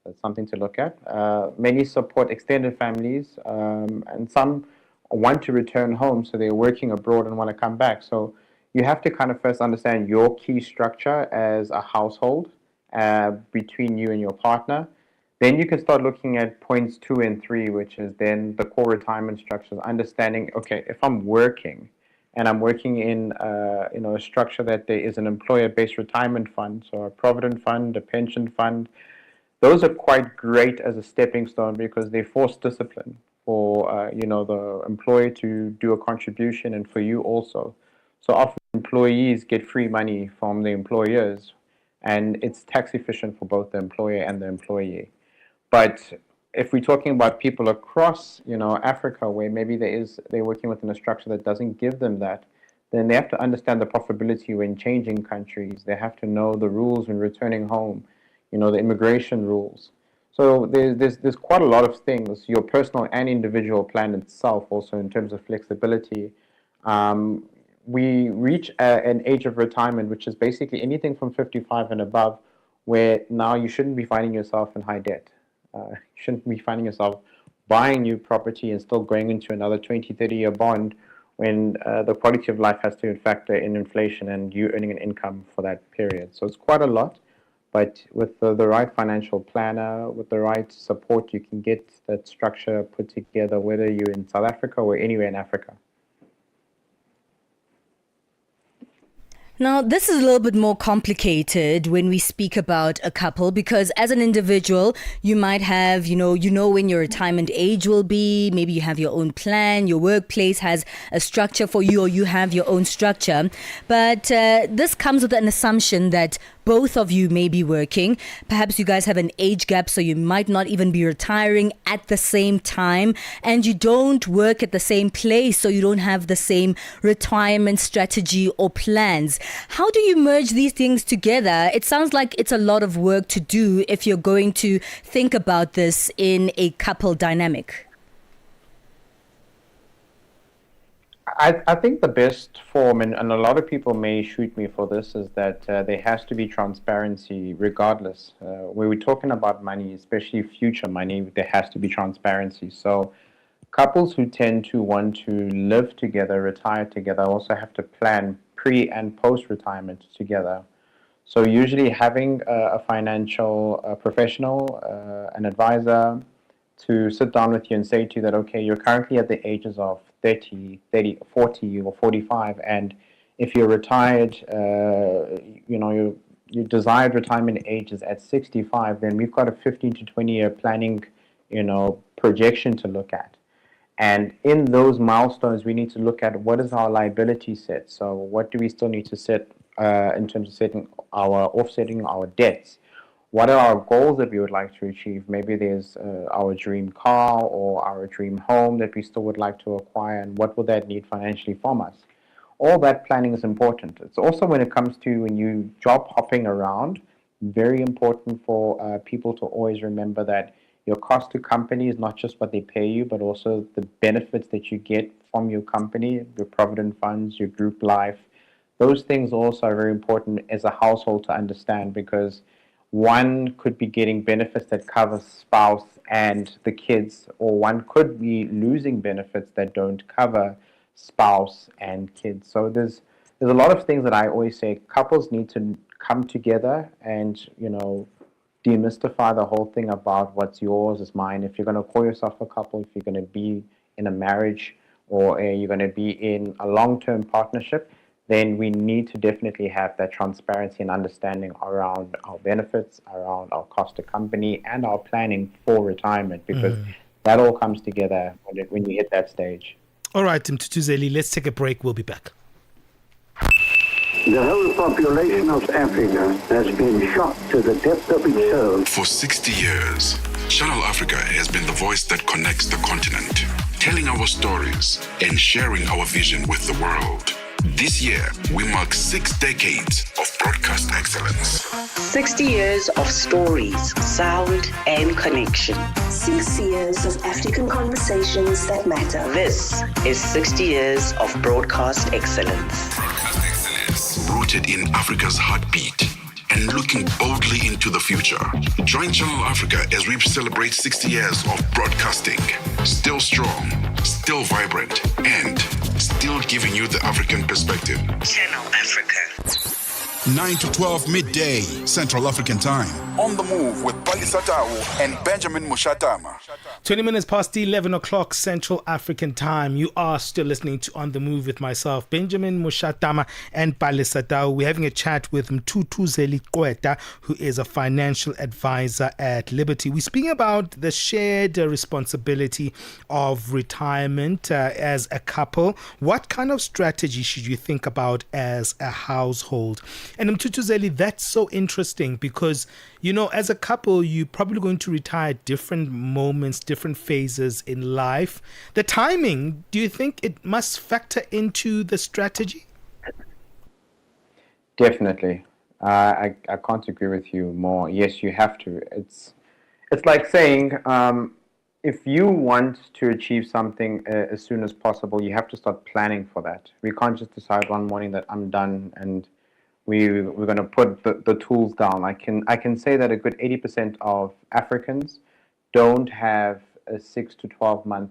That's something to look at. Many support extended families, and some want to return home, so they're working abroad and want to come back. So you have to kind of first understand your key structure as a household between you and your partner. Then you can start looking at points 2 and 3, which is then the core retirement structures, understanding, okay, if I'm working and I'm working in a structure that there is an employer-based retirement fund, so a provident fund, a pension fund, those are quite great as a stepping stone because they force discipline for the employer to do a contribution and for you also. So often employees get free money from the employers, and it's tax efficient for both the employer and the employee. But if we're talking about people across, Africa, where maybe they're working within a structure that doesn't give them that, then they have to understand the profitability when changing countries. They have to know the rules when returning home, the immigration rules. So there's quite a lot of things, your personal and individual plan itself also in terms of flexibility. We reach an age of retirement, which is basically anything from 55 and above, where now you shouldn't be finding yourself in high debt. You shouldn't be finding yourself buying new property and still going into another 20, 30-year bond when the quality of life has to factor in inflation and you earning an income for that period. So it's quite a lot, but with the right financial planner, with the right support, you can get that structure put together, whether you're in South Africa or anywhere in Africa. Now, this is a little bit more complicated when we speak about a couple, because as an individual, you might have, you know when your retirement age will be. Maybe you have your own plan. Your workplace has a structure for you, or you have your own structure. But this comes with an assumption that both of you may be working. Perhaps you guys have an age gap, so you might not even be retiring at the same time. And you don't work at the same place, so you don't have the same retirement strategy or plans. How do you merge these things together? It sounds like it's a lot of work to do if you're going to think about this in a couple dynamic. I think the best form, and a lot of people may shoot me for this, is that there has to be transparency regardless. When we're talking about money, especially future money, there has to be transparency. So couples who tend to want to live together, retire together, also have to plan pre- and post-retirement together. So usually having a financial professional, an advisor, to sit down with you and say to you that, okay, you're currently at the ages of 30, 40 or 45, and if you're retired, your desired retirement age is at 65, then we've got a 15 to 20 year planning, projection to look at. And in those milestones, we need to look at what is our liability set. So what do we still need to set in terms of offsetting our debts? What are our goals that we would like to achieve? Maybe there's our dream car or our dream home that we still would like to acquire, and what would that need financially from us? All that planning is important. It's also when it comes to when you job hopping around, very important for people to always remember that your cost to company is not just what they pay you, but also the benefits that you get from your company, your provident funds, your group life. Those things also are very important as a household to understand, because one could be getting benefits that cover spouse and the kids, or one could be losing benefits that don't cover spouse and kids. So there's a lot of things that I always say couples need to come together and, demystify the whole thing about what's yours is mine. If you're going to call yourself a couple, if you're going to be in a marriage, or you're going to be in a long-term partnership, then we need to definitely have that transparency and understanding around our benefits, around our cost to company, and our planning for retirement, because that all comes together when you hit that stage. All right, Mtutuzeli, let's take a break. We'll be back. The whole population of Africa has been shocked to the depth of its soul. For 60 years, Channel Africa has been the voice that connects the continent, telling our stories and sharing our vision with the world. This year, we mark 6 decades of broadcast excellence. 60 years of stories, sound, and connection. 6 years of African conversations that matter. This is 60 years of broadcast excellence. Broadcast excellence. Rooted in Africa's heartbeat and looking boldly into the future. Join Channel Africa as we celebrate 60 years of broadcasting. Still strong, still vibrant, and still giving you the African perspective. Channel Africa. 9 to 12 midday, Central African Time. On the move with Palesa and Benjamin Moshatama. 20 minutes past 11 o'clock Central African Time. You are still listening to On the Move with myself, Benjamin Moshatama and Palesa. We're having a chat with Mthutuzeli Qweta, who is a financial advisor at Liberty. We're speaking about the shared responsibility of retirement as a couple. What kind of strategy should you think about as a household? And Mthutuzeli, that's so interesting because, you know, as a couple, you're probably going to retire at different moments, different phases in life. The timing, do you think it must factor into the strategy? Definitely. I can't agree with you more. Yes, you have to. It's like saying if you want to achieve something as soon as possible, you have to start planning for that. We can't just decide one morning that I'm done and we're going to put the tools down. I can say that a good 80% of Africans don't have a 6 to 12 month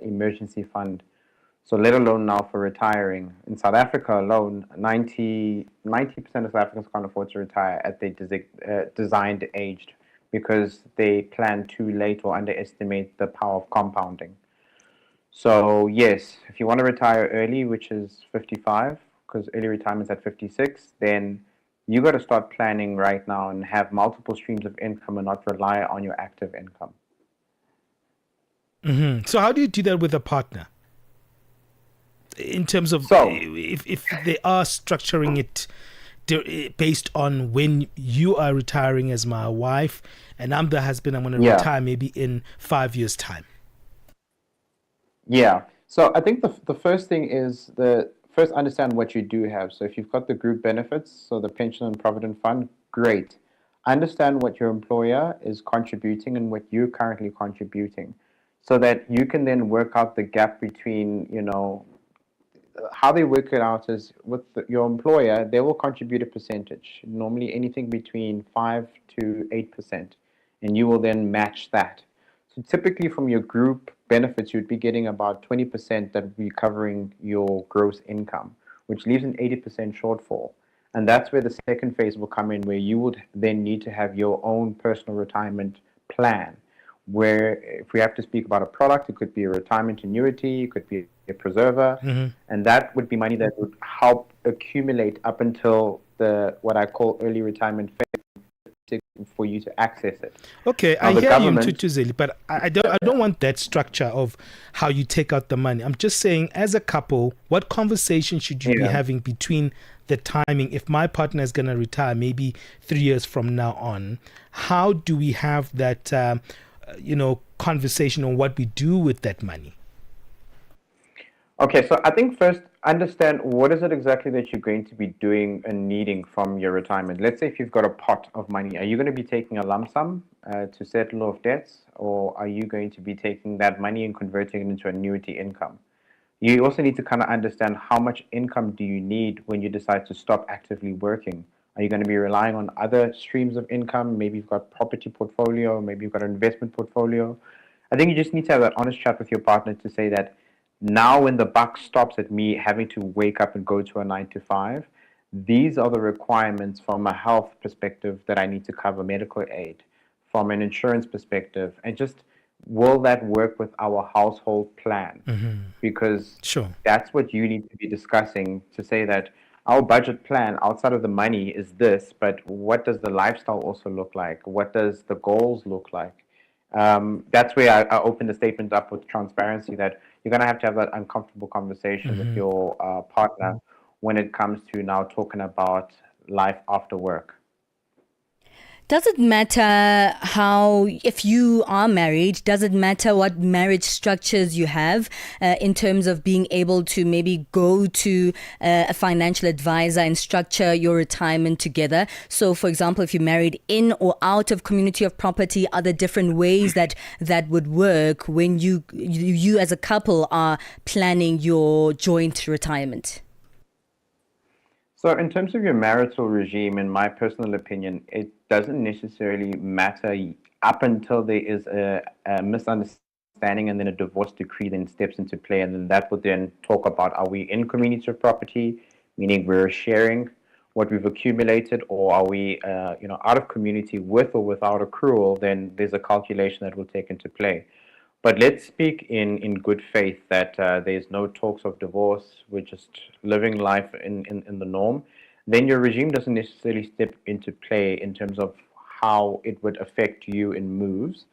emergency fund. So let alone now for retiring. In South Africa alone, 90% of South Africans can't afford to retire at their designed age because they plan too late or underestimate the power of compounding. So yes, if you want to retire early, which is 55, because early retirement is at 56, then you got to start planning right now and have multiple streams of income and not rely on your active income. Mm-hmm. So how do you do that with a partner? In terms of if they are structuring it based on when you are retiring as my wife and I'm the husband, I'm going to retire maybe in 5 years' time. Yeah. So I think the first thing is first understand what you do have. So if you've got the group benefits, so the pension and provident fund, great. Understand what your employer is contributing and what you're currently contributing so that you can then work out the gap between, you know, how they work it out is with your employer, they will contribute a percentage, normally anything between 5 to 8%, and you will then match that. So typically from your group benefits, you'd be getting about 20% that would be covering your gross income, which leaves an 80% shortfall. And that's where the second phase will come in, where you would then need to have your own personal retirement plan, where if we have to speak about a product, it could be a retirement annuity, it could be a preserver, and that would be money that would help accumulate up until what I call early retirement phase for you to access it. Okay, now, I hear you, Mthutuzeli, but I don't want that structure of how you take out the money. I'm just saying, as a couple, what conversation should you be having between the timing? If my partner is going to retire maybe 3 years from now on, how do we have that conversation on what we do with that money? Okay, so I think first understand what is it exactly that you're going to be doing and needing from your retirement. Let's say if you've got a pot of money, are you going to be taking a lump sum to settle off debts, or are you going to be taking that money and converting it into annuity income? You also need to kind of understand how much income do you need when you decide to stop actively working. Are you going to be relying on other streams of income? Maybe you've got property portfolio, maybe you've got an investment portfolio. I think you just need to have that honest chat with your partner to say that now when the buck stops at me having to wake up and go to a 9 to 5, these are the requirements from a health perspective that I need to cover, medical aid, from an insurance perspective, and just will that work with our household plan? Because that's what you need to be discussing to say that our budget plan outside of the money is this, but what does the lifestyle also look like? What does the goals look like? That's where I open the statement up with transparency that you're going to have that uncomfortable conversation with your partner when it comes to now talking about life after work. Does it matter if you are married, does it matter what marriage structures you have in terms of being able to maybe go to a financial advisor and structure your retirement together? So, for example, if you're married in or out of community of property, are there different ways that would work when you as a couple are planning your joint retirement? So in terms of your marital regime, in my personal opinion, it doesn't necessarily matter up until there is a misunderstanding and then a divorce decree then steps into play. And then that would then talk about, are we in community of property, meaning we're sharing what we've accumulated, or are we out of community with or without accrual? Then there's a calculation that will take into play. But let's speak in good faith that there's no talks of divorce. We're just living life in the norm. Then your regime doesn't necessarily step into play in terms of how it would affect you in moves.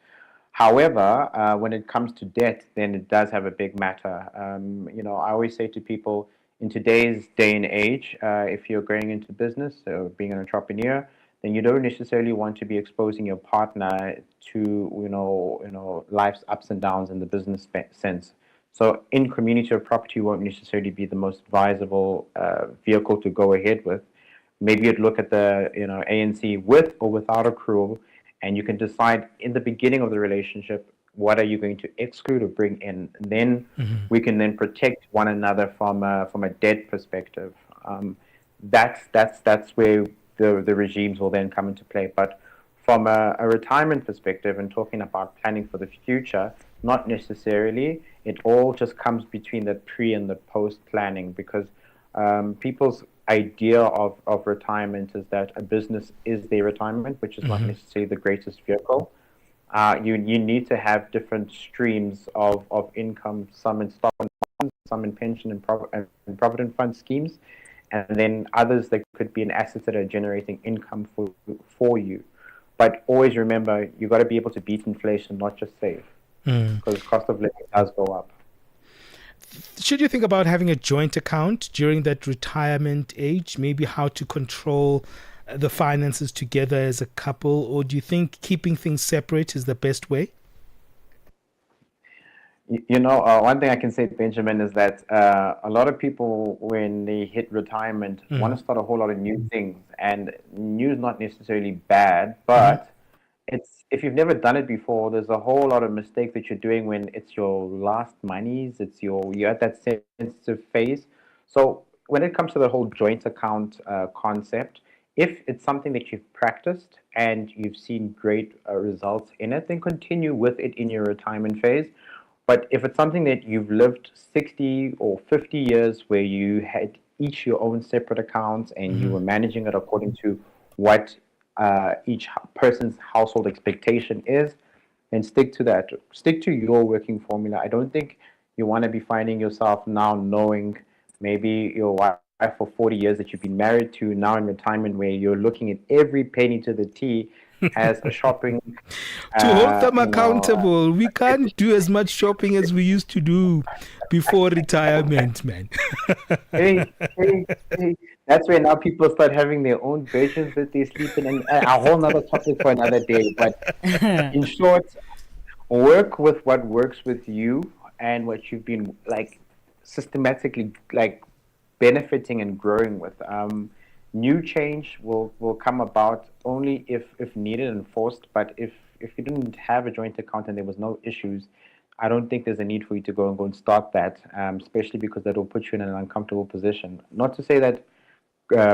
However, when it comes to debt, then it does have a big matter. I always say to people, in today's day and age, if you're going into business or being an entrepreneur, then you don't necessarily want to be exposing your partner to life's ups and downs in the business sense. So in community of property won't necessarily be the most advisable vehicle to go ahead with. Maybe you'd look at the ANC with or without accrual, and you can decide in the beginning of the relationship what are you going to exclude or bring in. And then we can then protect one another from a debt perspective. That's where the regimes will then come into play. But from a retirement perspective and talking about planning for the future, not necessarily. It all just comes between the pre and the post planning, because people's idea of retirement is that a business is their retirement, which is not necessarily the greatest vehicle. You need to have different streams of income, some in stock and bonds, some in pension and provident fund schemes, and then others that could be in assets that are generating income for you. But always remember, you got to be able to beat inflation, not just save, because cost of living does go up. Should you think about having a joint account during that retirement age? Maybe how to control the finances together as a couple, or do you think keeping things separate is the best way? One thing I can say, Benjamin, is that a lot of people, when they hit retirement, want to start a whole lot of new things. And new is not necessarily bad, but if you've never done it before, there's a whole lot of mistakes that you're doing when it's your last monies, you're at that sensitive phase. So when it comes to the whole joint account concept, if it's something that you've practiced and you've seen great results in it, then continue with it in your retirement phase. But if it's something that you've lived 60 or 50 years where you had each your own separate accounts and you were managing it according to what each person's household expectation is, then stick to that. Stick to your working formula. I don't think you want to be finding yourself now knowing maybe your wife for 40 years that you've been married to, now in retirement, where you're looking at every penny to the T as a shopping. To hold them accountable. We can't do as much shopping as we used to do before retirement, man. Hey. That's where now people start having their own versions that they sleep in, and a whole nother topic for another day. But in short, work with what works with you and what you've been systematically benefiting and growing with. New change will come about only if needed and forced. But if you didn't have a joint account and there was no issues, I don't think there's a need for you to go and start that, especially because that will put you in an uncomfortable position. Not to say that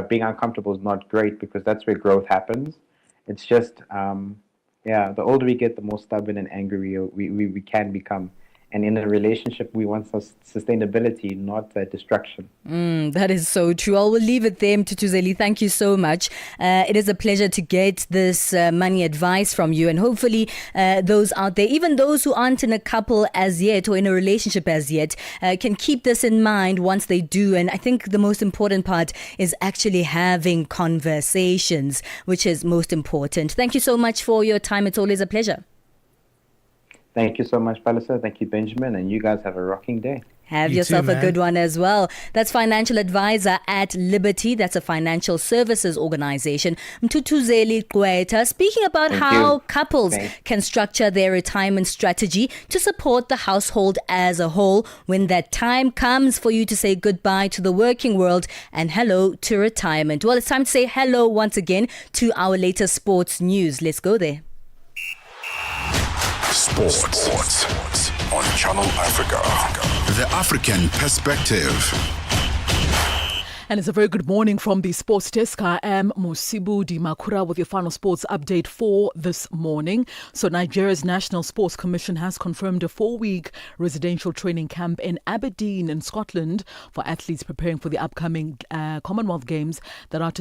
being uncomfortable is not great, because that's where growth happens. It's just, the older we get, the more stubborn and angry we can become. And in a relationship, we want sustainability, not destruction. That is so true. I will leave it there, Mthutuzeli. Thank you so much. It is a pleasure to get this money advice from you. And hopefully those out there, even those who aren't in a couple as yet or in a relationship as yet, can keep this in mind once they do. And I think the most important part is actually having conversations, which is most important. Thank you so much for your time. It's always a pleasure. Thank you so much, Palesa. Thank you, Benjamin. And you guys have a rocking day. Have You yourself too, a man. good one as well. That's financial advisor at Liberty. That's a financial services organization. Mtutuzeli Gqwetha speaking about Thank how you. couples Thanks. can structure their retirement strategy to support the household as a whole when that time comes for you to say goodbye to the working world and hello to retirement. Well, it's time to say hello once again to our latest sports news. Let's go there. Sports on Channel Africa. The African perspective. And it's a very good morning from the sports desk. I am Mosibu Dimakura with your final sports update for this morning. So Nigeria's National Sports Commission has confirmed a 4-week residential training camp in Aberdeen in Scotland for athletes preparing for the upcoming Commonwealth Games that are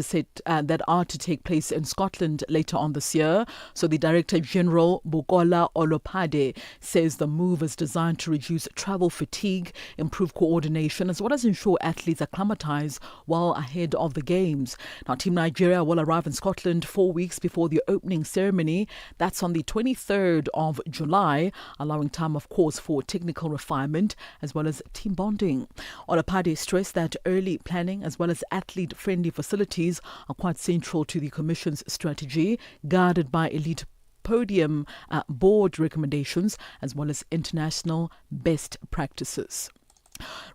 to take place in Scotland later on this year. So the Director General Bukola Olopade says the move is designed to reduce travel fatigue, improve coordination, as well as ensure athletes acclimatise while ahead of the Games. Now, Team Nigeria will arrive in Scotland 4 weeks before the opening ceremony. That's on the 23rd of July, allowing time, of course, for technical refinement as well as team bonding. Olopade stressed that early planning as well as athlete-friendly facilities are quite central to the Commission's strategy, guided by elite podium board recommendations as well as international best practices.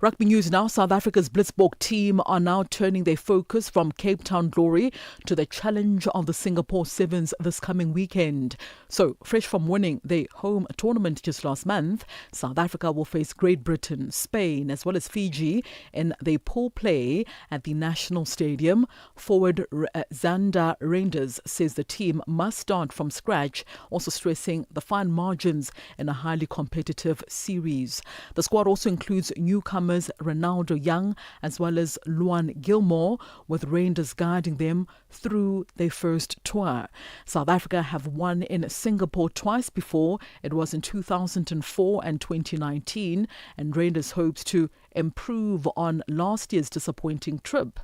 Rugby news now. South Africa's Blitzbok team are now turning their focus from Cape Town glory to the challenge of the Singapore Sevens this coming weekend. So, fresh from winning their home tournament just last month, South Africa will face Great Britain, Spain as well as Fiji in their pool play at the National Stadium. Forward Xander Reinders says the team must start from scratch, also stressing the fine margins in a highly competitive series. The squad also includes newcomers Ronaldo Young as well as Luan Gilmore, with Rangers guiding them through their first tour. South Africa have won in Singapore twice before. It was in 2004 and 2019, and Rangers hopes to improve on last year's disappointing trip.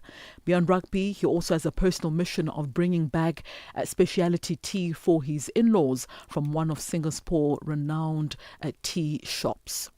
Beyond rugby, he also has a personal mission of bringing back a specialty tea for his in-laws from one of Singapore's renowned tea shops.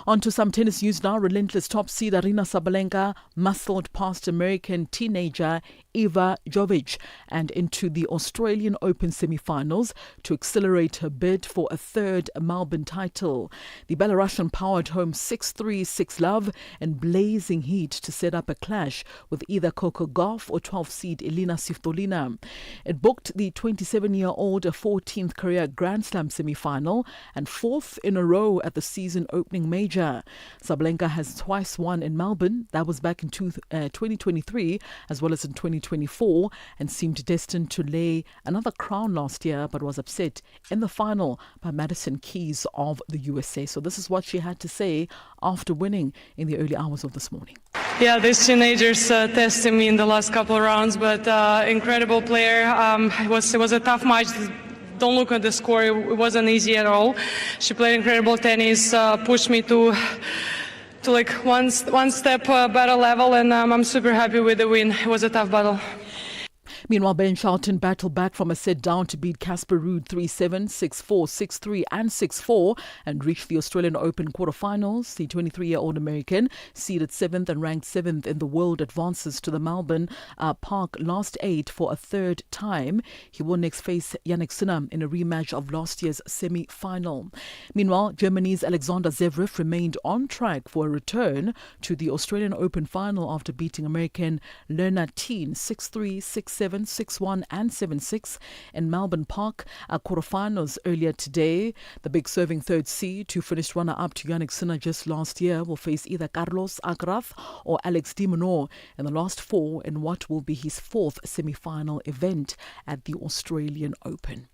On to some tennis news now. Relentless top seed Aryna Sabalenka muscled past American teenager Eva Jovic and into the Australian Open semi-finals to accelerate her bid for a third Melbourne title. The Belarusian powered home 6-3, 6-love in blazing heat to set up a clash with either Coco Gauff or 12th seed Elina Svitolina. It booked the 27-year-old a 14th career Grand Slam semi-final and 4th in a row at the season opening major. Sabalenka has twice won in Melbourne. That was back in 2023 as well as in 2024, and seemed destined to lay another crown last year, but was upset in the final by Madison Keys of the USA. So this is what she had to say after winning in the early hours of this morning. Yeah, these teenagers tested me in the last couple of rounds, but incredible player. It was a tough match. Don't look at the score, it wasn't easy at all. She played incredible tennis, pushed me to like one step better level, and I'm super happy with the win. It was a tough battle. Meanwhile, Ben Shelton battled back from a set down to beat Casper Ruud 3-7, 6-4, 6-3 and 6-4 and reached the Australian Open quarterfinals. The 23-year-old American, seeded 7th and ranked 7th in the world, advances to the Melbourne Park last 8 for a third time. He will next face Yannick Sinner in a rematch of last year's semi-final. Meanwhile, Germany's Alexander Zverev remained on track for a return to the Australian Open final after beating American Leonard Teen 6-3, 6-7, 6-1 and 7-6 in Melbourne Park quarterfinals earlier today. The big serving third seed, who finished runner-up to Yannick Sinner just last year, will face either Carlos Alcaraz or Alex de Minaur in the last 4 in what will be his 4th semi-final event at the Australian Open.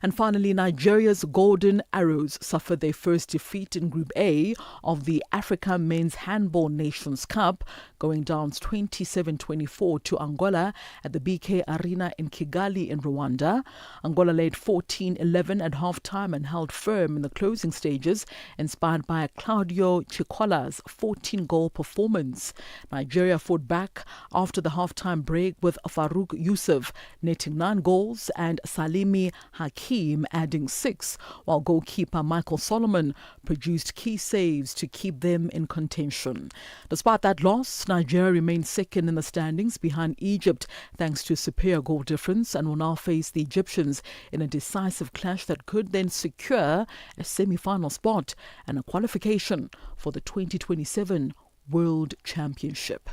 And finally, Nigeria's Golden Arrows suffered their first defeat in Group A of the Africa Men's Handball Nations Cup, going down 27-24 to Angola at the BK Arena in Kigali in Rwanda. Angola led 14-11 at half-time and held firm in the closing stages, inspired by Claudio Chikola's 14-goal performance. Nigeria fought back after the half-time break with Farouk Yusuf netting 9 goals and Salimi Hakeem adding 6, while goalkeeper Michael Solomon produced key saves to keep them in contention. Despite that loss, Nigeria remains second in the standings behind Egypt thanks to superior goal difference and will now face the Egyptians in a decisive clash that could then secure a semi-final spot and a qualification for the 2027 World Championship.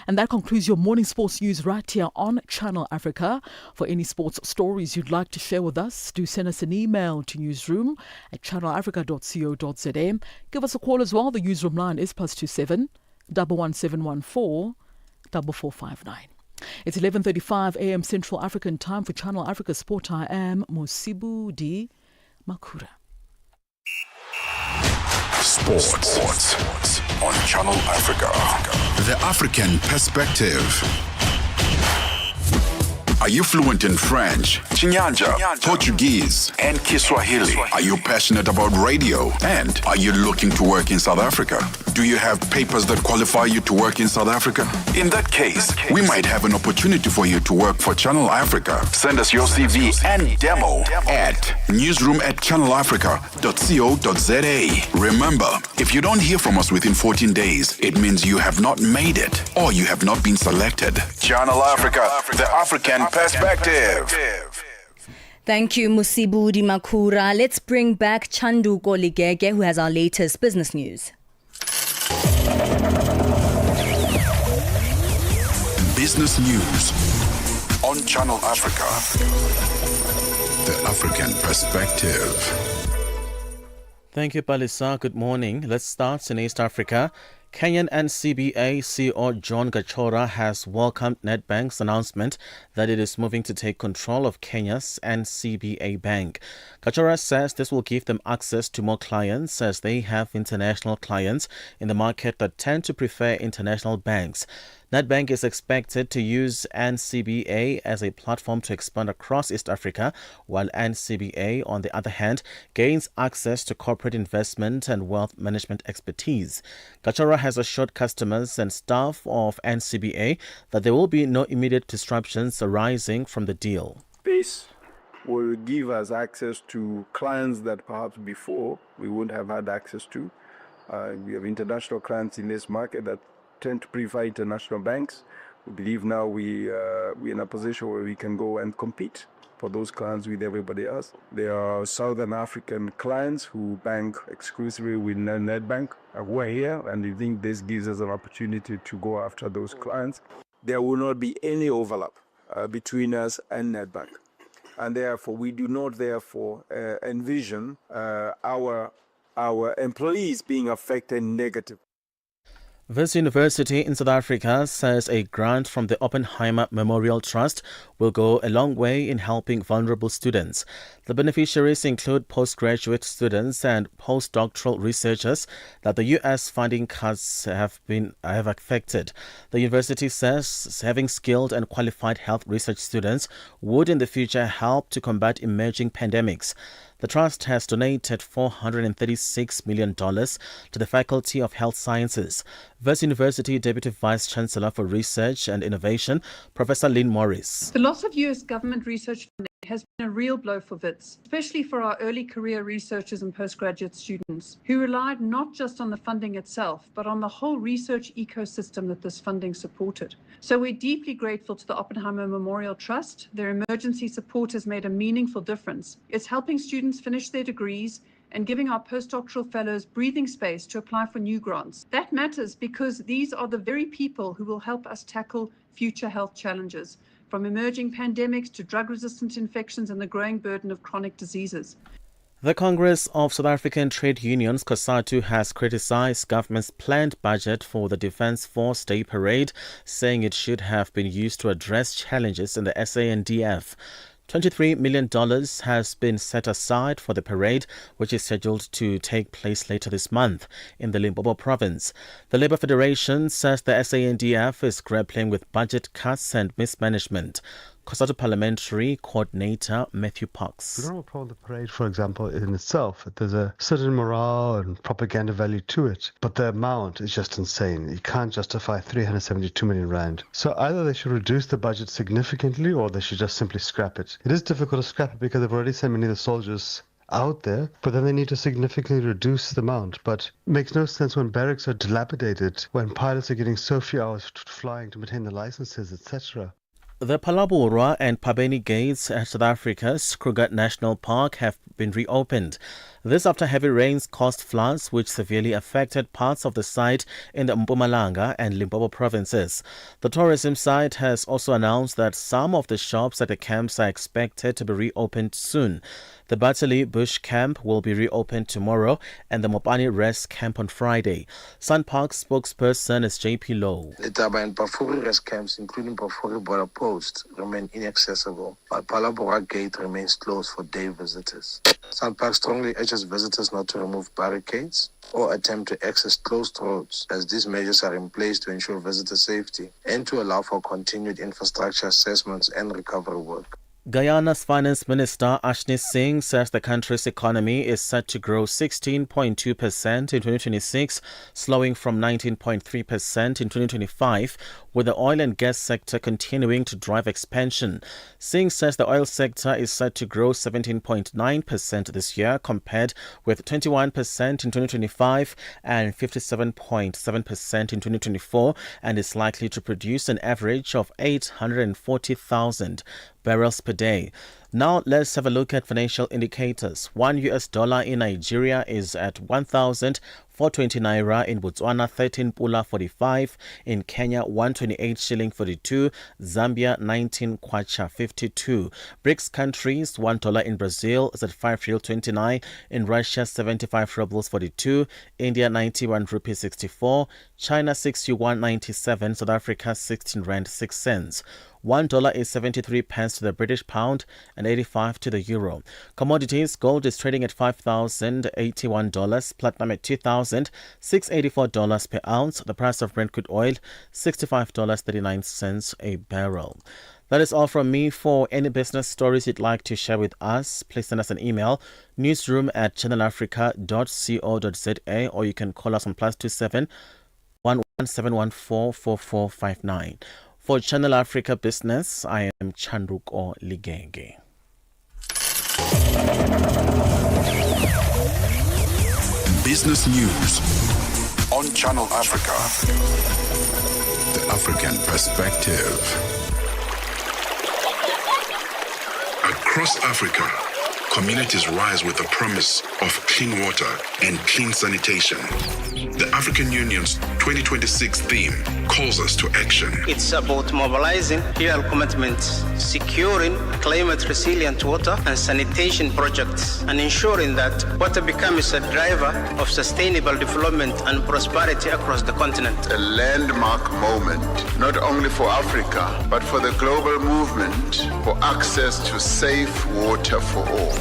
And that concludes your morning sports news right here on Channel Africa. For any sports stories you'd like to share with us, do send us an email to newsroom@channelafrica.co.za. Give us a call as well. The newsroom line is +27 11714 4459. It's 11:35 a.m. Central African time for Channel Africa Sport. I am Mosibu Di Makura. Sports on Channel Africa. The African perspective. Are you fluent in French, Chinyanja, Portuguese, and Kiswahili? Are you passionate about radio? And are you looking to work in South Africa? Do you have papers that qualify you to work in South Africa? In that case, we might have an opportunity for you to work for Channel Africa. Send us your CV and demo at newsroom@channelafrica.co.za. Remember, if you don't hear from us within 14 days, it means you have not made it or you have not been selected. Channel Africa, the African perspective. Thank you, Mosibu Di Makura. Let's bring back Chandu Koligege, who has our latest business news. Business news on Channel Africa. The African perspective. Thank you, Palesa. Good morning. Let's start in East Africa. Kenyan NCBA CEO John Gachora has welcomed Nedbank's announcement that it is moving to take control of Kenya's NCBA Bank. Gachora says this will give them access to more clients as they have international clients in the market that tend to prefer international banks. Nedbank is expected to use NCBA as a platform to expand across East Africa, while NCBA, on the other hand, gains access to corporate investment and wealth management expertise. Gachora has assured customers and staff of NCBA that there will be no immediate disruptions arising from the deal. This will give us access to clients that perhaps before we wouldn't have had access to. We have international clients in this market that tend to prefer international banks. We believe now we're in a position where we can go and compete for those clients with everybody else. There are Southern African clients who bank exclusively with Nedbank who are here, and we think this gives us an opportunity to go after those clients. There will not be any overlap between us and Nedbank, and therefore we do not envision our employees being affected negatively. This university in South Africa says a grant from the Oppenheimer Memorial Trust will go a long way in helping vulnerable students. The beneficiaries include postgraduate students and postdoctoral researchers that the U.S. funding cuts have affected. The university says having skilled and qualified health research students would in the future help to combat emerging pandemics. The trust has donated $436 million to the Faculty of Health Sciences. Wits University Deputy Vice Chancellor for Research and Innovation, Professor Lynn Morris. The loss of U.S. government research funding has been a real blow for Wits, especially for our early career researchers and postgraduate students who relied not just on the funding itself, but on the whole research ecosystem that this funding supported. So we're deeply grateful to the Oppenheimer Memorial Trust. Their emergency support has made a meaningful difference. It's helping students finish their degrees and giving our postdoctoral fellows breathing space to apply for new grants. That matters because these are the very people who will help us tackle future health challenges, from emerging pandemics to drug-resistant infections and the growing burden of chronic diseases. The Congress of South African Trade Unions, COSATU, has criticized government's planned budget for the Defence Force Day Parade, saying it should have been used to address challenges in the SANDF. $23 million has been set aside for the parade, which is scheduled to take place later this month in the Limpopo province. The Labour Federation says the SANDF is grappling with budget cuts and mismanagement. COSATU Parliamentary Coordinator Matthew We Parks. don't have a problem with the parade, for example, in itself. There's a certain morale and propaganda value to it, but the amount is just insane. You can't justify 372 million rand. So either they should reduce the budget significantly or they should just simply scrap it. It is difficult to scrap it because they've already sent many of the soldiers out there, but then they need to significantly reduce the amount. But it makes no sense when barracks are dilapidated, when pilots are getting so few hours flying to maintain the licenses, etc. The Phalaborwa and Pabeni gates at South Africa's Kruger National Park have been reopened. This after heavy rains caused floods which severely affected parts of the site in the Mpumalanga and Limpopo provinces. The tourism site has also announced that some of the shops at the camps are expected to be reopened soon. The Batali Bush Camp will be reopened tomorrow and the Mopani Rest Camp on Friday. Sun Park spokesperson is JP Lowe. The Taba and Pafuri rest camps, including Pafuri border post, remain inaccessible, but Phalaborwa Gate remains closed for day visitors. Sun Park strongly urges visitors not to remove barricades or attempt to access closed roads, as these measures are in place to ensure visitor safety and to allow for continued infrastructure assessments and recovery work. Guyana's Finance Minister Ashni Singh says the country's economy is set to grow 16.2% in 2026, slowing from 19.3% in 2025, with the oil and gas sector continuing to drive expansion. Singh says the oil sector is set to grow 17.9% this year, compared with 21% in 2025 and 57.7% in 2024, and is likely to produce an average of 840,000 barrels per day. Now let's have a look at financial indicators. $1 in Nigeria is at 1,420 naira, in Botswana 13 pula 45, in Kenya 128 shilling 42, Zambia 19 kwacha 52. BRICS countries, $1 in Brazil is at 5 real 29, in Russia 75 rubles 42, India 91 rupees 64, China 6 yuan 97, South Africa 16 rand 6 cents. $1 is 73 pence to the British pound and 85 to the euro. Commodities: gold is trading at $5,081, platinum at $2,684 per ounce. The price of Brent crude oil $65.39 a barrel. That is all from me. For any business stories you'd like to share with us, please send us an email, newsroom@channelafrica.co.za, or you can call us on +27 11714 4459. For Channel Africa Business, I am Chandruko Ligenge. Business news on Channel Africa. The African perspective. Across Africa, communities rise with the promise of clean water and clean sanitation. The African Union's 2026 theme calls us to action. It's about mobilizing real commitments, securing climate-resilient water and sanitation projects, and ensuring that water becomes a driver of sustainable development and prosperity across the continent. A landmark moment, not only for Africa, but for the global movement for access to safe water for all.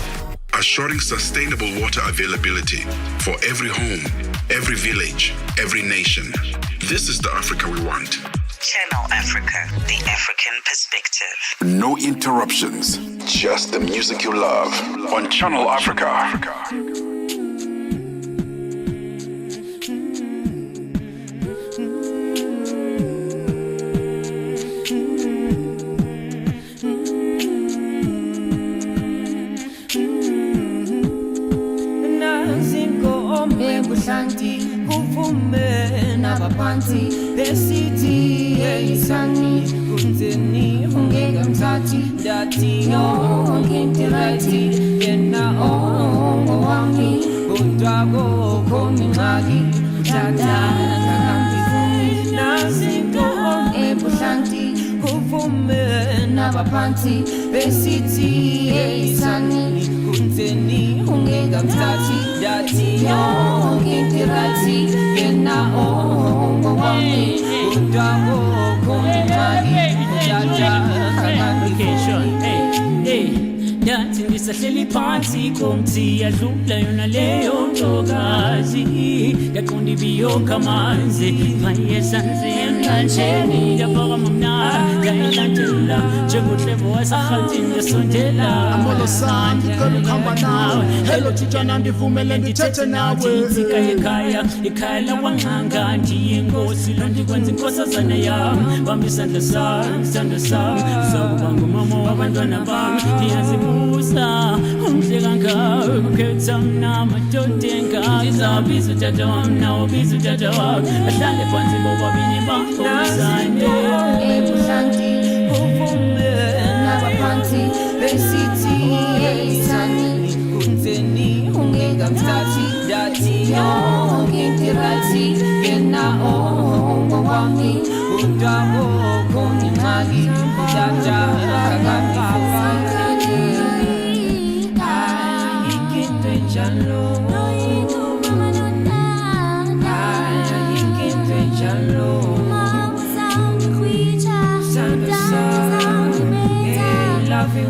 Assuring sustainable water availability for every home, every village, every nation. This is the Africa we want. Channel Africa, the African perspective. No interruptions, just the music you love on Channel Africa. Shanti, kufume na bapanti, besiti isani, kunzeni hungega mtati, dati yo kintirati, yena ongo wangi, utago kominagi, tata kakambi fumi, nasinto Shanti, kufume na bapanti, besiti isani, kunzeni hungega mtati, dati yo kintirati, yena ongo wangi, utago kominagi, tata kakambi fumi. ngisahleli phansi komthi yadlula yona leyo ntokazi yaqonda ibiyonka amanzi mayehlanzeni kanjeni yabaka mamnandi yayilandela njengohlebo wasarhatini ndesondela amolo sami ngicela ukuhamba nawe hello tshitshana ndivumele ndithethe nawe ikhaya lawanqanga ndiyinkosi lo ndikwenza inkosazana yam bamba isandla sami sokuba ngumama wabantwana bam ndiyazibuza umhle kangawe kukhetha mna madoda engaka ndizawubiza utata wam nawe ubiza utata wakho bahlale phansi bobabini bambuzane ebuhlanti uvume nabaphansi besithi eyisani kunzeni ungekamthathi ndathi yonke intirathi yena ongowami udabo khona imali tata akakafakani ayikinte njalo ayikinte njalo love you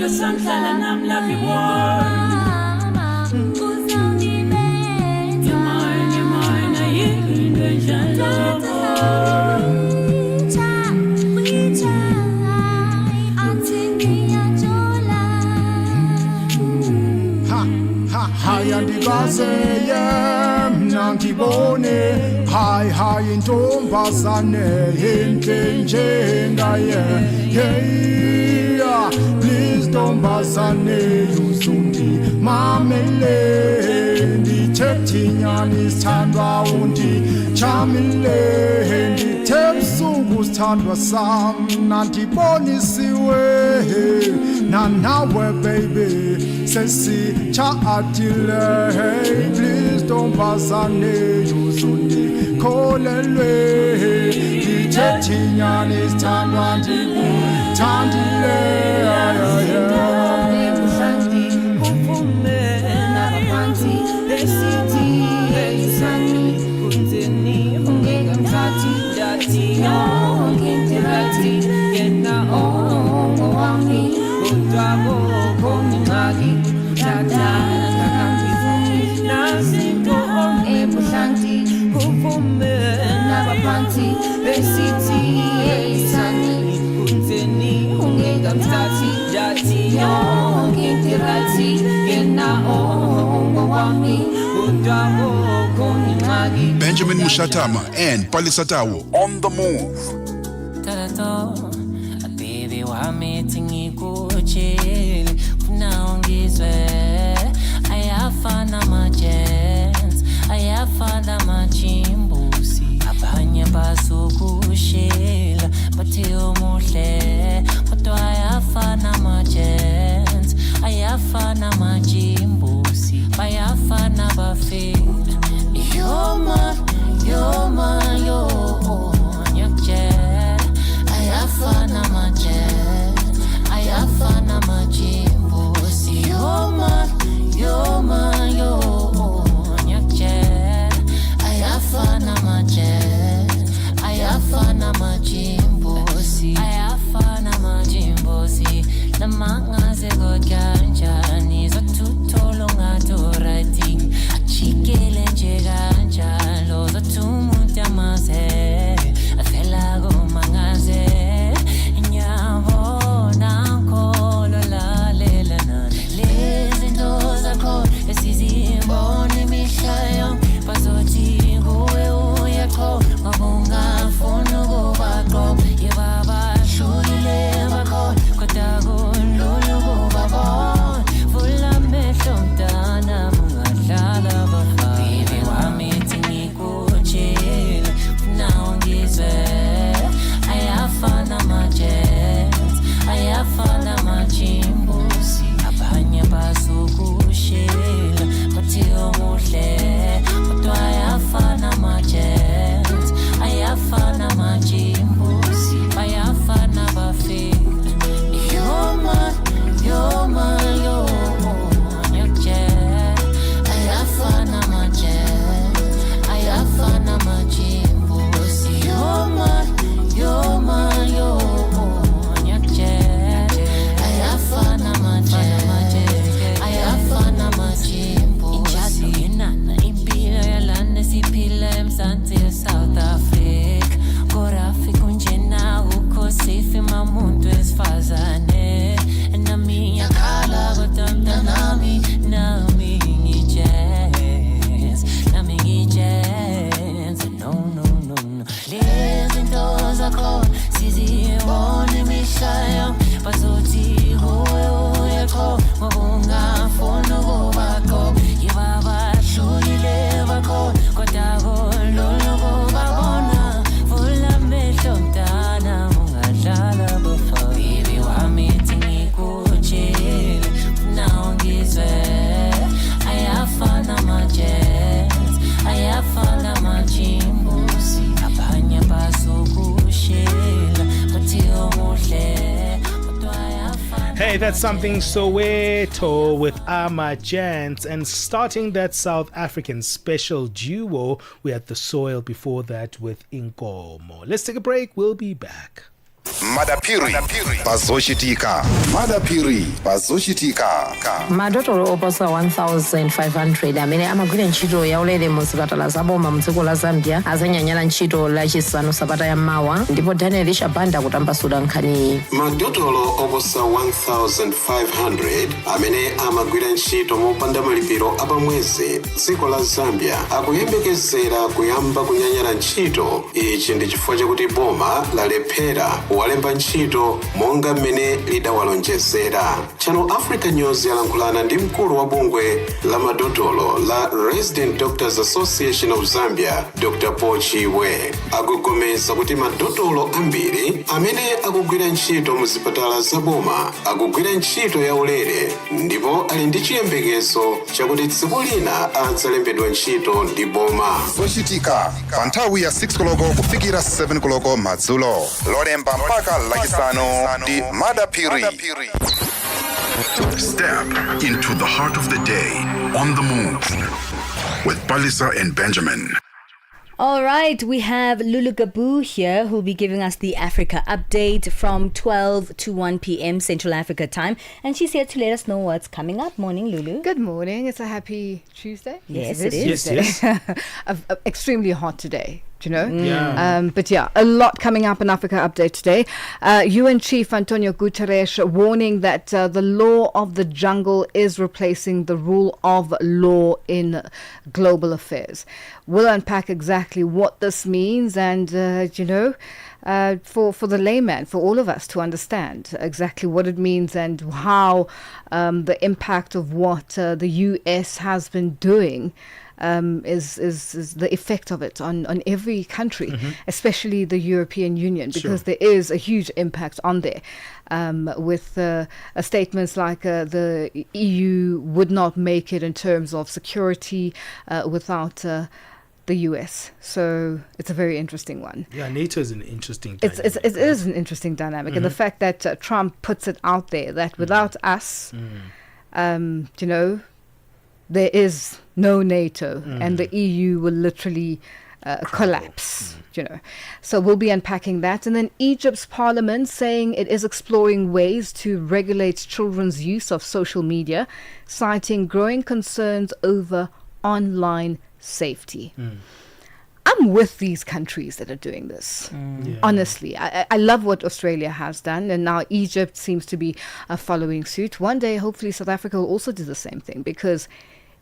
Sanhlala nam love you You're mine, ayikho njalo haya ndibazeye mna ndibone hayi intombazane intle njengaye yeah please ntombazane uzundi mamele ndithethi inyani sithandwa undijamile ndithe busuku sithandwa sam nandibonisiwe nanawe baby sesitshatile hey please ntombazane uzundikholelwe ndithethi inyani sithandwa ndikuthandile Benjamin Moshatama and Palesa on the move. Baby wami tingikutshile funa ungizwe ayafana majens ayafana majimbusi abanye basukushila bathi umuhle kodwa ayafana majens ayafana majimbusi bayafana bafila yoma nyakje ayafana majens ayafana majimbusi yoma Ain't that something? Soweto with Amajans, and starting that South African special duo, we had The Soil before that with Inkomo. Let's take a break. We'll be back. Madapiri Bazoshitika. Madapiri Bazoshitika. Madotolo oposa 1,500 amene amagwira ntchito yaulere mu zipatala zaboma mdziko la Zambia azanyanyala ntchito lachisanu sabata ya mawa, ndipo Daniel Shabanda kutambasula nkhani. Madotolo oposa 1,500 amene amagwira ntchito mopanda malipiro apamwezi dziko la Zambia akuyembekezera kuyamba kunyanyala ntchito. Ichi ndi chifukwa chakuti boma lalephera walemba ntchito monga mmene lidawalonjezera. Channel Africa News yalankhulana ndi mkulu wa bungwe la madotolo la Resident Doctors Association of Zambia, Dr. Paul Chiwe. Akugomeza kuti madotolo ambiri amene akugwira ntchito mu zipatala zaboma akugwira ntchito yaulere, ndipo ali ndi chiyembekezo chakuti tsiku lina adzalembedwa ntchito ndi boma. Zochitika pa nthawi ya 6 koloko kufikira 7 koloko madzulo. Lolemba mpaka lachisanu ndi Madapiri. Step into the heart of the day on the move with Palesa and Benjamin. All right, we have Lulu Gabu here who'll be giving us the Africa update from 12 to 1 p.m. Central Africa time. And she's here to let us know what's coming up. Morning, Lulu. Good morning. It's a happy Tuesday. Yes, it is. Yes. Extremely hot today. Do you know? Yeah. But yeah, a lot coming up in Africa Update today. UN Chief Antonio Guterres warning that the law of the jungle is replacing the rule of law in global affairs. We'll unpack exactly what this means and, for the layman, for all of us to understand exactly what it means and how the impact of what the US has been doing is the effect of it on every country, especially the European Union, because there is a huge impact on there. With statements like the EU would not make it in terms of security without the US. So it's a very interesting one. Yeah, NATO is an interesting dynamic. It is an interesting dynamic. And the fact that Trump puts it out there that without us, there is no NATO and the EU will literally collapse, So we'll be unpacking that. And then Egypt's parliament saying it is exploring ways to regulate children's use of social media, citing growing concerns over online safety. I'm with these countries that are doing this. Honestly, I love what Australia has done, and now Egypt seems to be following suit. One day, hopefully, South Africa will also do the same thing, because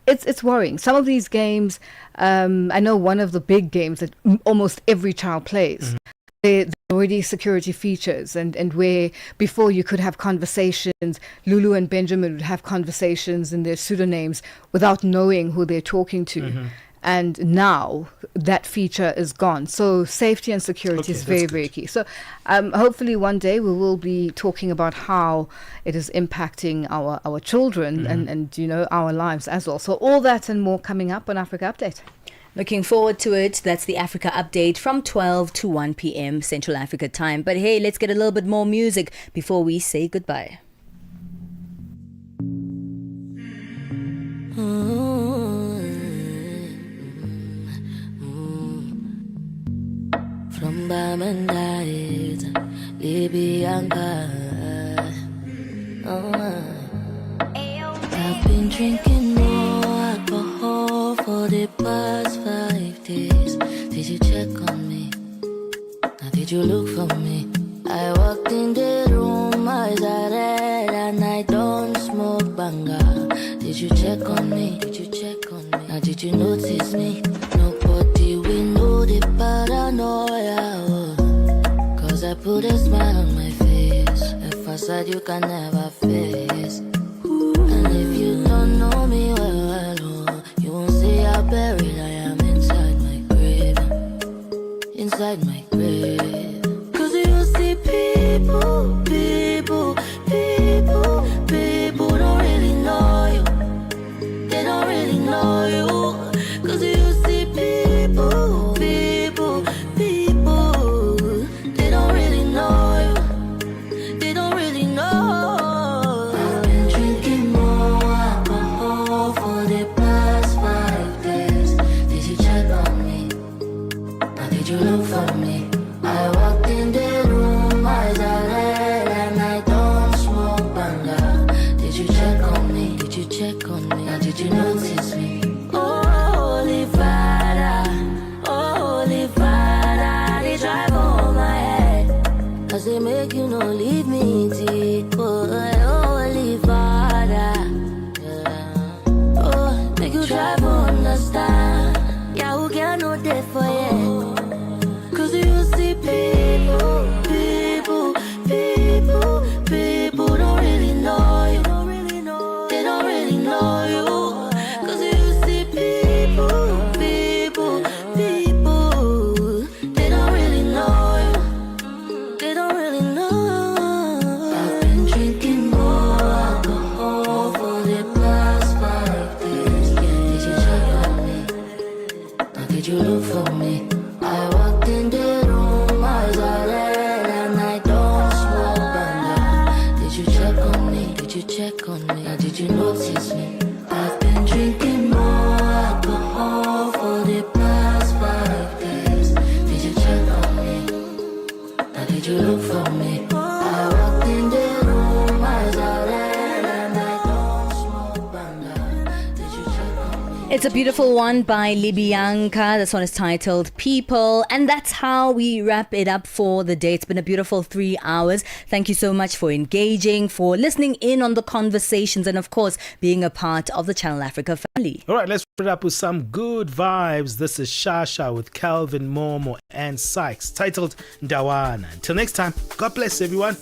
it's worrying. Some of these games, I know one of the big games that almost every child plays, there are already security features, and where before you could have conversations, Lulu and Benjamin would have conversations in their pseudonyms without knowing who they're talking to. And now that feature is gone. So safety and security is very, very key. So hopefully one day we will be talking about how it is impacting our children and our lives as well. So all that and more coming up on Africa Update. Looking forward to it. That's the Africa Update from 12 to 1 p.m. Central Africa time. But hey, let's get a little bit more music before we say goodbye. From Bamandait, Libyanka. I've been drinking more alcohol for the past 5 days. Did you check on me? Now did you look for me? I walked in the room, eyes are red, and I don't smoke banga. Did you check on me? Did you check on me? Now did you notice me? Nobody will know the paranoia. Cause I put a smile on my face, a facade you can never face. And if you don't know me well, you won't see how buried I am inside my grave. Inside my grave. Cause you see people don't really know you. They don't really know you. Cause you see people, they don't really know you. They don't really know. make you no leave me, oh, holy Father. Oh, make you try to understand. Yeah, who can no day for you? Cause you see people don't really know you. They don't really know you. Cause you see people, they don't really know you. They don't really know. I've been drinking more alcohol for the past 5 days. Did you check on me? Now did you look for me? I walked in the room, eyes are red, and I don't smoke banana. Did you check on me? Did you check on me? Now did you notice me? I've been drinking more alcohol for the past 5 days. Did you check on me? Now did you look for me? I walked in the room, eyes are red, and I don't smoke banana. Did you check on me? It's a beautiful one by Libianca. This one is titled People. And that's how we wrap it up for the day. It's been a beautiful 3 hours. Thank you so much for engaging, for listening in on the conversations, and of course, being a part of the Channel Africa family. All right, let's wrap it up with some good vibes. This is Shasha with Calvin Momo and Sykes, titled Ndawana. Until next time, God bless everyone.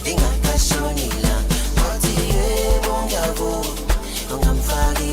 Ingakashonila, wathi yebo ngiyabo, ungamfaki